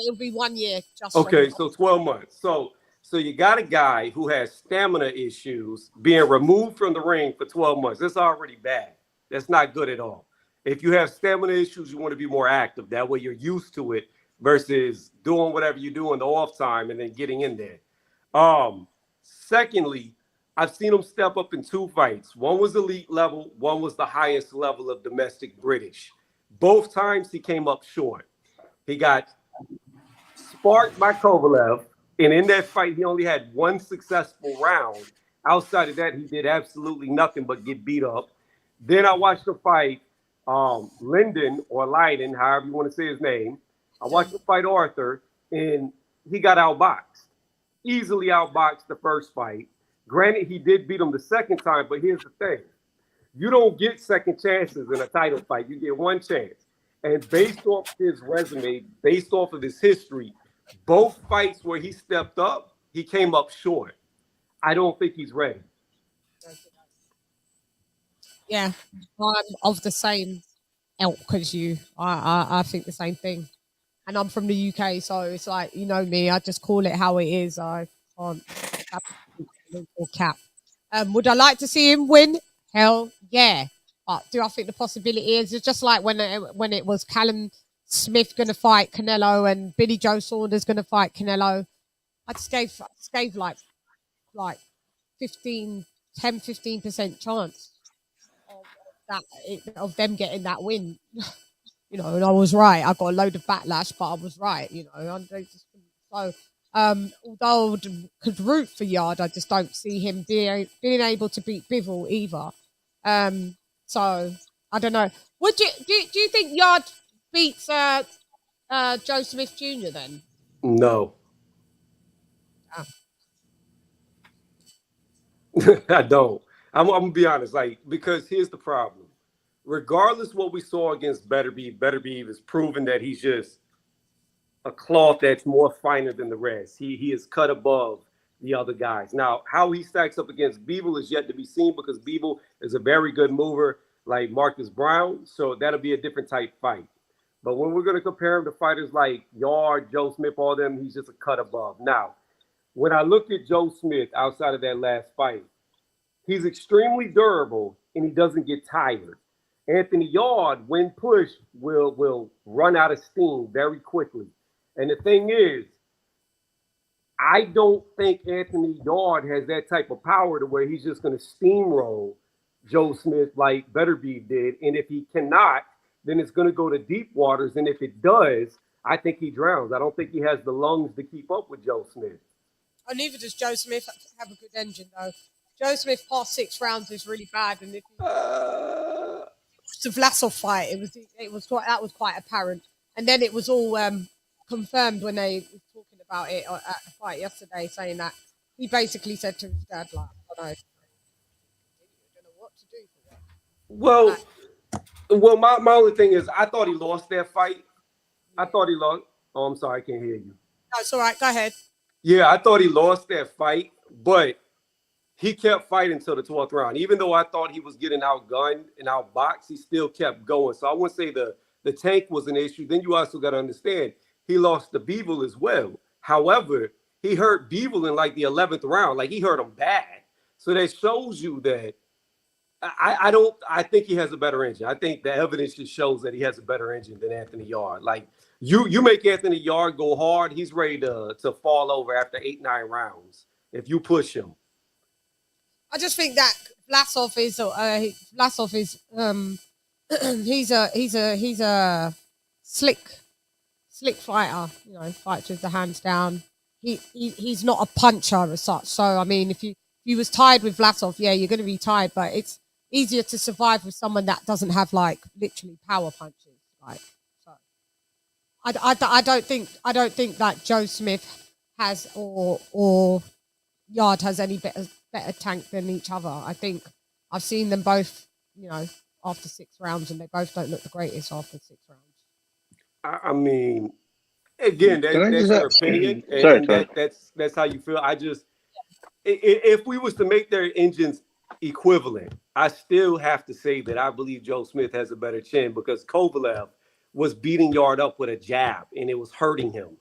C: It'll be 1 year. Just
I: Okay,
C: from.
I: so 12 months. So you got a guy who has stamina issues being removed from the ring for 12 months. That's already bad. That's not good at all. If you have stamina issues, you want to be more active. That way you're used to it versus doing whatever you do in the off time and then getting in there. Secondly, I've seen him step up in 2 fights. One was elite level, one was the highest level of domestic British. Both times he came up short. He got sparked by Kovalev, and in that fight, he only had one successful round. Outside of that, he did absolutely nothing but get beat up. Then I watched the fight Linden or Leiden, however you want to say his name. I watched the fight Arthur, and he got outboxed. Easily outboxed the first fight. Granted, he did beat him the second time, but here's the thing. You don't get second chances in a title fight. You get one chance. And based off his resume, based off of his history, both fights where he stepped up, he came up short. I don't think he's ready.
C: Yeah, I'm of the same ilk as you. I think the same thing. And I'm from the UK, so it's like, you know me, I just call it how it is. I can't or cap. Would I like to see him win? Hell yeah. But do I think the possibility is it's just like when it was Callum Smith going to fight Canelo and Billy Joe Saunders going to fight Canelo? I just gave like 15% chance of them getting that win. You know, and I was right. I got a load of backlash, but I was right. You know, so although I could root for Yard, I just don't see him being able to beat Bivol either. So I don't know. Would you do you think Yard beats Joe Smith Jr. then?
I: No.
C: Oh.
I: I don't. I'm gonna be honest, like, because here's the problem. Regardless what we saw against Beterbiev has proven that he's just a cloth that's more finer than the rest. He is cut above the other guys. Now, how he stacks up against Bivol is yet to be seen because Bivol is a very good mover like Marcus Brown, so that'll be a different type fight. But when we're going to compare him to fighters like Yard, Joe Smith, all them, he's just a cut above. Now, when I look at Joe Smith outside of that last fight, he's extremely durable and he doesn't get tired. Anthony Yard, when pushed, will run out of steam very quickly. And the thing is, I don't think Anthony Yard has that type of power to where he's just going to steamroll Joe Smith like Beterbiev did. And if he cannot, then it's going to go to deep waters. And if it does, I think he drowns. I don't think he has the lungs to keep up with Joe Smith.
C: Oh, neither does Joe Smith have a good engine, though. Joe Smith past 6 rounds is really bad. And if the Vlasov fight, that was quite apparent. And then it was all confirmed when they were talking about it at the fight yesterday, saying that he basically said to his dad, like, I don't know what to do for that.
I: Well, my only thing is I thought he lost that fight. I thought he lost. Oh, I'm sorry, I can't hear you.
C: No, it's all right. Go ahead.
I: Yeah, I thought he lost that fight, but he kept fighting till the 12th round. Even though I thought he was getting outgunned and outboxed, he still kept going. So I wouldn't say the tank was an issue. Then you also got to understand he lost to Bivol as well. However, he hurt Bivol in like the 11th round. Like he hurt him bad. So that shows you that I think he has a better engine. I think the evidence just shows that he has a better engine than Anthony Yard. Like you make Anthony Yard go hard, he's ready to fall over after 8-9 rounds if you push him.
C: I just think that Vlasov is he's a slick fighter, you know, fights with the hands down. He's not a puncher as such. So I mean, if you was tied with Vlasov, yeah, you're going to be tied, but it's easier to survive with someone that doesn't have like literally power punches. Like, so I don't think that Joe Smith has or Yard has any better tank than each other. I think I've seen them both, you know, after 6 rounds, and they both don't look the greatest after 6 rounds.
I: I mean, again, that's your opinion, and that's how you feel. If we was to make their engines equivalent, I still have to say that I believe Joe Smith has a better chin because Kovalev was beating Yard up with a jab, and it was hurting him.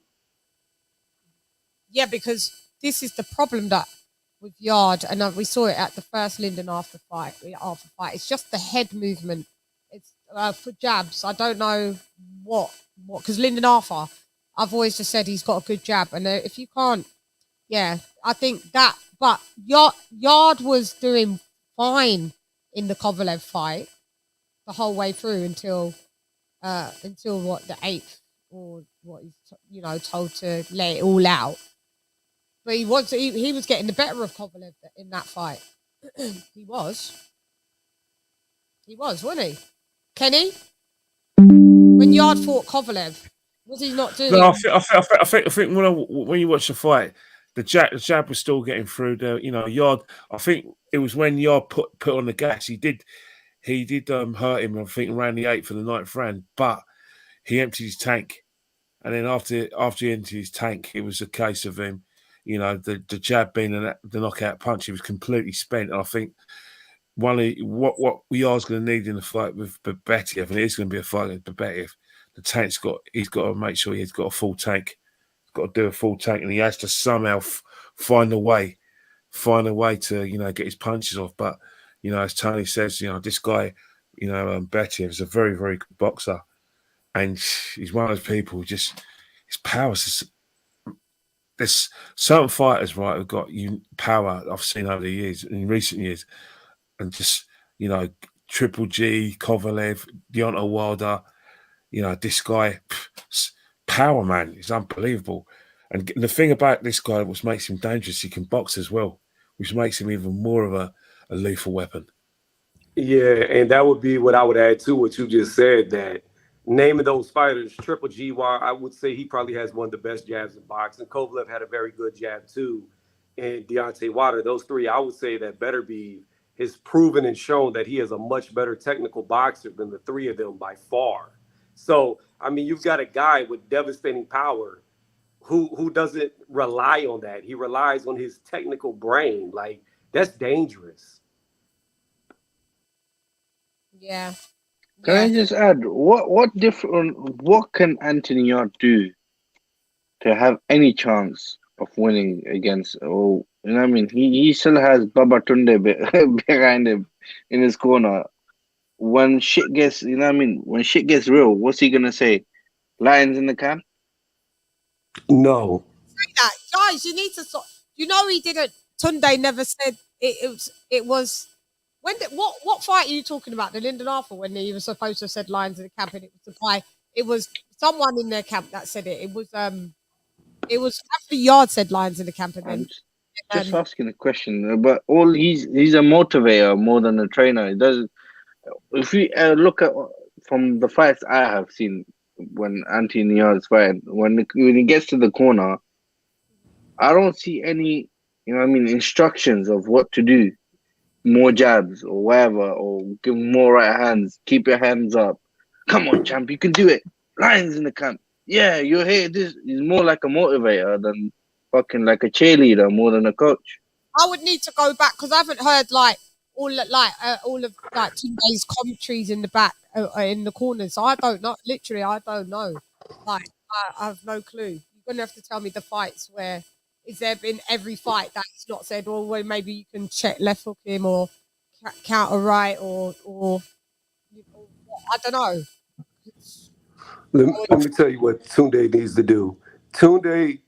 C: Yeah, because this is the problem that with Yard, and we saw it at the first Linden after fight. It's just the head movement. It's for jabs. I don't know what because Linden Arthur, I've always just said he's got a good jab, and if you can't, yeah, I think that. But Yard was doing fine in the Kovalev fight the whole way through until what, the 8th, or what he's told to lay it all out. But he was getting the better of Kovalev in that fight. he was, wasn't he, Kenny? When Yard fought Kovalev, was he not doing?
B: No, I think when you watch the fight, the jab was still getting through. Yard. I think it was when Yard put on the gas. He did hurt him. I think around the 8th and the 9th round, but he emptied his tank, and then after he emptied his tank, it was a case of him. The jab being the knockout punch, he was completely spent. And I think what Yard's going to need in the fight with Beterbiev, and it is going to be a fight with Beterbiev, he's got to make sure he's got a full tank. He's got to do a full tank, and he has to somehow find a way to get his punches off. But as Tony says, this guy, Beterbiev is a very, very good boxer, and he's one of those people his power is. There's certain fighters, right, who've got power I've seen over the years, in recent years, and just, Triple G, Kovalev, Deontay Wilder, this guy, power, man, is unbelievable. And the thing about this guy, which makes him dangerous, he can box as well, which makes him even more of a lethal weapon.
I: Yeah, and that would be what I would add to what you just said, that naming those fighters, Triple G, I would say he probably has one of the best jabs in boxing. Kovalev had a very good jab too. And Deontay Wilder, those three, I would say that Beterbiev has proven and shown that he is a much better technical boxer than the three of them by far. So, I mean, you've got a guy with devastating power who doesn't rely on that. He relies on his technical brain. Like, that's dangerous.
C: Yeah.
F: Can I just add, what can Anthony Yard do to have any chance of winning against? Oh, I mean, he still has Baba Tunde behind him in his corner. When shit gets, when shit gets real, what's he gonna say? Lions in the camp?
I: No.
C: Say that, guys. You need to stop. He didn't. Tunde never said it. It was. What fight are you talking about? The Linden Arthur, when he was supposed to have said lions in the camp, and it was the guy. It was someone in their camp that said it. It was actually Yard said lions in the camp, and then
F: just asking a question. But he's a motivator more than a trainer. He doesn't. If we look at from the fights I have seen when Anthony Yard's fighting, when he gets to the corner, I don't see any instructions of what to do. More jabs or whatever, or give more right hands. Keep your hands up. Come on, champ, you can do it. Lions in the camp. Yeah, you're here. This is more like a motivator than fucking like a cheerleader, more than a coach.
C: I would need to go back because I haven't heard all of Tunde's commentaries in the back in the corners. So I don't know. Literally, I don't know. I have no clue. You're gonna have to tell me the fights where. Is there been every fight that he's not said, well, maybe you can check left hook him or counter right or I don't know.
I: Let me tell you what Tunde needs to do. Tunde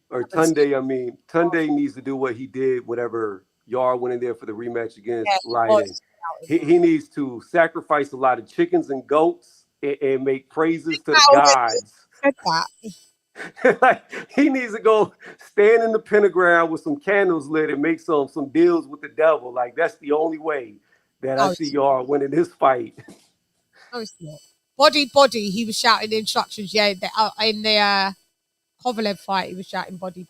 I: needs to do what he did whenever Yard went in there for the rematch against Leiden. He needs to sacrifice a lot of chickens and goats and make praises to the gods.
C: Said that.
I: Like, he needs to go stand in the pentagram with some candles lit and make some deals with the devil. Like, that's the only way that I see Yard winning this fight.
C: No, it's not. Body. He was shouting instructions. Yeah, in the Kovalev fight, he was shouting body.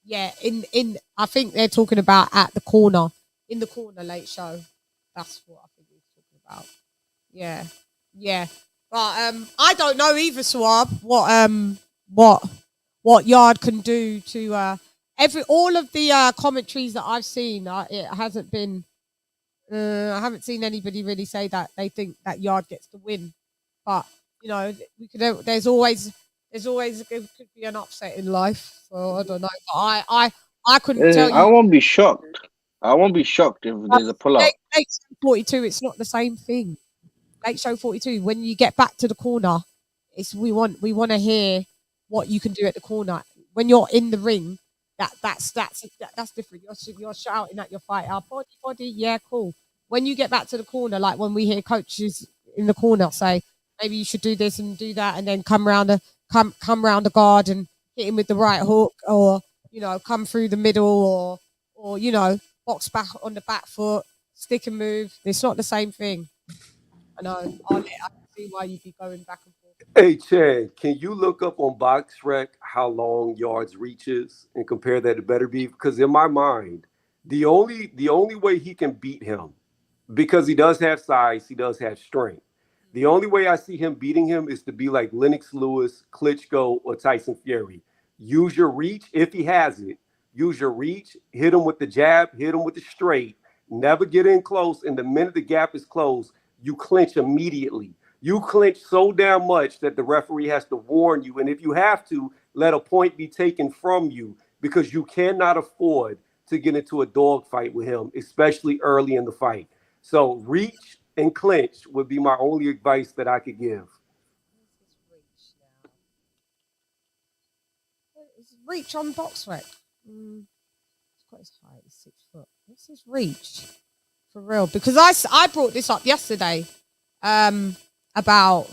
C: Yeah, in I think they're talking about in the corner late show. That's what I think he's talking about. Yeah. But I don't know either, Swab. What Yard can do to all of the commentaries that I've seen. It hasn't been. I haven't seen anybody really say that they think that Yard gets the win. But you know, we could. There's always it could be an upset in life. So I don't know. But I couldn't tell
F: I
C: you.
F: won't be shocked. I won't be shocked if there's a pullout.
C: Late 42, it's not the same thing. Late show 42, when you get back to the corner, we want to hear what you can do at the corner. When you're in the ring, that's different. You're shouting at your fighter, body, yeah, cool. When you get back to the corner, like when we hear coaches in the corner say, maybe you should do this and do that, and then come round the guard and hit him with the right hook, or come through the middle, or box back on the back foot, stick and move. It's not the same thing. I know. I can see why you'd be going back and forth.
I: Hey, Chan, can you look up on BoxRec how long Yarde's reach is and compare that to Beterbiev? Because in my mind, the only way he can beat him, because he does have size, he does have strength. The only way I see him beating him is to be like Lennox Lewis, Klitschko, or Tyson Fury. Use your reach if he has it. Use your reach, hit him with the jab, hit him with the straight. Never get in close, and the minute the gap is closed, you clinch immediately. You clinch so damn much that the referee has to warn you. And if you have to, let a point be taken from you, because you cannot afford to get into a dogfight with him, especially early in the fight. So reach and clinch would be my only advice that I could give.
C: His reach on BoxRec. It's quite his height. He's 6 foot. What's his reach? For real, because I brought this up yesterday. About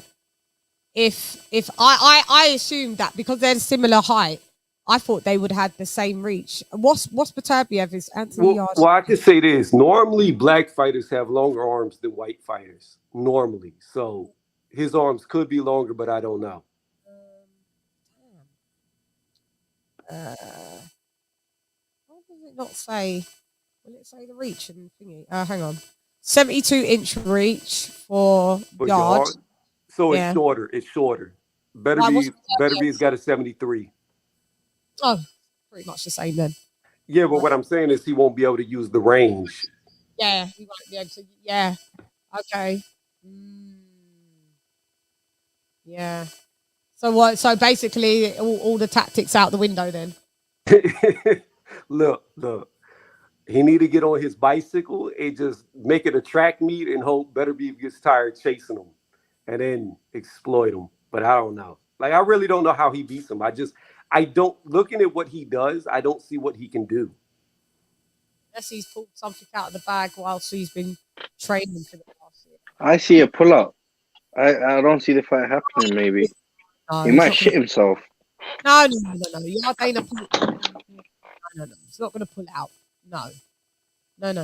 C: if I assumed that because they're similar height, I thought they would have the same reach. What's Beterbiev is Anthony Yarde?
I: Well, I can say this. Normally, black fighters have longer arms than white fighters. Normally. So his arms could be longer, but I don't know.
C: Why does it not say? Will it say the reach and thingy? Hang on. 72-inch reach for Yarde.
I: So it's shorter. It's shorter. Beterbiev's got a 73.
C: Oh, pretty much the same then.
I: Yeah, but what I'm saying is he won't be able to use the range.
C: Yeah, he won't be able to. Yeah. Okay. Yeah. So what? So basically, all the tactics out the window then.
I: Look. He need to get on his bicycle and just make it a track meet and hope Beterbiev gets tired chasing him and then exploit him. But I don't know. Like, I really don't know how he beats him. I don't, looking at what he does, I don't see what he can do.
C: Unless he's pulled something out of the bag whilst he's been training for the past year.
F: I see a pullout. I don't see the fight happening, maybe.
C: No,
F: he might shit himself.
C: No. You're not going to pull No. He's not going to pull out. No. He's not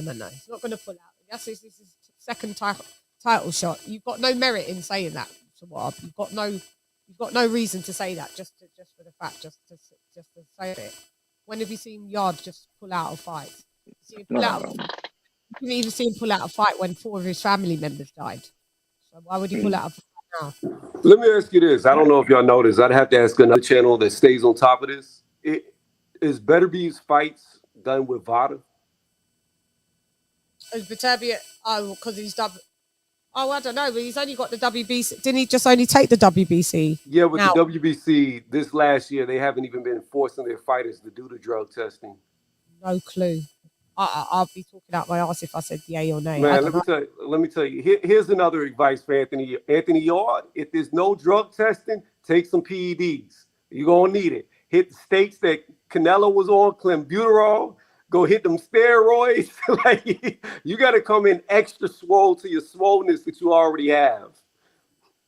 C: going to pull out. This is second title shot. You've got no merit in saying that. So what? You've got no reason to say that. Just for the fact, just to say it. When have you seen Yarde just pull out of fights? You didn't even see him pull out a fight when 4 of his family members died. So why would he pull out a fight now?
I: Let me ask you this. I don't know if y'all know this. I'd have to ask another channel that stays on top of this. Is Beterbiev's fights done with VADA?
C: Is Beterbiev? Oh, because he's I don't know, but he's only got the WBC. Didn't he just only take the WBC?
I: Yeah, with the WBC this last year, they haven't even been forcing their fighters to do the drug testing.
C: No clue. I'll be talking out my ass if I said yay or nay.
I: Man, let me tell you. Here's another advice for Anthony Yarde. If there's no drug testing, take some PEDs. You're gonna need it. Hit the states that Canelo was on, clenbuterol. Go hit them steroids. Like, you got to come in extra swole to your swollenness that you already have.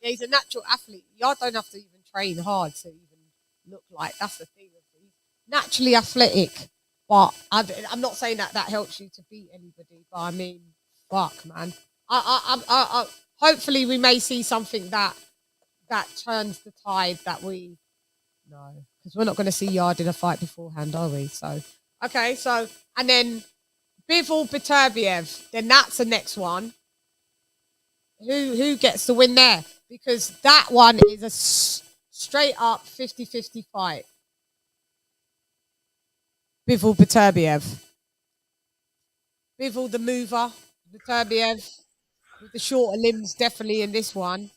C: Yeah, he's a natural athlete. Y'all don't have to even train hard to even look like. That's the thing. He's naturally athletic, but I'm not saying that helps you to beat anybody. But I mean, fuck, man. I hopefully we may see something that turns the tide that we know, because we're not going to see Yarde in a fight beforehand, are we? So. Okay, so, and then Bivol Beterbiev, then that's the next one. Who gets the win there? Because that one is a straight up 50-50 fight. Bivol Beterbiev. Bivol the mover, Beterbiev with the shorter limbs definitely in this one.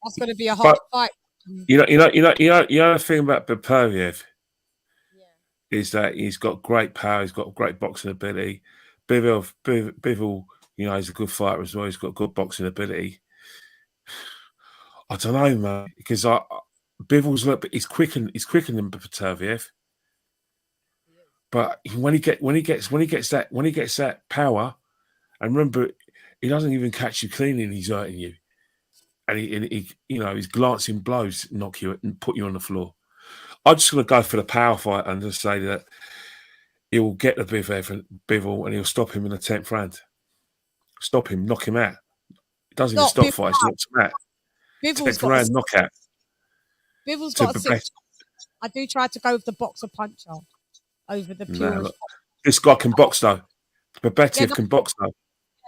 C: That's going to be a hard fight.
B: You know the thing about Beterbiev is that he's got great power. He's got great boxing ability. Bivol, you know, he's a good fighter as well. He's got good boxing ability. I don't know, man, because Bivol's he's quicker than Beterbiev. But when he gets that power, and remember, he doesn't even catch you clean and he's hurting you. And he you know, his glancing blows knock you and put you on the floor. I'm just going to go for the power fight and just say that he'll get the Bivol and he'll stop him in the 10th round. Stop him, knock him out. He doesn't even stop fights, knocks him out.
C: Bivol's
B: 10th round knockout.
C: Bivol's got a 6. I do try to go with the boxer puncher over the pure.
B: This guy can box though. Beterbiev can box though.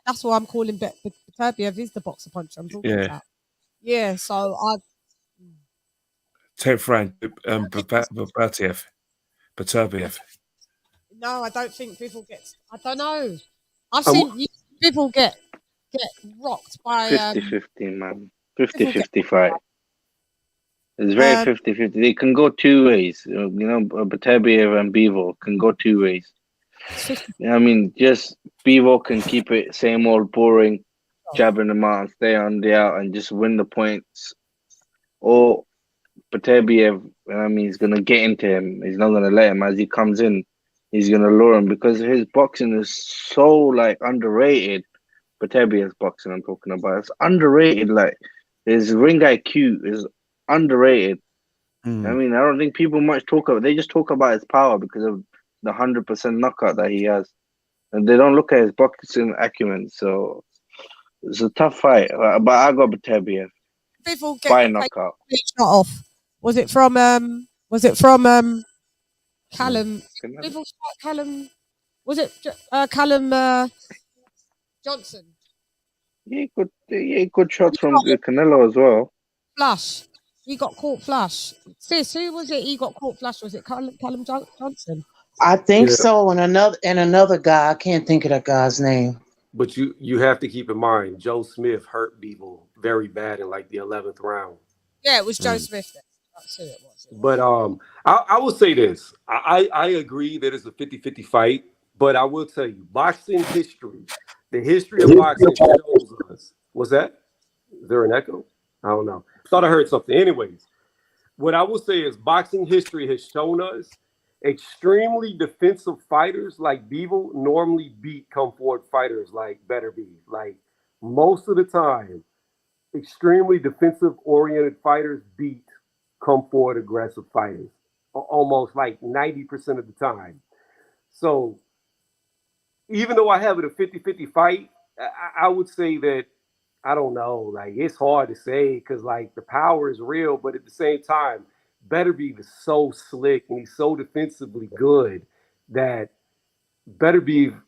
C: That's why I'm calling Beterbiev is the boxer puncher I'm talking about. Yeah, so
B: 10th round, Beterbiev.
C: No, I don't think Bivol gets. I don't know. I've seen Bivol get rocked by
F: 50-50, man. 50-50 fight. It's very 50-50. They can go two ways. You know, Beterbiev and Bivol can go two ways. I mean, just Bivol can keep it same old boring, jabbing them out and stay on the out and just win the points. Or Beterbiev, I mean, he's going to get into him. He's not going to let him. As he comes in, he's going to lure him because his boxing is so, like, underrated. Beterbiev's boxing I'm talking about. It's underrated. Like, his ring IQ is underrated. I mean, I don't think people much talk about. They just talk about his power because of the 100% knockout that he has, and they don't look at his boxing acumen. So it's a tough fight. But I got Beterbiev by knockout.
C: Off. Was it from Callum? Bivol shot Callum. Was it Callum Johnson?
F: Yeah, good shots from Canelo as well.
C: Flush. He got caught flush. Sis, who was it? He got caught flush. Was it Callum Johnson?
D: I think so. And another guy. I can't think of that guy's name.
I: But you have to keep in mind, Joe Smith hurt Bivol very bad in like the 11th round.
C: Yeah, it was Joe Smith. That's who it was.
I: But I will say this. I agree that it's a 50-50 fight, but I will tell you, boxing history, the history of boxing shows us. What's that? Is there an echo? I don't know. Thought I heard something. Anyways, what I will say is boxing history has shown us extremely defensive fighters like Bivol normally beat come forward fighters like Beterbiev. Like most of the time, extremely defensive oriented fighters beat come forward aggressive fighters almost like 90% of the time. So even though I have it a 50-50 fight, I would say that, I don't know, like it's hard to say because like the power is real, but at the same time, Beterbiev is so slick and he's so defensively good that Beterbiev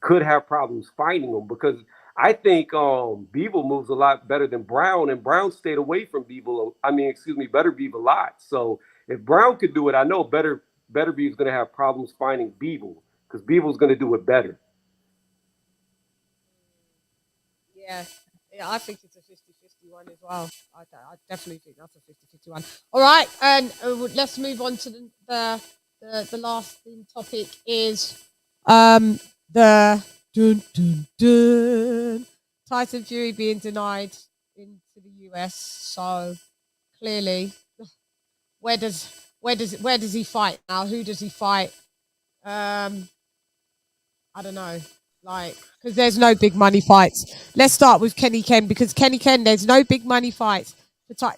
I: could have problems fighting him because I think Bivol moves a lot better than Brown, and Brown stayed away from Beterbiev a lot. So if Brown could do it, I know Beterbiev is going to have problems finding Bivol because Beevil's going to do it better.
C: Yeah, I think it's a 50-50 one as well. I definitely think that's a 50-50 one. All right, and let's move on to the last topic is the Tyson Fury being denied into the US. So clearly, where does he fight now? Who does he fight? I don't know. Like, because there's no big money fights. Let's start with Kenny Ken because Kenny Ken, there's no big money fights.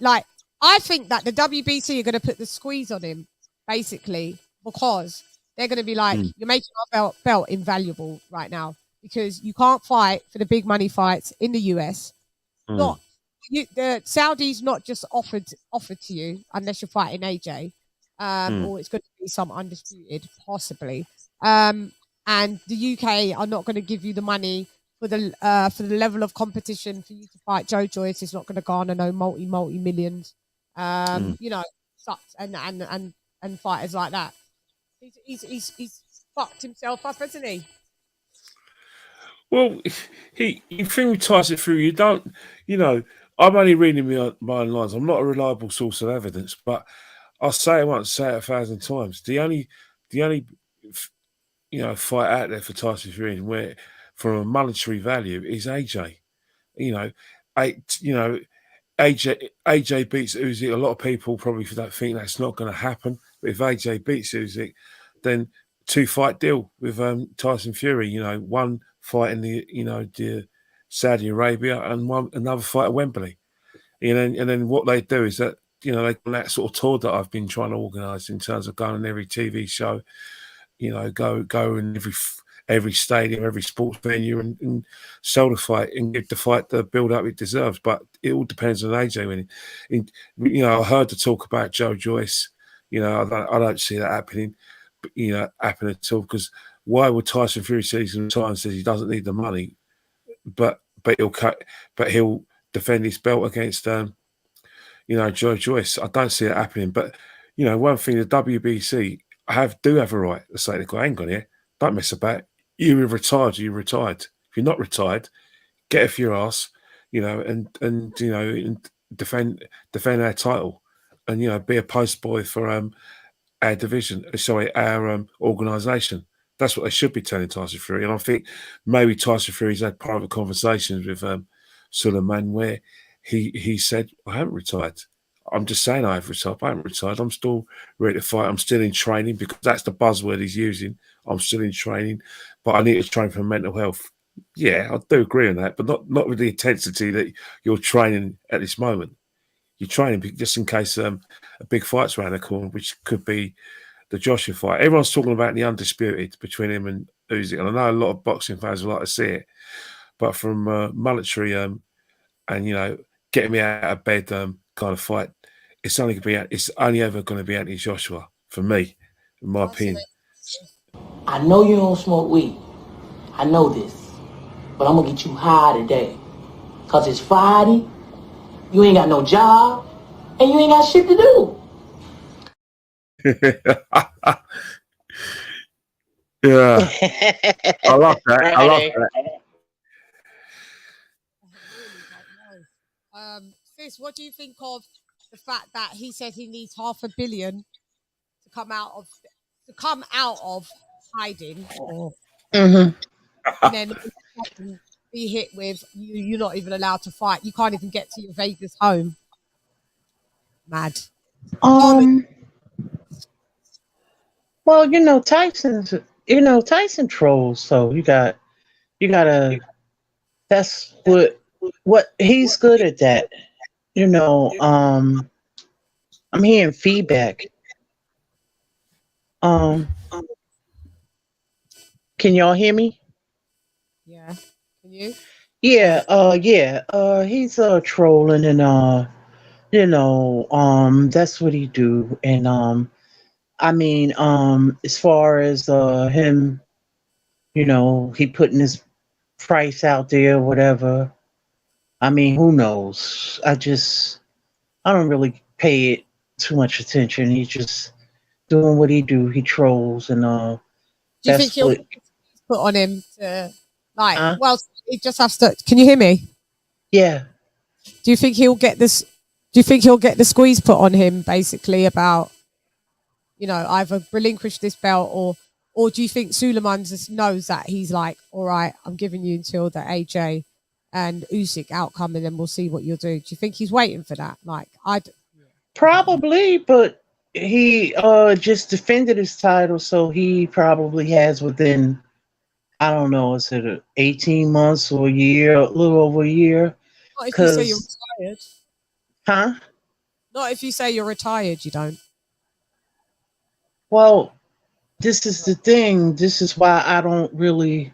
C: Like, I think that the WBC are going to put the squeeze on him, basically, because they're going to be like, you're making our belt invaluable right now because you can't fight for the big money fights in the US. The Saudis not just offered to you unless you're fighting AJ, or it's going to be some undisputed, possibly. And the UK are not going to give you the money for the level of competition for you to fight Joe Joyce. It's not going to garner no multi millions. You know, sucks and fighters like that. He's fucked himself up, hasn't he?
B: Well, he ties it through. You don't, you know, I'm only reading my own lines. I'm not a reliable source of evidence, but I'll say it once, say it 1,000 times. The only fight out there for Tyson Fury where from a monetary value is AJ. AJ beats Usyk. A lot of people probably don't think that's not going to happen. But if AJ beats Usyk, then 2-fight deal with Tyson Fury. One fight in the Saudi Arabia and another fight at Wembley. And then what they do is that that sort of tour that I've been trying to organise in terms of going on every TV show, go in every stadium, every sports venue, and sell the fight and give the fight the build up it deserves. But it all depends on AJ winning. I heard the talk about Joe Joyce. I don't see that happening. Happen at all, because why would Tyson Fury say says he doesn't need the money, but he'll defend his belt against Joe Joyce? I don't see it happening. But one thing, the WBC do have a right to say to go, hang on here, don't mess about. You're retired. You're retired. If you're not retired, get off your ass, and defend our title, and be a post boy for our division. Sorry, our organisation. That's what they should be telling Tyson Fury. And I think maybe Tyson Fury's had private conversations with Suleiman where he said, I haven't retired. I'm just saying I have retired. I haven't retired. I'm still ready to fight. I'm still in training, because that's the buzzword he's using. I'm still in training, but I need to train for mental health. Yeah, I do agree on that, but not with the intensity that you're training at this moment. You're training just in case a big fight's around the corner, which could be the Joshua fight. Everyone's talking about the undisputed between him and Usyk, and I know a lot of boxing fans would like to see it, but from monetary and getting me out of bed kind of fight, it's only ever going to be Anthony Joshua for me, in my opinion.
J: I know you don't smoke weed. I know this, but I'm gonna get you high today, cause it's Friday. You ain't got no job, and you ain't got shit to do.
B: Yeah, I love that. I love that.
C: Sis, what do you think of the fact that he said he needs $500 million to come out of hiding, and then be hit with you're not even allowed to fight. You can't even get to your Vegas home. Mad.
D: Well, Tyson trolls, so you gotta. That's what he's good at. That. I'm hearing feedback. Can y'all hear me?
C: Yeah. Can you?
D: Yeah. He's trolling, and that's what he do. And as far as him, he putting his price out there, whatever. Who knows? I don't really pay it too much attention. He's just doing what he do. He trolls, and
C: do you think he'll put on him to well, he just has to. Can you hear me?
D: Yeah.
C: Do you think he'll get this? Do you think he'll get the squeeze put on him, basically, about either relinquish this belt, or do you think Suleiman just knows that he's like, all right, I'm giving you until the AJ and Usyk outcome, and then we'll see what you'll do? Do you think he's waiting for that?
D: Probably, but he just defended his title, so he probably has within, I don't know, is it 18 months or a year, a little over a year?
C: Not if you say you're retired.
D: Huh?
C: Not if you say you're retired, you don't.
D: Well, this is the thing. This is why I don't really.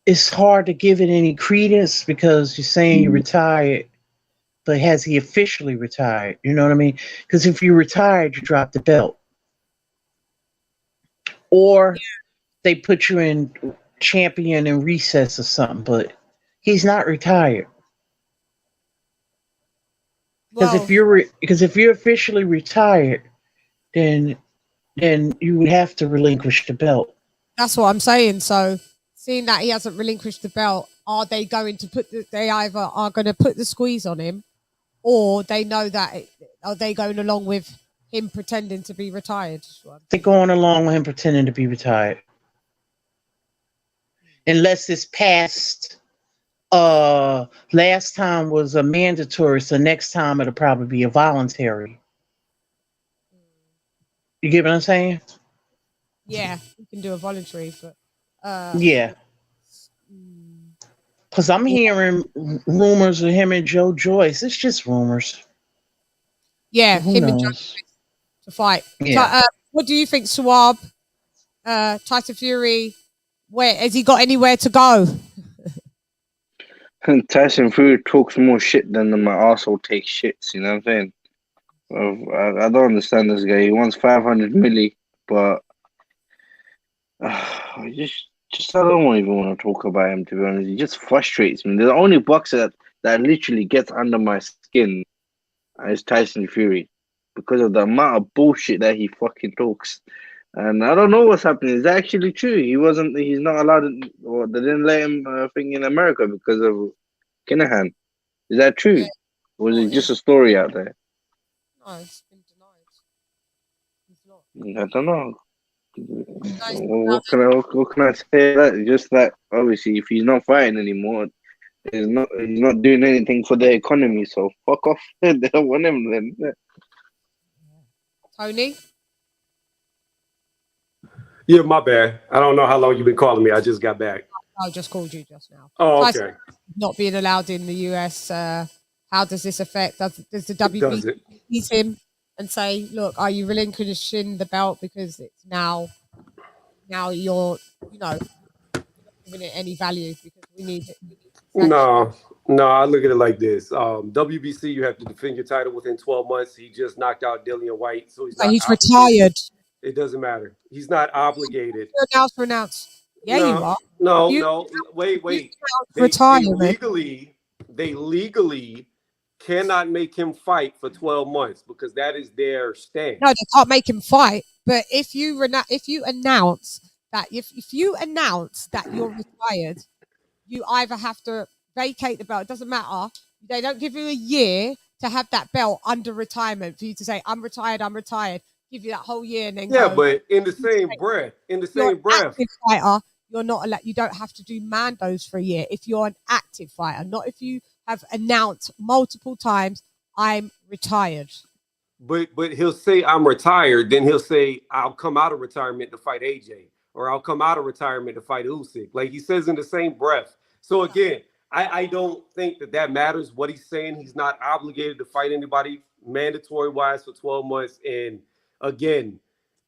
D: It's hard to give it any credence, because you're saying you're retired, but has he officially retired? You know what I mean? Because if you're retired, you drop the belt. Or they put you in champion in recess or something, but he's not retired. Because if you're officially retired, then you would have to relinquish the belt.
C: That's what I'm saying. So, seeing that he hasn't relinquished the belt, are they going to put they either are going to put the squeeze on him, or they know that are they going along with him pretending to be retired?
D: They're going along with him pretending to be retired. Unless it's past, last time was a mandatory, so next time it'll probably be a voluntary. You get what I'm saying?
C: Yeah, you can do a voluntary, but
D: yeah. Because I'm hearing rumors of him and Joe Joyce. It's just rumors.
C: Yeah,
D: Who
C: him
D: knows?
C: and Joe Joyce to fight.
D: Yeah.
C: So, what do you think, Swab? Tyson Fury, where has he got anywhere to go?
F: Tyson Fury talks more shit than my arsehole takes shits. You know what I'm saying? I don't understand this guy. He wants 500 milli, but just I don't even want to talk about him, to be honest. He just frustrates me. The only boxer that literally gets under my skin is Tyson Fury, because of the amount of bullshit that he fucking talks. And I don't know what's happening. Is that actually true? He's not allowed to, or they didn't let him thing in America because of Kinahan. Is that true?
C: Yeah.
F: Or is it just a story out there?
C: No, it's been denied. He's not.
F: I don't know. What can I say? That just that obviously, if he's not fighting anymore, he's not doing anything for the economy. So fuck off. They don't want him then.
C: Tony?
I: Yeah, my bad. I don't know how long you've been calling me. I just got back.
C: I just called you just now.
I: Oh,
C: Tyson
I: okay.
C: Not being allowed in the US. How does this affect? Does the WBC seize him and say, "Look, are you relinquishing the belt because it's now you're not giving it any value because we need it."
I: No, I look at it like this. WBC, you have to defend your title within 12 months. He just knocked out Dillian White, so
C: he's retired.
I: It doesn't matter. He's not obligated.
C: Renounce. Yeah, you are.
I: No. Wait. They legally cannot make him fight for 12 months because that is their stand.
C: No, they can't make him fight. But if you announce that you're retired, you either have to vacate the belt. It doesn't matter. They don't give you a year to have that belt under retirement for you to say, I'm retired. Give you that whole year and then
I: go. But in the same breath,
C: fighter, you're not allowed. You don't have to do Mandos for a year if you're an active fighter, not if you have announced multiple times, I'm retired.
I: But he'll say I'm retired, then he'll say I'll come out of retirement to fight AJ, or I'll come out of retirement to fight Usyk. Like he says in the same breath. So again, I don't think that matters what he's saying. He's not obligated to fight anybody mandatory wise for 12 months. And again,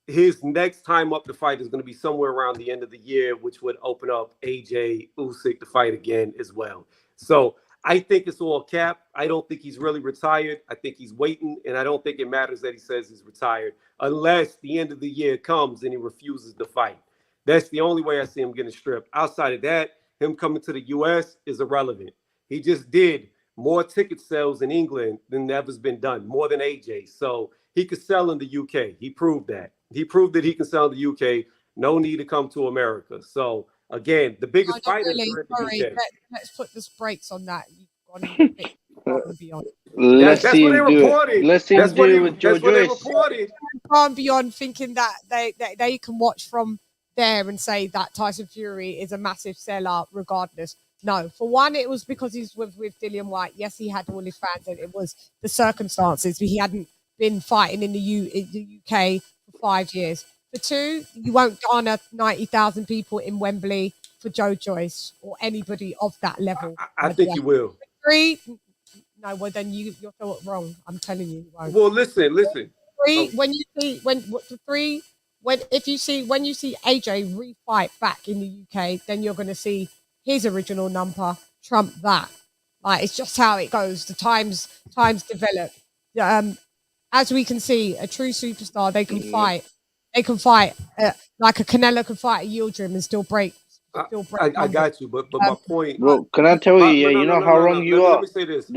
I: his next time up to fight is going to be somewhere around the end of the year, which would open up AJ Usyk to fight again as well. So I think it's all cap. I don't think he's really retired. I think he's waiting, and I don't think it matters that he says he's retired unless the end of the year comes and he refuses to fight. That's the only way I see him getting stripped. Outside of that, him coming to the U.S. is irrelevant. He just did more ticket sales in England than ever's been done, more than AJ. So he could sell in the UK. He proved that. He proved that he can sell in the UK. No need to come to America. So again, the biggest fighters are in the UK.
C: Let's put the brakes on that.
F: Let's see him do it. Let's see him do it with Joe Joyce.
C: Far and beyond thinking that they can watch from there and say that Tyson Fury is a massive sellout regardless. No, for one, it was because he's with Dillian White. Yes, he had all his fans, and it was the circumstances. He hadn't been fighting in the UK for 5 years. For two, you won't garner 90,000 people in Wembley for Joe Joyce or anybody of that level.
I: I think you will.
C: Three, no, well then you're wrong. I'm telling you. Won't.
I: Well, listen.
C: Three, when you see AJ refight back in the UK, then you're going to see his original number trump that. Like it's just how it goes. The times develop. As we can see, a true superstar, they can fight. They can fight like a Canelo can fight a Yildirim and still break.
I: I got you, but my point,
F: bro. Can I tell you? You know how wrong you are. Let me say this.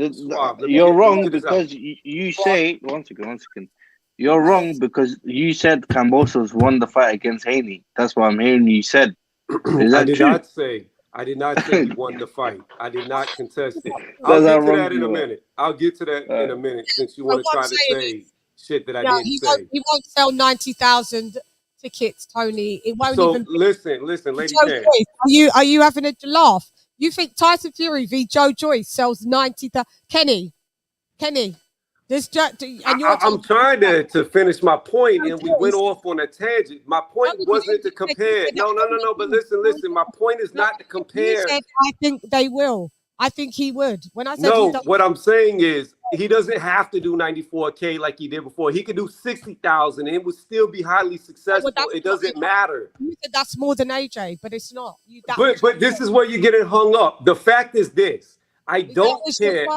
F: You're wrong because you say one second. You're wrong because you said Kambosos won the fight against Haney. That's what I'm hearing you said. Is that
I: I did
F: true?
I: not say I did not say he won the fight. I did not contest it. I'll
F: That's how
I: get to
F: wrong
I: that in a
F: you are.
I: minute. I'll get to that in a minute since you want to
C: what I'm
I: try to
C: saying
I: say shit that I
C: No,
I: didn't say.
C: he won't sell 90,000 tickets, Tony. It won't
I: So
C: even.
I: listen, Lady
C: Joe
I: CHANN.
C: Joyce, are you having a laugh? You think Tyson Fury v Joe Joyce sells 90,000? Kenny, this and you're
I: I'm trying to finish my point, and we went
C: Joyce.
I: off on a tangent. My point wasn't to compare. No. But listen. My point is not to
C: You
I: compare.
C: said I think they will. I think he would. When I said
I: No,
C: he does,
I: what I'm saying is he doesn't have to do 94K like he did before. He could do 60,000 and it would still be highly successful. It doesn't matter.
C: You said that's more than AJ, but it's not.
I: But this is where you're getting hung up. The fact is this: I don't care.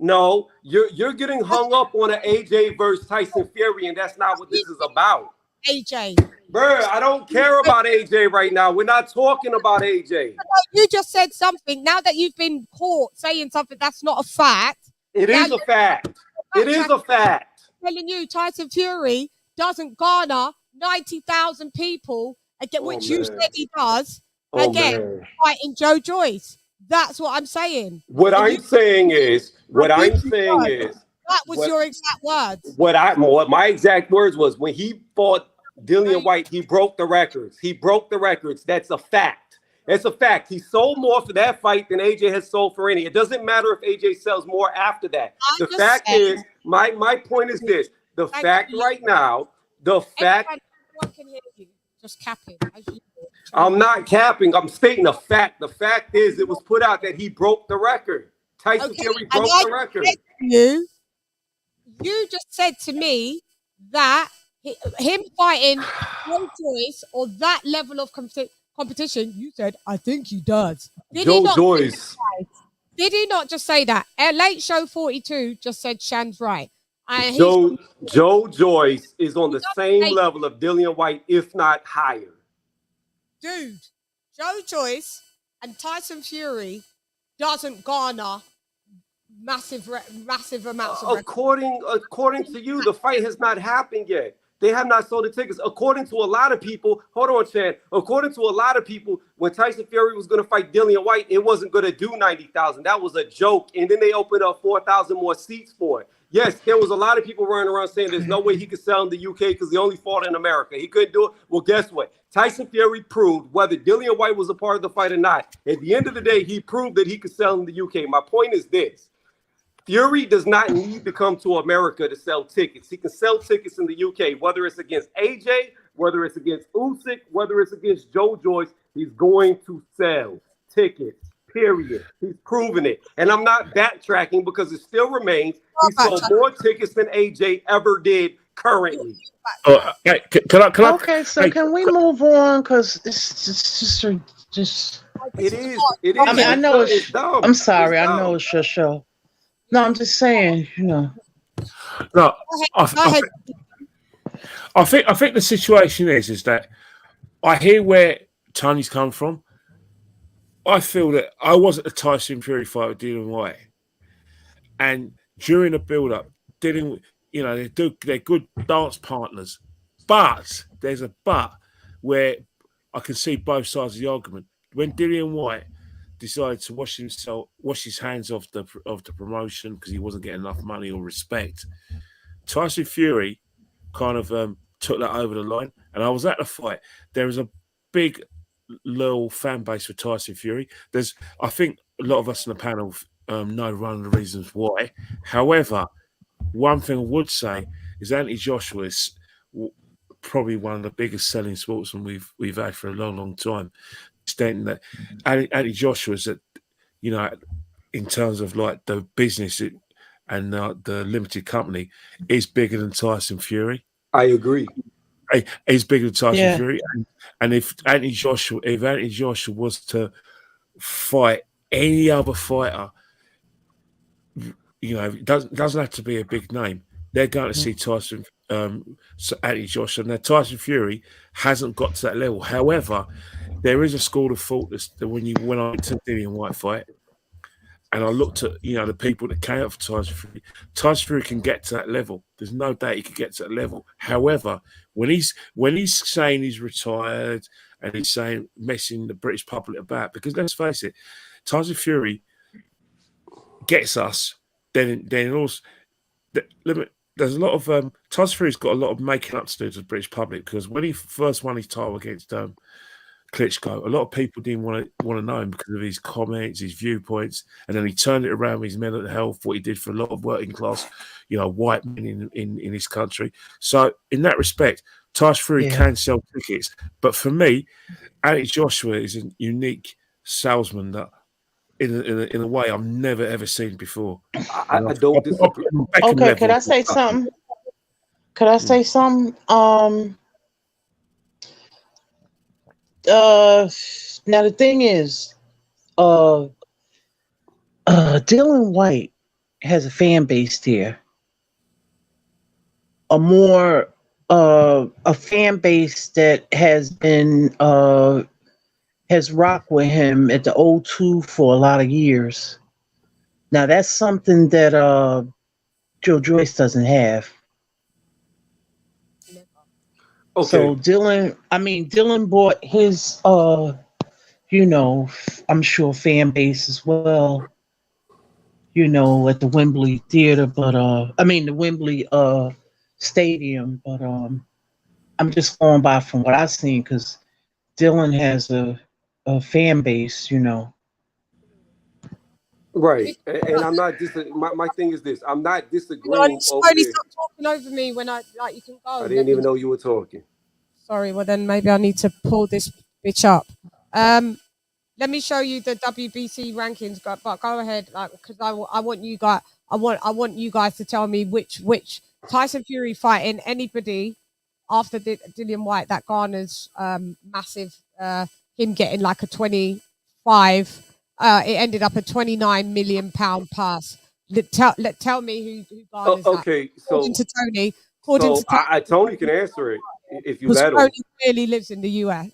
I: No, you're getting hung up on an AJ versus Tyson Fury, and that's not what this is about.
C: AJ.
I: Bruh, I don't care about AJ right now. We're not talking about AJ.
C: You just said something. Now that you've been caught saying something that's not a fact.
I: It is a fact. It is a fact.
C: I'm telling you, Tyson Fury doesn't garner 90,000 people, which you said he does, again, fighting Joe Joyce. That's what I'm saying.
I: What I'm saying is,
C: that was your exact words.
I: What my exact words was when he fought Dillian White, he broke the records. That's a fact. It's a fact. He sold more for that fight than AJ has sold for any. It doesn't matter if AJ sells more after that. The fact is, my point is this. The fact right now, the fact.
C: Everyone can hear you. Just capping.
I: I'm not capping. I'm stating a fact. The fact is, it was put out that he broke the record. Tyson Fury broke the record.
C: You just said to me that him fighting Joe Joyce or that level of competition, you said, I think he does. Did he not just say that? Late Show 42 just said Chann's right.
I: Joe Joyce is on the same level of Dillian White, if not higher.
C: Dude, Joe Joyce and Tyson Fury doesn't garner massive amounts of
I: according to you, the fight has not happened yet. They have not sold the tickets. According to a lot of people, hold on, Chan. According to a lot of people, when Tyson Fury was going to fight Dillian White, it wasn't going to do 90,000. That was a joke. And then they opened up 4,000 more seats for it. Yes, there was a lot of people running around saying there's no way he could sell in the UK because he only fought in America. He couldn't do it. Well, guess what? Tyson Fury proved whether Dillian White was a part of the fight or not. At the end of the day, he proved that he could sell in the UK. My point is this. Fury does not need to come to America to sell tickets. He can sell tickets in the UK, whether it's against AJ, whether it's against Usyk, whether it's against Joe Joyce. He's going to sell tickets, period. He's proven it. And I'm not backtracking because it still remains. He sold more tickets than AJ ever did currently.
D: Can we move on? Because it's just.
I: It is.
D: I mean, I know it's
I: dumb.
D: I'm sorry. I know it's your show. No, I'm just saying, No,
B: I think the situation is that I hear where Tony's come from. I feel that I was at the Tyson Fury fight with Dillian White, and during the build-up, they're good dance partners, but there's a but where I can see both sides of the argument. When Dillian White decided to wash his hands off the promotion because he wasn't getting enough money or respect, Tyson Fury kind of took that over the line, and I was at the fight. There is a big loyal fan base for Tyson Fury. I think a lot of us in the panel know one of the reasons why. However, one thing I would say is Anthony Joshua is probably one of the biggest selling sportsmen we've had for a long, long time. Extent that Anthony Joshua's at, in terms of like the business and the limited company, is bigger than Tyson Fury.
I: I agree.
B: He's bigger than Tyson Fury, and if Anthony Joshua was to fight any other fighter, it doesn't have to be a big name. They're going to see Anthony Joshua. Now Tyson Fury hasn't got to that level. However, there is a school of thought that when I went to the Dillian White fight, and I looked at the people that came up for Tyson Fury can get to that level. There's no doubt he could get to that level. However, when he's saying he's retired and he's saying messing the British public about. Because let's face it, Tyson Fury gets us. Then also there's a lot of Tyson Fury's got a lot of making up to do to the British public, because when he first won his title against Klitschko, a lot of people didn't want to know him because of his comments, his viewpoints, and then he turned it around with his mental health, what he did for a lot of working class, white men in this country. So in that respect, Tyson Fury can sell tickets, but for me, Anthony Joshua is a unique salesman that, in a way, I've never ever seen before.
I: I don't disagree.
D: Okay, could I say something? Now the thing is, Dylan White has a fan base here. A fan base that has been has rocked with him at the O2 for a lot of years. Now that's something that Joe Joyce doesn't have.
I: Okay.
D: So Dylan bought his I'm sure fan base as well, at the Wembley Theater, but the Wembley Stadium, but I'm just going by from what I've seen, because Dylan has a fan base,
I: Right, and I'm not my thing is this: I'm not disagreeing.
C: You slowly stop talking over me when you can go.
I: I didn't even know you were talking.
C: Sorry, well then maybe I need to pull this bitch up. Let me show you the WBC rankings, but go ahead, because I want you guys. I want you guys to tell me which Tyson Fury fighting anybody after Dillian White that garners massive. Him getting like a 25. It ended up a £29 million pass. Tell me who garners that.
I: Okay, so
C: according to Tony.
I: Tony can answer it if you let him.
C: Tony really lives in the UK.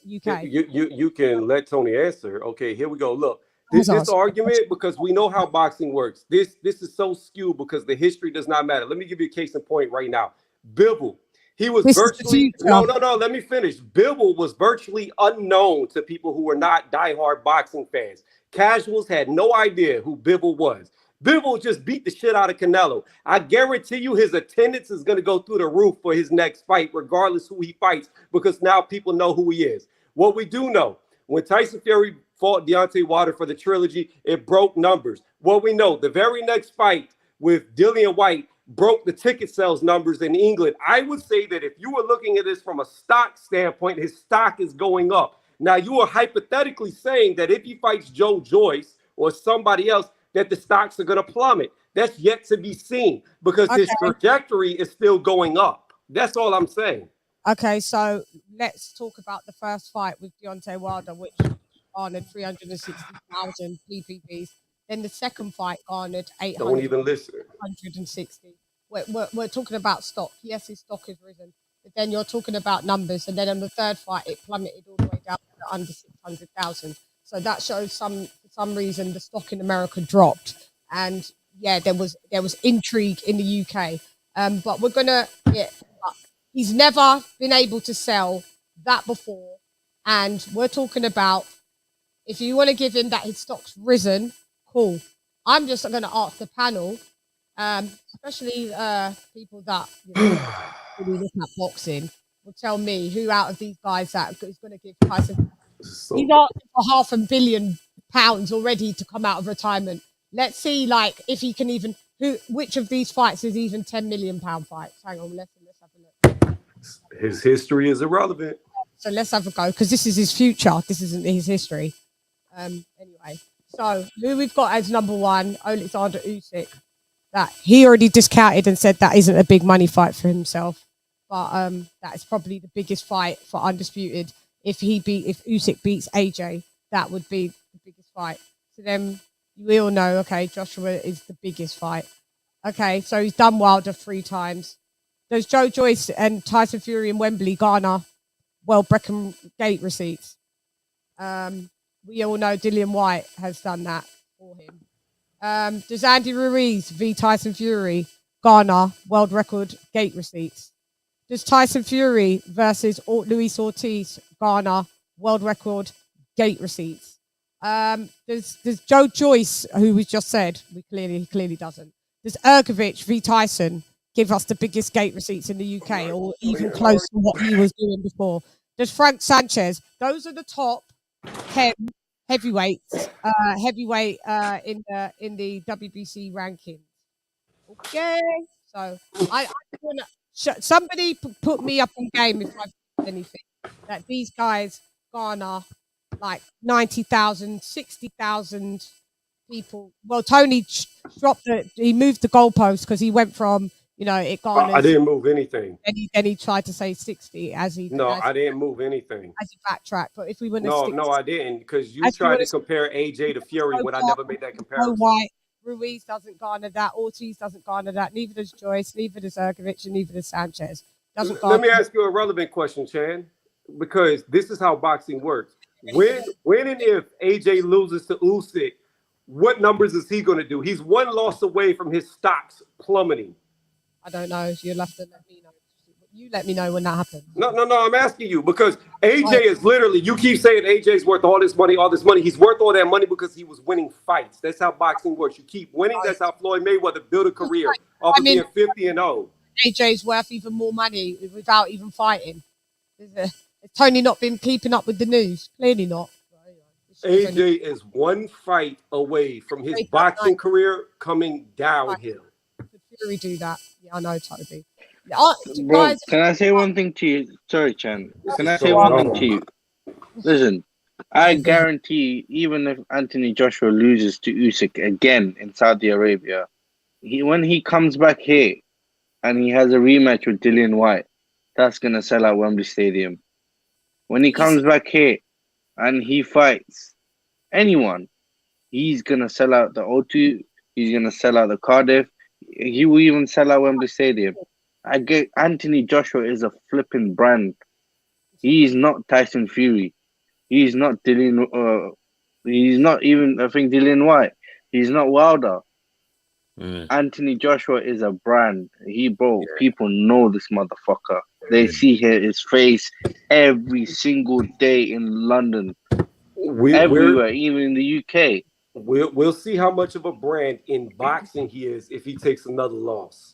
I: You can let Tony answer. Okay, here we go. Look, this argument, because we know how boxing works. This is so skewed because the history does not matter. Let me give you a case in point right now. Bivol. He was virtually no. Let me finish. Bivol was virtually unknown to people who were not diehard boxing fans. Casuals had no idea who Bivol was. Bivol just beat the shit out of Canelo. I guarantee you his attendance is going to go through the roof for his next fight, regardless who he fights, because now people know who he is. What we do know, when Tyson Fury fought Deontay Wilder for the trilogy, it broke numbers. What we know, the very next fight with Dillian White broke the ticket sales numbers in England. I would say that if you were looking at this from a stock standpoint, his stock is going up. Now, you are hypothetically saying that if he fights Joe Joyce or somebody else, that the stocks are going to plummet. That's yet to be seen, because his trajectory is still going up. That's all I'm saying.
C: Okay, so let's talk about the first fight with Deontay Wilder, which garnered 360,000 PPPs. Then the second fight garnered 800.
I: Don't even listen.
C: 160. We're talking about stock. Yes, his stock has risen, but then you're talking about numbers. And then in the third fight, it plummeted all the way down to under 600,000. So that shows for some reason the stock in America dropped. And yeah, there was intrigue in the UK. But we're gonna he's never been able to sell that before. And we're talking about, if you want to give him that his stock's risen, cool. I'm just going to ask the panel, especially people that really look at boxing, will tell me who out of these guys that is going to give Tyson. He's asking for £500 million already to come out of retirement. Let's see, if he can even which of these fights is even £10 million fights. Hang on, let's have a look.
I: His history is irrelevant.
C: So let's have a go, because this is his future. This isn't his history. Anyway, so who we've got as number one, Alexander Usyk. That he already discounted and said that isn't a big money fight for himself. But that is probably the biggest fight for Undisputed. If Usyk beats AJ, that would be the biggest fight. So then we all know, okay, Joshua is the biggest fight. Okay, so he's done Wilder 3 times. Does Joe Joyce and Tyson Fury in Wembley garner Breckham gate receipts? We all know Dillian White has done that for him. Does Andy Ruiz v Tyson Fury garner world record gate receipts? Does Tyson Fury versus Luis Ortiz garner world record gate receipts. There's Joe Joyce, who we just said he clearly doesn't. Does Ergovic v Tyson give us the biggest gate receipts in the UK, or even close to what he was doing before? Does Frank Sanchez? Those are the top 10 heavyweights, in the WBC rankings. Okay, so I wanna somebody put me up on game if I've said anything that these guys garner like 90,000, 60,000 people. Well, Tony he moved the goalpost because he went from, it garners.
I: I didn't move anything.
C: And he tried to say 60
I: I didn't move anything.
C: As he backtracked. But if we went
I: No, I didn't, because you tried to compare AJ to Fury when I never made that comparison.
C: White, Ruiz doesn't garner that. Ortiz doesn't garner that. Neither does Joyce. Neither does Ergovic. And neither does Sanchez.
I: Let me ask you a relevant question, Chan, because this is how boxing works. When and if AJ loses to Usyk, what numbers is he going to do? He's one loss away from his stocks plummeting.
C: I don't know. You'll have to let me know. You let me know when that happens.
I: No. I'm asking you because AJ is literally. You keep saying AJ's worth all this money. He's worth all that money because he was winning fights. That's how boxing works. You keep winning. That's how Floyd Mayweather built a career off of being 50-0.
C: AJ's worth even more money without even fighting. Has Tony not been keeping up with the news? Clearly not.
I: AJ is one fight away from his boxing career coming downhill.
C: Could Fury do that? Yeah, I know, Toby.
F: Bro, can I say one thing to you? Sorry, Chan. Can I say one thing to you? Listen, I guarantee even if Anthony Joshua loses to Usyk again in Saudi Arabia, when he comes back here and he has a rematch with Dillian White, that's going to sell out Wembley Stadium. When he comes back here and he fights anyone, he's going to sell out the O2, he's going to sell out the Cardiff, he will even sell out Wembley Stadium. I get Anthony Joshua is a flipping brand. He's not Tyson Fury. He's not Dillian. He's not even, I think, Dillian White. He's not Wilder. Anthony Joshua is a brand. People know this motherfucker. They see his face every single day in London, everywhere, even in the UK.
I: We'll see how much of a brand in boxing he is if he takes another loss.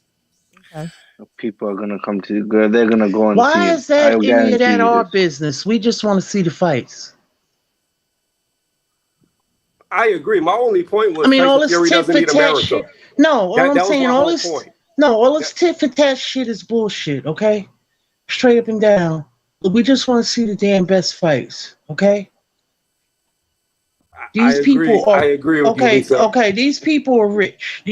C: Okay.
F: People are gonna come to. They're gonna go and.
D: Why is that any of that our business? We just want to see the fights.
I: I agree. My only point was,
D: all this
I: Fury doesn't need America.
D: Shit. No, I'm saying all this tit for tat shit is bullshit. Okay, straight up and down. We just want to see the damn best fights. Okay. I agree with you. Okay. These people are rich.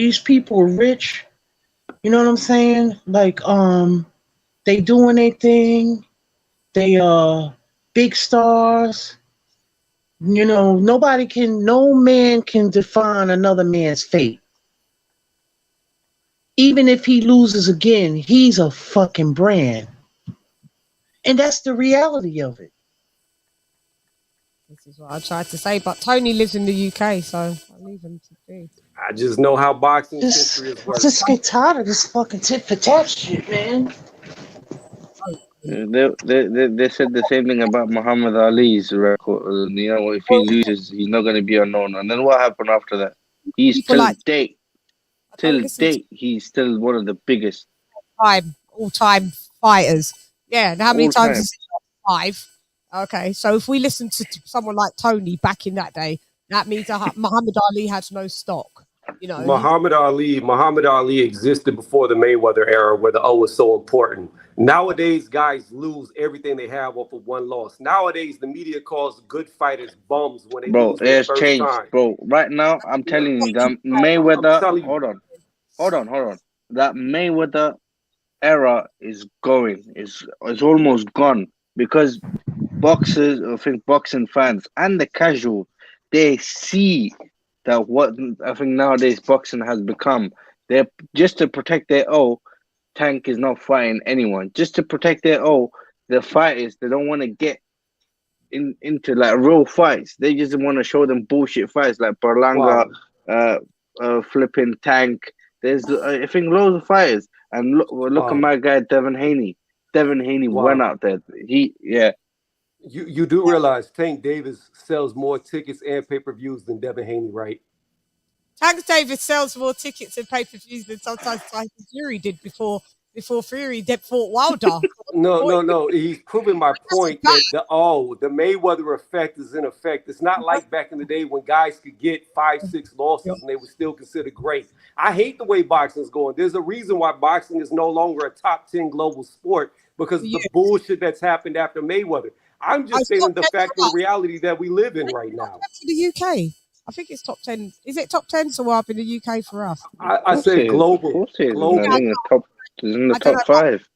D: You know what I'm saying? Like, they doing their thing. They big stars. No man can define another man's fate. Even if he loses again, he's a fucking brand. And that's the reality of it.
C: This is what I tried to say, but Tony lives in the UK, so I'll leave him to be.
I: I just know how boxing history is working.
D: I just get tired of this fucking tit for tat shit, man.
F: They said the same thing about Muhammad Ali's record. If he loses, he's not going to be unknown. And then what happened after that? He's till date, he's still one of the biggest
C: all-time fighters. Yeah, and how many times is it? 5? Okay, so if we listen to someone like Tony back in that day, that means that Muhammad Ali has no stock.
I: Muhammad Ali existed before the Mayweather era, where the O was so important. Nowadays, guys lose everything they have off of one loss. Nowadays, the media calls good fighters bums when they lose their first
F: changed,
I: time.
F: Bro. Right now, I'm telling you, that Mayweather. Hold on. That Mayweather era is going. It's almost gone because boxers, I think boxing fans and the casual, they see that what I think nowadays boxing has become. They're just to protect their Tank is not fighting anyone. Just to protect their the fighters, they don't want to get into like real fights. They just want to show them bullshit fights like Berlanga, flipping Tank. There's I think loads of fighters. And look at my guy Devin Haney. Devin Haney went out there.
I: You do realize Tank Davis sells more tickets and pay-per-views than Devin Haney, right?
C: Tank Davis sells more tickets and pay-per-views than sometimes Tyson Fury did before Fury fought Wilder.
I: No. He's proving my point that the Mayweather effect is in effect. It's not like back in the day when guys could get 5-6 losses and they were still considered great. I hate the way boxing's going. There's a reason why boxing is no longer a top 10 global sport because of the bullshit that's happened after Mayweather. I'm just stating the fact and reality that we live in right now.
C: To the UK. I think it's top 10. Is it top 10 so up in the UK for us?
I: I said global.
F: Of course it is.
I: Global.
F: I think it's in the top 5.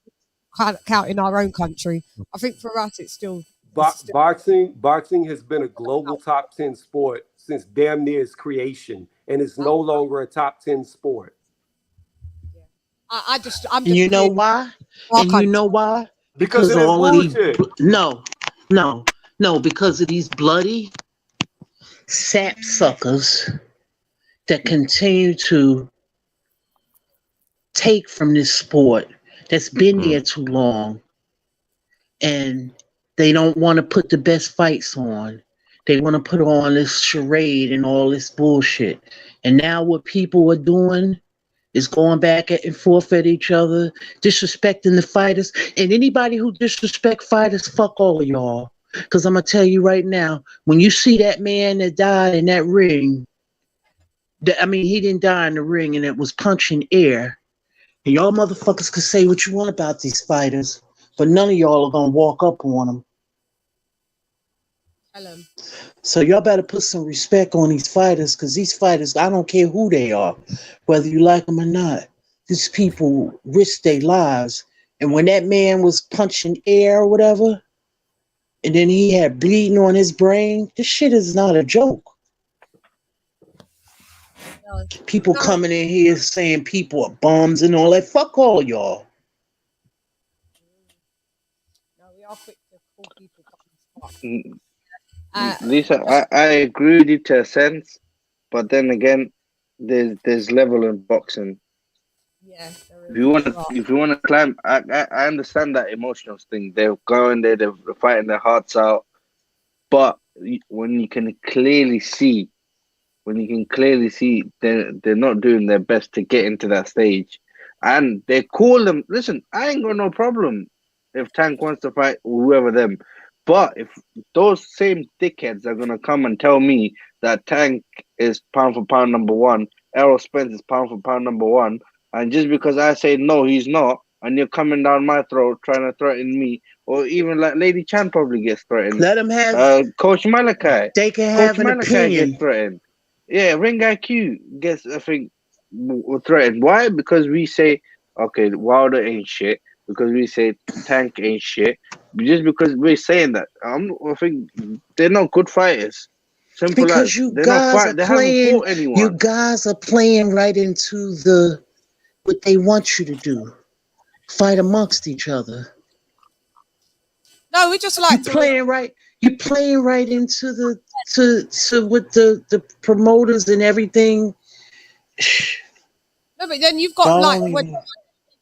C: Count in our own country. I think for us it's still...
I: Boxing has been a global top 10 sport since damn near its creation, and it's no longer a top 10 sport.
C: I'm just
D: you know why? And you know why?
I: Because of
D: all
I: bullshit.
D: of these, no, because of these bloody sap suckers that continue to take from this sport that's been here too long, and they don't want to put the best fights on. They want to put on this charade and all this bullshit. And now what people are doing is going back and forth at each other, disrespecting the fighters. And anybody who disrespect fighters, fuck all of y'all. Because I'm going to tell you right now, when you see that man that died in that ring, he didn't die in the ring and it was punching air. And y'all motherfuckers can say what you want about these fighters, but none of y'all are going to walk up on them. So y'all better put some respect on these fighters, because these fighters, I don't care who they are, whether you like them or not. These people risk their lives. And when that man was punching air or whatever, and then he had bleeding on his brain, this shit is not a joke. People coming in here saying people are bums and all that. Fuck all y'all.
C: No, we are quick to call people bums.
F: Lisa, I agree with you to a sense, but then again, there's level in boxing.
C: Yeah.
F: If you want to climb, I understand that emotional thing. They're going there, they're fighting their hearts out, but when you can clearly see, they're not doing their best to get into that stage, and they call them. Listen, I ain't got no problem if Tank wants to fight whoever them. But if those same dickheads are going to come and tell me that Tank is pound for pound number 1, Errol Spence is pound for pound number 1, and just because I say no, he's not, and you're coming down my throat trying to threaten me, or even like LadyChann probably gets threatened.
D: Let him have...
F: Coach Malachi.
D: They can have an opinion.
F: Gets threatened. Yeah, Ring IQ gets, I think, threatened. Why? Because we say, okay, Wilder ain't shit. Because we say Tank ain't shit. Just because we're saying that, I think they're not good fighters. Simple
D: because
F: as.
D: You
F: they're
D: guys
F: not
D: are playing.
F: Haven't fought anyone.
D: You guys are playing right into what they want you to do. Fight amongst each other.
C: No, we just like
D: playing right. You're playing right into to with the promoters and everything.
C: No, but then you've got when people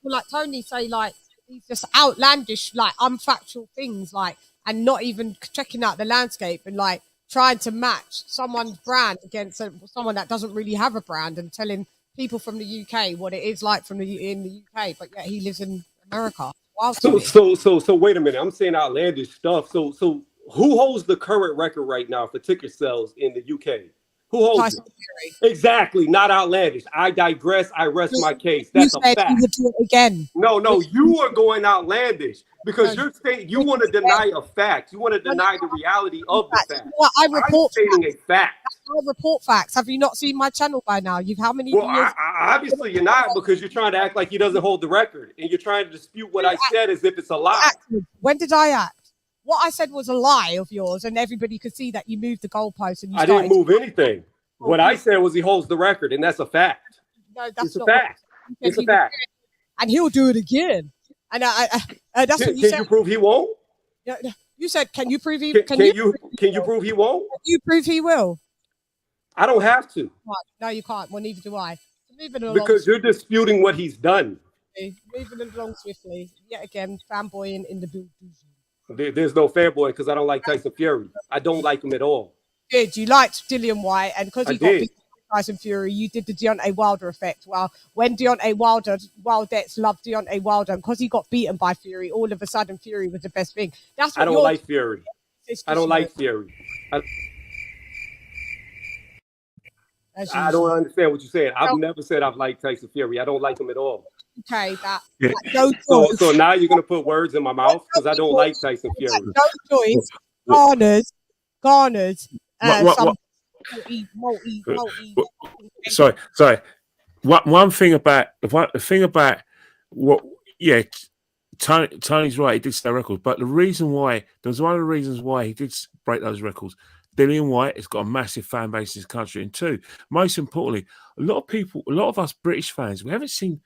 C: like Tony say like these just outlandish, like unfactual things, like, and not even checking out the landscape and like trying to match someone's brand against someone that doesn't really have a brand, and telling people from the UK what it is like in the UK, but yet he lives in America.
I: So wait a minute. I'm saying outlandish stuff. So who holds the current record right now for ticket sales in the UK? Who holds it? Exactly, not outlandish. I digress. I rest my case. That's a fact.
C: You would do it again.
I: No, you are going outlandish because you're saying you want to deny a fact. You want to deny the reality of the fact.
C: I report
I: I'm stating a fact.
C: I report facts. Have you not seen my channel by now? How many?
I: Well, obviously you're not, because you're trying to act like he doesn't hold the record, and you're trying to dispute what I said as if it's a lie.
C: When did I act? What I said was a lie of yours, and everybody could see that you moved the goalpost. And
I: I didn't move anything. What I said was he holds the record, and that's a fact.
C: No, that's
I: a fact. It's a fact.
C: And he'll do it again. And that's what you said.
I: Can you prove he won't?
C: You said, can you prove he?
I: Can you prove he won't?
C: Can you prove he will?
I: I don't have to.
C: No, you can't. Well, neither do I.
I: Because you're disputing what he's done.
C: Moving along swiftly. Yet again, fanboying in the building.
I: There's no fanboy because I don't like Tyson Fury. I don't like him at all.
C: Did you liked Dillian White, and because he got
I: did.
C: beat by Tyson Fury, you did the Deontay Wilder effect. Well, when Wildettes loved Deontay Wilder, and because he got beaten by Fury, all of a sudden Fury was the best thing. That's what
I: I don't like Fury. I don't like Fury. I don't understand what you're saying. I've never said I've liked Tyson Fury. I don't like him at all.
C: Okay,
I: So now you're gonna put words in my mouth because I don't like Tyson Fury.
C: Joe Joyce garners some multi.
B: Sorry. One thing about what? Yeah, Tony's right. He did set records, but there's one of the reasons why he did break those records. Dillian White has got a massive fan base in this country, and two, most importantly, a lot of us British fans, we haven't seen.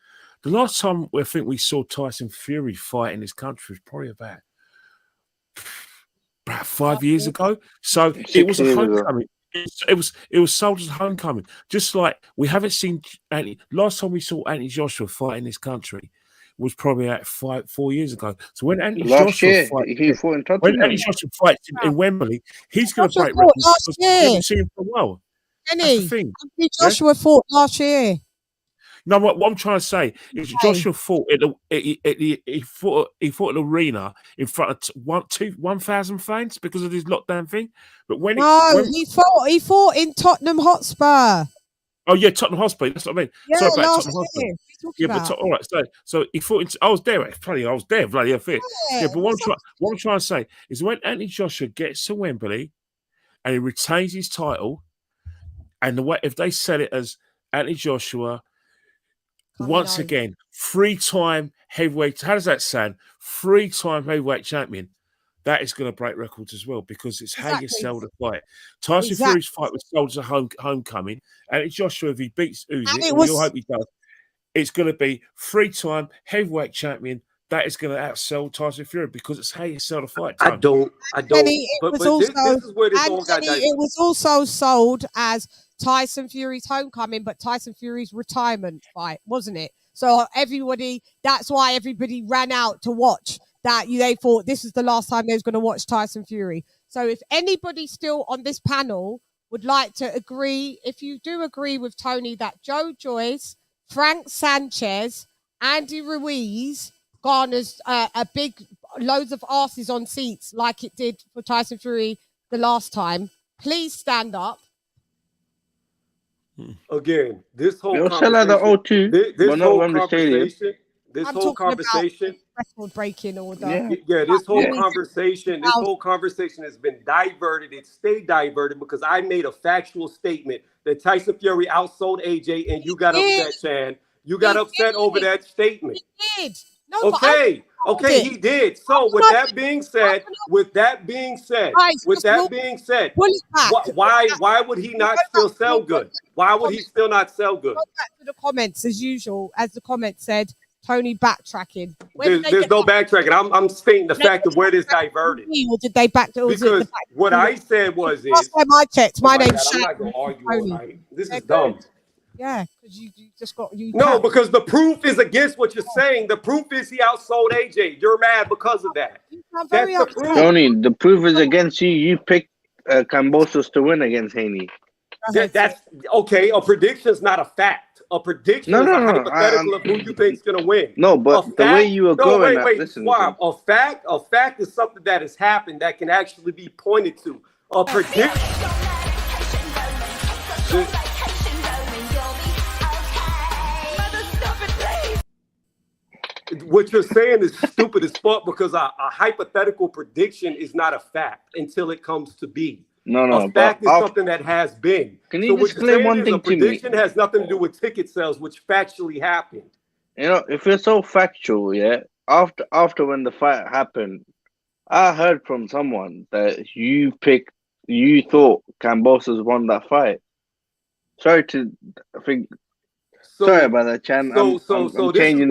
B: The last time I think we saw Tyson Fury fight in this country was probably about 5 years ago. So it was a homecoming. It was sold as a homecoming. Just like we haven't seen last time we saw Anthony Joshua fight in this country was probably at 4 years ago. So when Anthony Joshua fights in Wembley, he's going to break records because we haven't seen him for a while. That's the thing.
C: Anthony Joshua fought last year.
B: No, what I'm trying to say is Joshua fought he fought at the arena in front of 1,000 fans because of this lockdown thing. But
C: he fought in Tottenham Hotspur.
B: Oh yeah, Tottenham Hotspur. That's what I mean.
C: Yeah,
B: sorry about
C: last
B: Tottenham
C: year.
B: Hotspur. But all right. So he fought. I was there. I was there. Bloody hell, fit. Yeah, but what I'm trying to say is when Anthony Joshua gets to Wembley and he retains his title, and if they sell it as Anthony Joshua. Once again, 3-time heavyweight. How does that sound? 3-time heavyweight champion. That is going to break records as well because it's how you sell the fight. Tyson Fury's fight was sold as a homecoming, and it's Joshua if he beats Usyk, and we all hope he does. It's going to be 3-time heavyweight champion. That is going to outsell Tyson Fury because it's how you sell the fight.
I: I don't.
C: It was also sold as Tyson Fury's homecoming, but Tyson Fury's retirement fight, wasn't it? So that's why everybody ran out to watch that. They thought this is the last time they was going to watch Tyson Fury. So if anybody still on this panel would like to agree, if you do agree with Tony that Joe Joyce, Frank Sanchez, Andy Ruiz garners a big loads of asses on seats like it did for Tyson Fury the last time, please stand up.
I: Again, this whole conversation,
C: record breaking order.
I: This whole conversation has been diverted. It stayed diverted because I made a factual statement that Tyson Fury outsold AJ, and you got upset, Chan. You got upset over that statement.
C: He did.
I: No, okay, he did. So with that being said, why would he not still sell good? Why would he still not sell good?
C: Go back to the comments as usual. As the comment said, Tony backtracking.
I: There's no backtracking. I'm stating the fact of where this diverted.
C: Or did they back to?
I: Because what I said was
C: last time I checked, my name's
I: I'm not going to argue all night. This is dumb.
C: Yeah, because you just got you.
I: No, because the proof is against what you're saying. The proof is he outsold AJ. You're mad because of that. That's the proof.
F: Tony, the proof is against you. You picked Kambosos to win against Haney.
I: That's okay. A prediction is not a fact. A prediction is a hypothetical of who you think is going to win.
F: No, but the way you are going.
I: A fact is something that has happened that can actually be pointed to. A prediction. What you're saying is stupid as fuck because a hypothetical prediction is not a fact until it comes to be.
F: No,
I: a fact is something that has been.
F: Can you explain one thing to me?
I: A prediction has nothing to do with ticket sales, which factually happened.
F: You know, if you're so factual, after when the fight happened, I heard from someone that you thought Kambosos won that fight. Sorry about that, Chan. I'm changing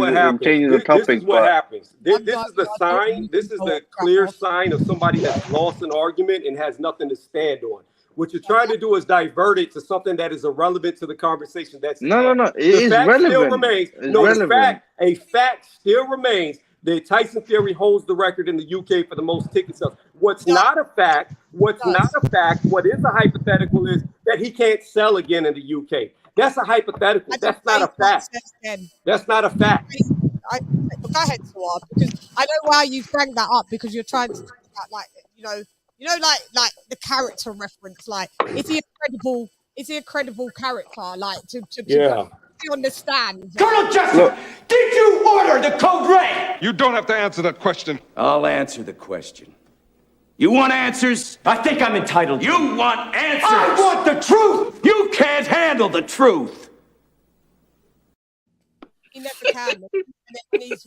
F: the topic.
I: This is what happens. This is the sign. This is the clear sign of somebody that's lost an argument and has nothing to stand on. What you're trying to do is divert it to something that is irrelevant to the conversation.
F: No. It is relevant.
I: Still remains. A fact still remains that Tyson Fury holds the record in the UK for the most ticket sales. What's not a fact, what is a hypothetical is that he can't sell again in the UK. That's a hypothetical. That's not a fact. That's not a fact.
C: Go ahead, Suad, because I know why you bring that up, because you're trying to talk about, like, like the character reference. Like, is he a credible character? Like, to understand.
G: Colonel Jessup, did you order the code red?
K: You don't have to answer that question.
L: I'll answer the question. You want answers?
G: I think I'm entitled.
L: You want answers?
G: I want the truth.
L: You can't handle the truth.
C: He never can. And he's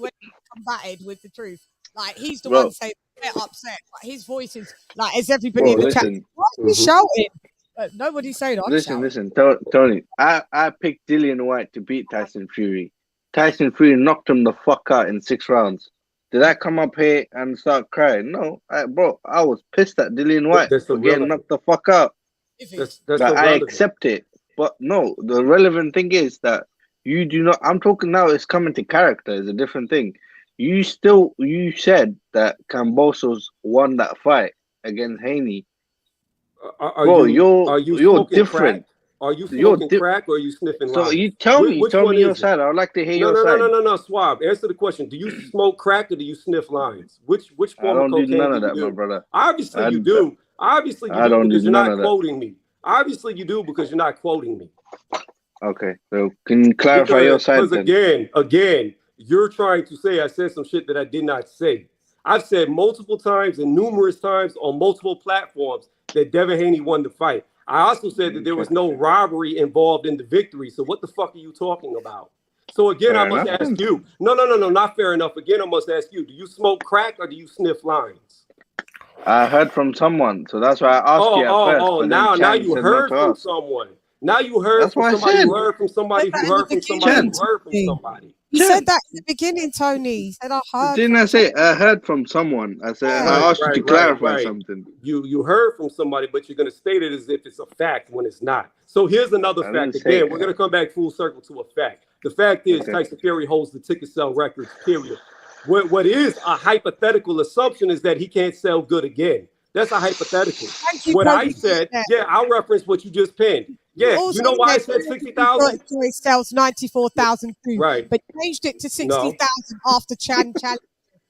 C: combated with the truth. Like, he's the one saying they're upset. Like, his voice is like, as everybody in the chat, why is he shouting? But nobody's saying I'm shouting.
F: Listen, Tony. I picked Dillian White to beat Tyson Fury. Tyson Fury knocked him the fuck out in 6 rounds. Did I come up here and start crying? No, I was pissed at Dillian White for getting knocked the fuck out. I accept it. But no, the relevant thing is that you do not. I'm talking now. It's coming to character. It's a different thing. You said that Kambosos won that fight against Haney. You're different.
I: Crack? Are you smoking crack or are you sniffing lines?
F: So you tell me your side. I would like to hear your side.
I: No, Swab. Answer the question. Do you smoke crack or do you sniff lines? Which form of cocaine
F: do none of
I: do
F: that,
I: you do?
F: my brother.
I: Obviously you do. Obviously you do because you're not quoting me. Obviously you do because you're not quoting me.
F: Okay, so can you clarify your side then?
I: Again, you're trying to say I said some shit that I did not say. I've said multiple times and numerous times on multiple platforms that Devin Haney won the fight. I also said that there was no robbery involved in the victory. So what the fuck are you talking about? So again, I must ask you. No, not fair enough. Again, I must ask you, do you smoke crack or do you sniff lines?
F: I heard from someone, so that's why I asked you at first.
I: Now you heard from someone. Now you heard from somebody who heard from somebody who heard from somebody who heard from somebody.
C: You said that in the beginning, Tony. You said I heard.
F: Didn't I say I heard from someone? I said I asked you to clarify something.
I: You heard from somebody, but you're going to state it as if it's a fact when it's not. So here's another fact. Again, we're going to come back full circle to a fact. The fact is Tyson Fury holds the ticket sell records, period. What is a hypothetical assumption is that he can't sell good again. That's a hypothetical. What I said, I'll reference what you just penned. Yeah, you know why I said 60,000?
C: He sells 94,000 too.
I: Right.
C: But changed it to 60,000 after CHANN challenge.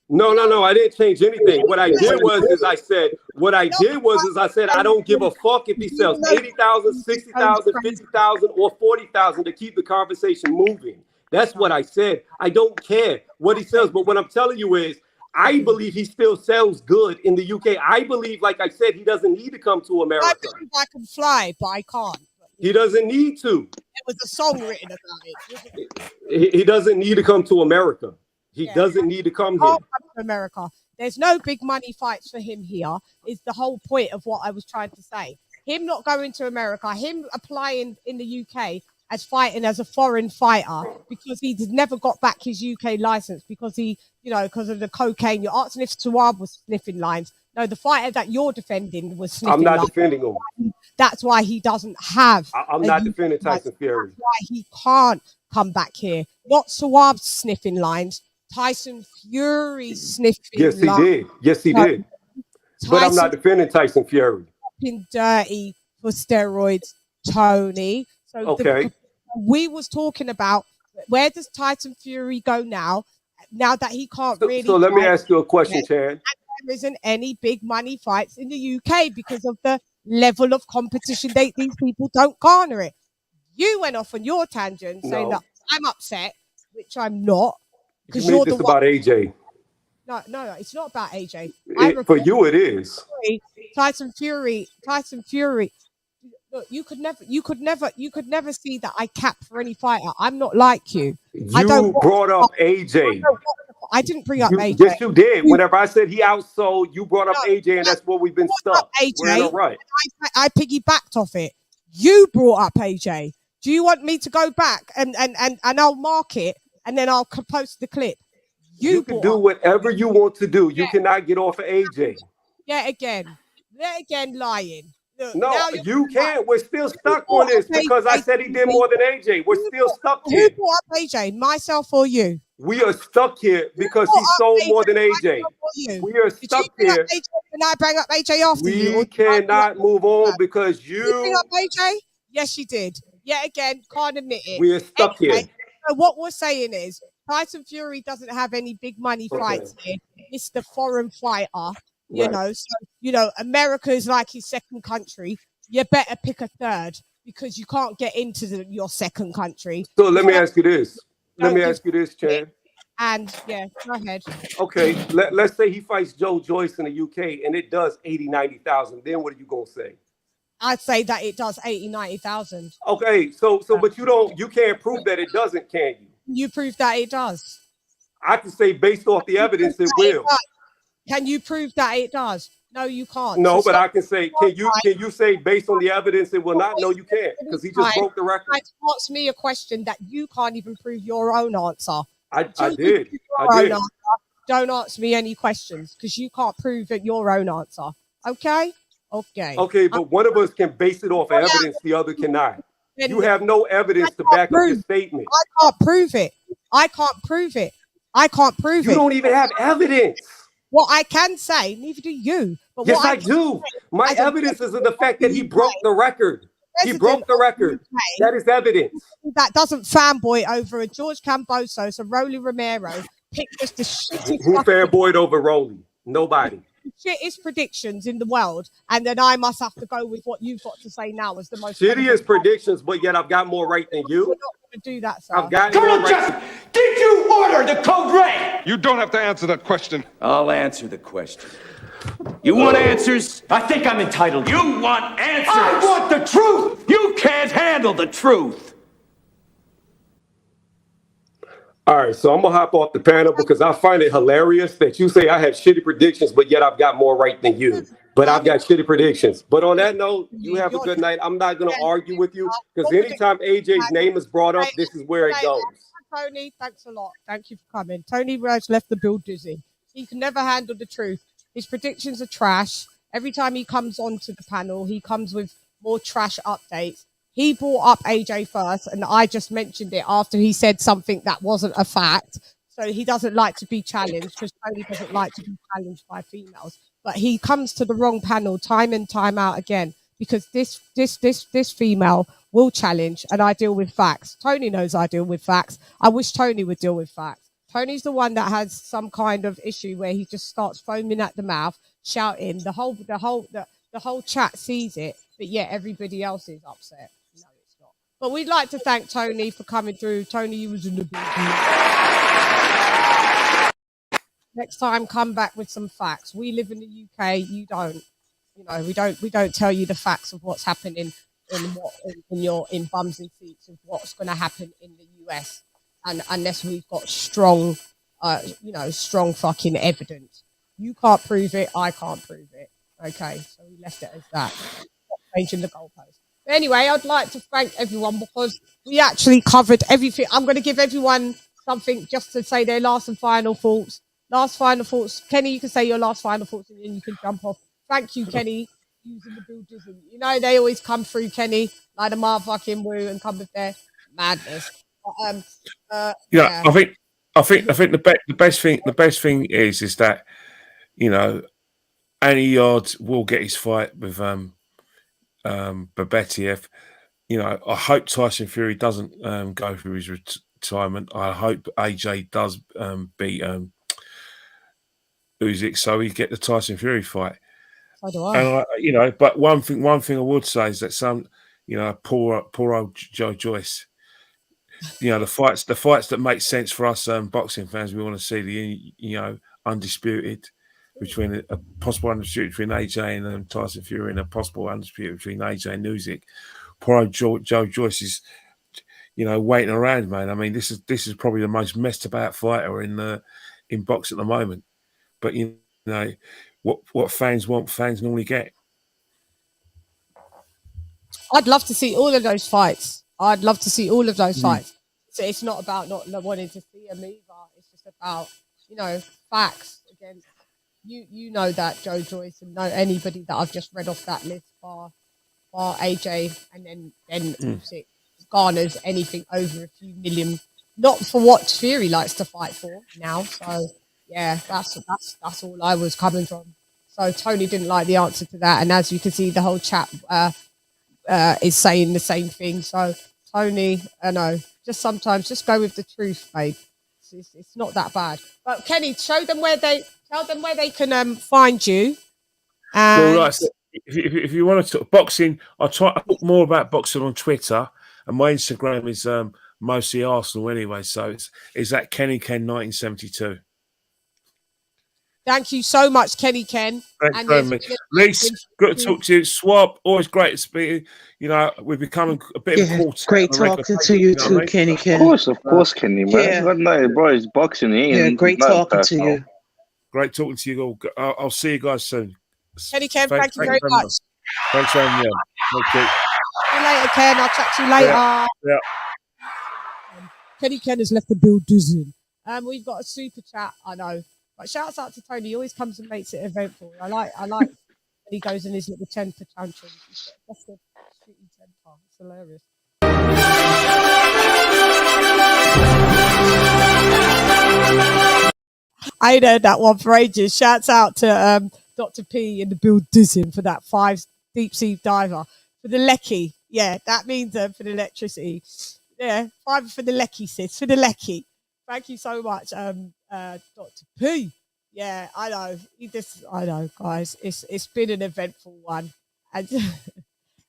I: No, I didn't change anything. What I did was I said I don't give a fuck if he sells 80,000, 60,000, 50,000, or 40,000 to keep the conversation moving. That's what I said. I don't care what he sells. But what I'm telling you is I believe he still sells good in the UK. I believe, like I said, he doesn't need to come to America.
C: I believe I can fly, but I can't.
I: He doesn't need to.
C: There was a song written about it.
I: He doesn't need to come to America. He doesn't need to come here.
C: Come to America. There's no big money fights for him here, is the whole point of what I was trying to say. Him not going to America, him applying in the UK as fighting as a foreign fighter because he never got back his UK license because because of the cocaine. You're asking if Suab was sniffing lines. No, the fighter that you're defending was sniffing lines.
I: I'm not defending him.
C: That's why he doesn't have.
I: I'm not defending Tyson Fury.
C: That's why he can't come back here. Not Suab sniffing lines. Tyson Fury sniffing lines.
I: Yes, he did. But I'm not defending Tyson Fury.
C: Dirty for steroids, Tony. So we was talking about where does Tyson Fury go now that he can't really.
I: So let me ask you a question, CHANN.
C: There isn't any big money fights in the UK because of the level of competition. These people don't garner it. You went off on your tangent saying that I'm upset, which I'm not.
I: Because you're the about AJ.
C: No, it's not about AJ.
I: For you, it is.
C: Tyson Fury. Look, you could never see that I cap for any fighter. I'm not like you.
I: You brought up AJ.
C: I didn't bring up AJ.
I: Yes, you did. Whenever I said he outsold, you brought up AJ, and that's where we've been stuck. We're in a rut.
C: I piggybacked off it. You brought up AJ. Do you want me to go back and I'll mark it and then I'll post the clip?
I: You can do whatever you want to do. You cannot get off of AJ.
C: Yet again lying. Look,
I: No,
C: now you're
I: you can't. We're still stuck
C: brought
I: on this
C: up
I: because I
C: AJ.
I: said he did more than AJ. We're still stuck
C: Who
I: here.
C: brought up AJ? Myself or you?
I: We are stuck here because
C: Brought
I: he
C: up
I: sold
C: AJ,
I: more than AJ.
C: myself or you?
I: We are
C: Did you
I: stuck
C: bring up
I: here.
C: AJ and I bring up AJ after you? Or
I: We
C: did I bring up
I: cannot move on
C: AJ?
I: because
C: Did you bring
I: you,
C: up AJ? Yes, you did. Yet again, can't admit it.
I: we are stuck
C: Anyway,
I: here.
C: so what we're saying is Tyson Fury doesn't have any big money fights here. It's the foreign fighter, you
I: Right.
C: know. So, you know, America is like his second country. You better pick a third because you can't get into your second country.
I: So let me ask you this. Let
C: Don't
I: me
C: give
I: ask you this, Chan.
C: and yeah, go ahead.
I: Okay, let's say he fights Joe Joyce in the UK and it does 80, 90,000. Then what are you going to say?
C: I'd say that it does 80, 90,000.
I: Okay, so but you can't prove that it doesn't, can you?
C: You prove that it does.
I: I can say based off the evidence it will.
C: Can you prove that it does? No, you can't.
I: No,
C: So
I: but I can say, can you say based on the evidence it will not? No, you can't, because he just broke the record.
C: Ask me a question that you can't even prove your own answer.
I: I
C: Until you
I: did.
C: prove
I: I
C: your
I: did.
C: own answer, don't ask me any questions because you can't prove it your own answer. Okay? Okay.
I: Okay, but one of us can base it off of evidence, the other cannot. You have no evidence to back up your statement.
C: I can't prove it. I can't prove it. I can't prove it.
I: You don't even have evidence.
C: What I can say, neither do you. But
I: Yes,
C: what
I: I do. My
C: as a
I: evidence is in the fact that he broke the record. He broke the record. That is evidence.
C: that doesn't fanboy over a George Cambosos, a Rolly Romero, pick just the shittest
I: Who fanboyed over Rolly? Nobody.
C: shittest predictions in the world, and then I must have to go with what you've got to say now as the most
I: Shittiest predictions, but yet I've got more right than you.
C: We're not going to do that, sir.
I: I've got
L: Colonel
I: more
L: Jessup,
I: right.
L: did you order the code red?
K: You don't have to answer that question.
L: I'll answer the question. You want answers? I think I'm entitled. You want answers? I want the truth! You can't handle the truth!
I: All right, so I'm going to hop off the panel because I find it hilarious that you say I have shitty predictions, but yet I've got more right than you. But I've got shitty predictions. But on that note, you have a good night. I'm not going to argue with you because anytime AJ's name is brought up, this is where it goes.
C: Tony, thanks a lot. Thank you for coming. Tony Rose left the bill dizzy. He can never handle the truth. His predictions are trash. Every time he comes onto the panel, he comes with more trash updates. He brought up AJ first, and I just mentioned it after he said something that wasn't a fact. So he doesn't like to be challenged because Tony doesn't like to be challenged by females. But he comes to the wrong panel time and time out again because this female will challenge, and I deal with facts. Tony knows I deal with facts. I wish Tony would deal with facts. Tony's the one that has some kind of issue where he just starts foaming at the mouth, shouting. The whole chat sees it, but yet everybody else is upset. No, it's not. But we'd like to thank Tony for coming through. Tony, you was in the building. Next time, come back with some facts. We live in the UK. You don't. You know, we don't tell you the facts of what's happening in bums and seats of what's going to happen in the US, and unless we've got strong fucking evidence. You can't prove it. I can't prove it. Okay, so we left it as that. Not changing the goalpost. But anyway, I'd like to thank everyone because we actually covered everything. I'm going to give everyone something just to say their last and final thoughts. Last final thoughts. Kenny, you can say your last final thoughts and then you can jump off. Thank you, Kenny. Using the builders, and you know they always come through, Kenny, like the motherfucking woo, and come with their madness. But,
B: yeah, I think the best thing is that, you know, Annie Yarde will get his fight with Beterbiev. You know, I hope Tyson Fury doesn't go through his retirement. I hope AJ does beat Usyk, so he get the Tyson Fury fight.
C: So do I.
B: And you know, but one thing I would say is that some, you know, poor old Joe Joyce. You know, the fights that make sense for us boxing fans. We want to see the undisputed between a possible undisputed between AJ and Tyson Fury, and a possible undisputed between AJ and Usyk. Poor old Joe Joyce is, you know, waiting around, man. I mean, this is probably the most messed about fighter in box at the moment. But you know, what fans want, fans normally get.
C: I'd love to see all of those fights. So it's not about not wanting to see them either. It's just about, you know, facts. Again, you know that Joe Joyce and know anybody that I've just read off that list bar bar AJ, and then Usyk garners anything over a few million. Not for what Fury likes to fight for now. So yeah, that's all I was coming from. So Tony didn't like the answer to that, and as you can see, the whole chat is saying the same thing. So Tony, I know, just sometimes just go with the truth, babe. It's not that bad. But Kenny, tell them where they can find you.
B: Well,
C: And
B: like I said, if you want to talk boxing, I talk more about boxing on Twitter, and my Instagram is mostly Arsenal anyway. So it's at Kenny Ken 1972.
C: thank you so much, Kenny Ken.
B: Thanks
C: And
B: very much. Lise, good to talk to you. Swab, always great to speak. You know, we're becoming a bit of a quartet.
D: Great talking to you too, Kenny Ken.
F: Of course, Kenny, man.
D: Yeah.
F: God, no, bro, it's boxing.
D: Great talking to you.
B: Great talking to you all. I'll see you guys soon.
C: Kenny Ken, thank you very much.
B: Thanks, Amy. Thank you.
C: See you later, Ken. I'll chat to you later.
B: Yeah.
C: Kenny Ken has left the building. We've got a super chat, I know. But shouts out to Tony. He always comes and makes it eventful. I like when he goes in his little temper tantrum. That's the streety temper. It's hilarious. I ain't heard that one for ages. Shouts out to Dr. P in the building for that 5 deep sea diver. For the lecky. Yeah, that means for the electricity. Yeah, 5 for the lecky, sis. For the lecky. Thank you so much, Dr. P. Yeah, I know. I know, guys. It's been an eventful one,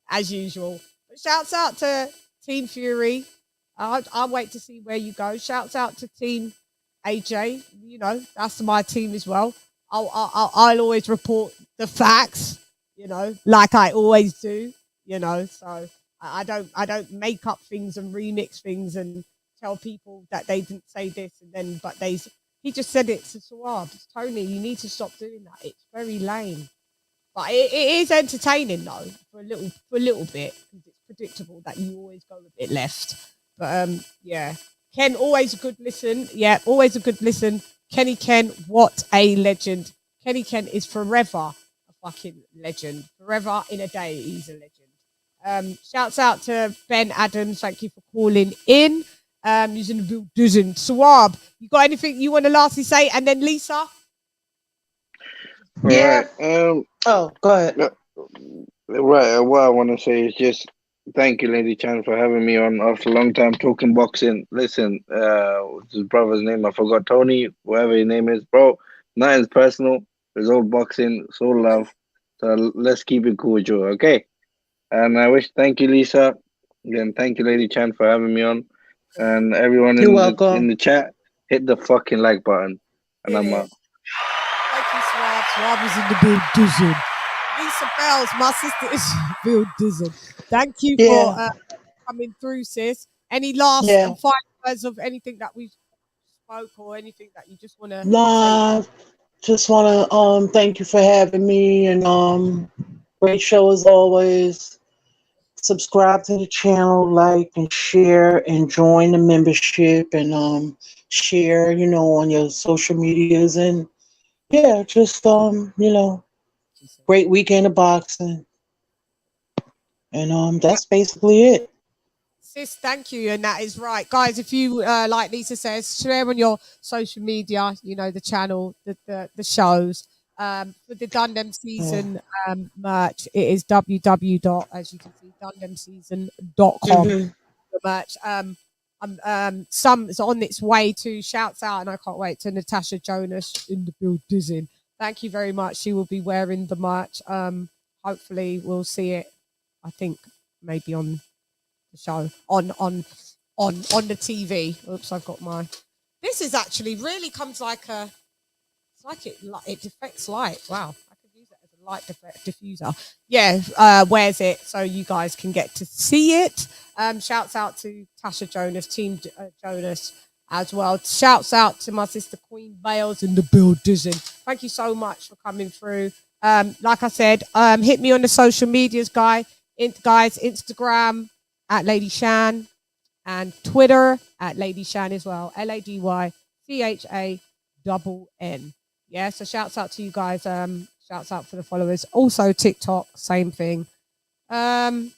C: as usual. But shouts out to Team Fury. I'll wait to see where you go. Shouts out to Team AJ. You know, that's my team as well. I'll always report the facts. You know, like I always do. You know, so I don't make up things and remix things and tell people that they didn't say this and then he just said it to Suave. Tony, you need to stop doing that. It's very lame. But it is entertaining though, for a little bit, because it's predictable that you always go a bit left. But yeah. Ken, always a good listen. Yeah, always a good listen. Kenny Ken, what a legend. Kenny Ken is forever a fucking legend. Forever in a day, he's a legend. Shouts out to Ben Adams. Thank you for calling in. Using the building. Swab, you got anything you want to lastly say? And then Lisa?
D: Yeah.
F: Right.
D: Go ahead.
F: Right. What I want to say is just thank you, LadyChann, for having me on after a long time talking boxing. Listen, what's his brother's name? I forgot. Tony, whatever his name is. Bro, nothing's personal. It's all boxing. It's all love. So let's keep it cool, Joe. Okay? And thank you, Lisa. Again, thank you, LadyChann, for having me on. And everyone in the chat, hit the fucking like button. And I'm out.
C: Thank you, Swab. Swab is in the building. Lisa Bells, my sister is building. Thank you for coming through, sis. Any last and final words of anything that we've spoke or anything that you just want to say?
D: Just want to thank you for having me, and great show as always. Subscribe to the channel, like and share, and join the membership, and share, on your social medias, and just great weekend of boxing, and that's basically it.
C: Sis, thank you, and that is right, guys. If you like Lisa says, share on your social media, the channel, the shows. For the Dundam season merch, it is as you can see, dundamseason.com. The merch. Some is on its way to. Shouts out, and I can't wait to Natasha Jonas in the building. Thank you very much. She will be wearing the merch. Hopefully, we'll see it. I think maybe on the show on the TV. Oops, I've got my. This is actually really comes like a. It's like it deflects light. Wow, I could use it as a light diffuser. Yeah, wears it so you guys can get to see it. Shouts out to Tasha Jonas, Team Jonas as well. Shouts out to my sister Queen Bales in the building. Thank you so much for coming through. Like I said, hit me on the social medias, guys. Instagram at LadyChann and Twitter at LadyChann as well. LadyChann. Yeah, so shouts out to you guys. Shouts out for the followers. Also TikTok, same thing.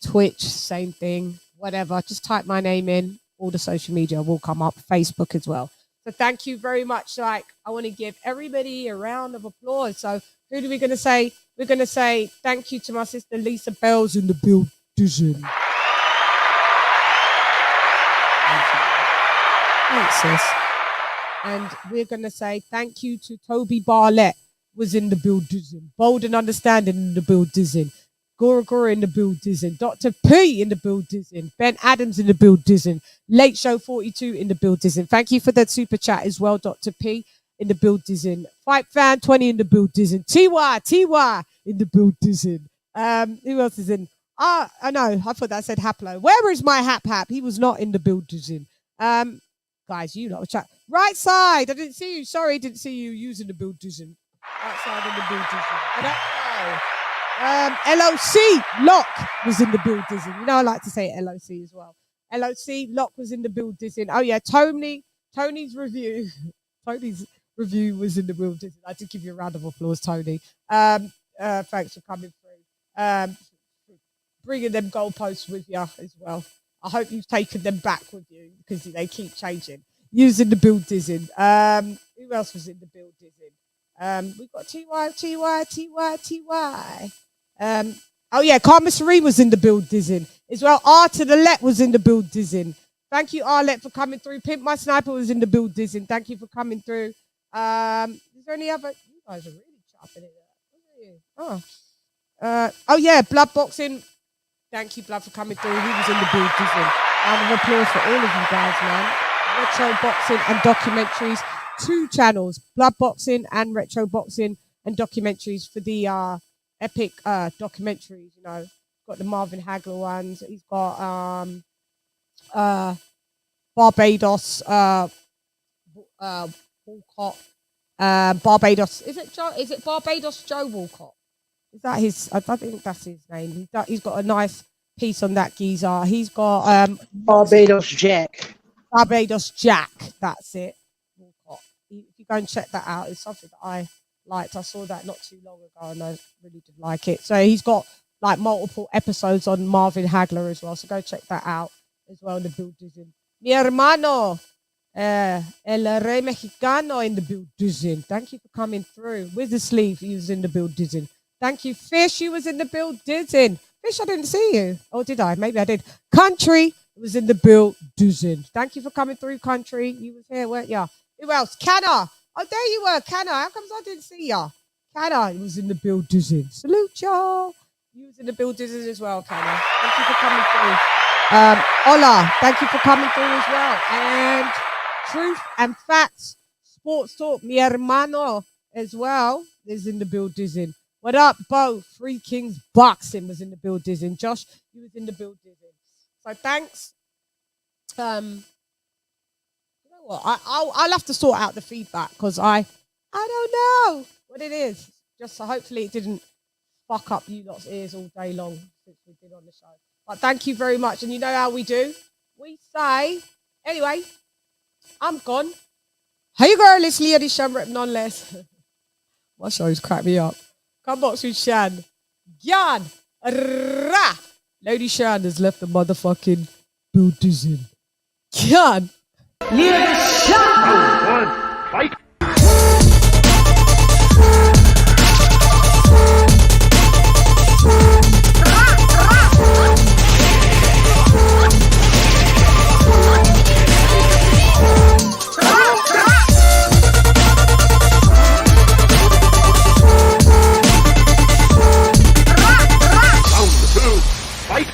C: Twitch, same thing. Whatever. Just type my name in. All the social media will come up. Facebook as well. So thank you very much. Like, I want to give everybody a round of applause. So who are we going to say? We're going to say thank you to my sister Lisa Bell's in the building. Thanks, sis. And we're going to say thank you to Toby Barlett was in the building. Bold and Understanding in the building. Gora Gora in the building. Dr. P in the building. Ben Adams in the building. Late Show 42 in the building. Thank you for that super chat as well, Dr. P in the building. Fight Fan 20 in the building. TY in the building. Who else is in? I know. I thought that said Haplo. Where is my Hap? He was not in the building. Guys, you know, chat. Right side. I didn't see you. Sorry, didn't see you using the building. Right side in the building. LOC Lock was in the building. You know, I like to say LOC as well. LOC Lock was in the building. Oh yeah, Tony's review. Tony's review was in the building. I did give you a round of applause, Tony. Thanks for coming through. Bringing them goalposts with you as well. I hope you've taken them back with you because they keep changing. Using the building. Who else was in the building? We've got TY. Oh yeah, Karma Serene was in the building as well. R to the Let was in the building. Thank you, Arlette, for coming through. Pimp My Sniper was in the building. Thank you for coming through. Is there any other? You guys are really chopping it up. Oh yeah, Blood Boxing. Thank you, Blood, for coming through. He was in the building. Round of applause for all of you guys, man. Retro Boxing and Documentaries. 2 channels, Blood Boxing and Retro Boxing and Documentaries for the epic documentaries. You know, got the Marvin Hagler ones. He's got Barbados Walcott. Barbados. Is it Barbados Joe Walcott? Is that his? I think that's his name. He's got a nice piece on that geezer. He's got
D: Barbados Jack.
C: Barbados Jack. That's it. Walcott. If you go and check that out, it's something that I liked. I saw that not too long ago, and I really did like it. So he's got like multiple episodes on Marvin Hagler as well. So go check that out as well in the building. Mi hermano, El Rey Mexicano in the building. Thank you for coming through. With the sleeve, he was in the building. Thank you, Fish. You was in the building. Fish, I didn't see you. Oh, did I? Maybe I did. Country was in the building. Thank you for coming through, Country. You was here, weren't you? Who else? Canna. Oh, there you were, Canna. How comes I didn't see you? Canna was in the building. Salute y'all. You was in the building as well, Canna. Thank you for coming through. Ola, thank you for coming through as well. And Truth and Facts, Sports Talk, mi hermano as well is in the building. What up, Bo? Three Kings Boxing was in the building. Josh, you was in the building. So thanks. You know what? I'll have to sort out the feedback because I don't know what it is. Just so hopefully it didn't fuck up you lot's ears all day long since we've been on the show. But thank you very much. And you know how we do? We say, anyway, I'm gone. Hey girl, it's LadyChann rep nonetheless. My shows crack me up. Come box with Shan. Yan. Ra. LadyChann has left the motherfucking building. Yan. LadyChann. Fight.
L: Fight!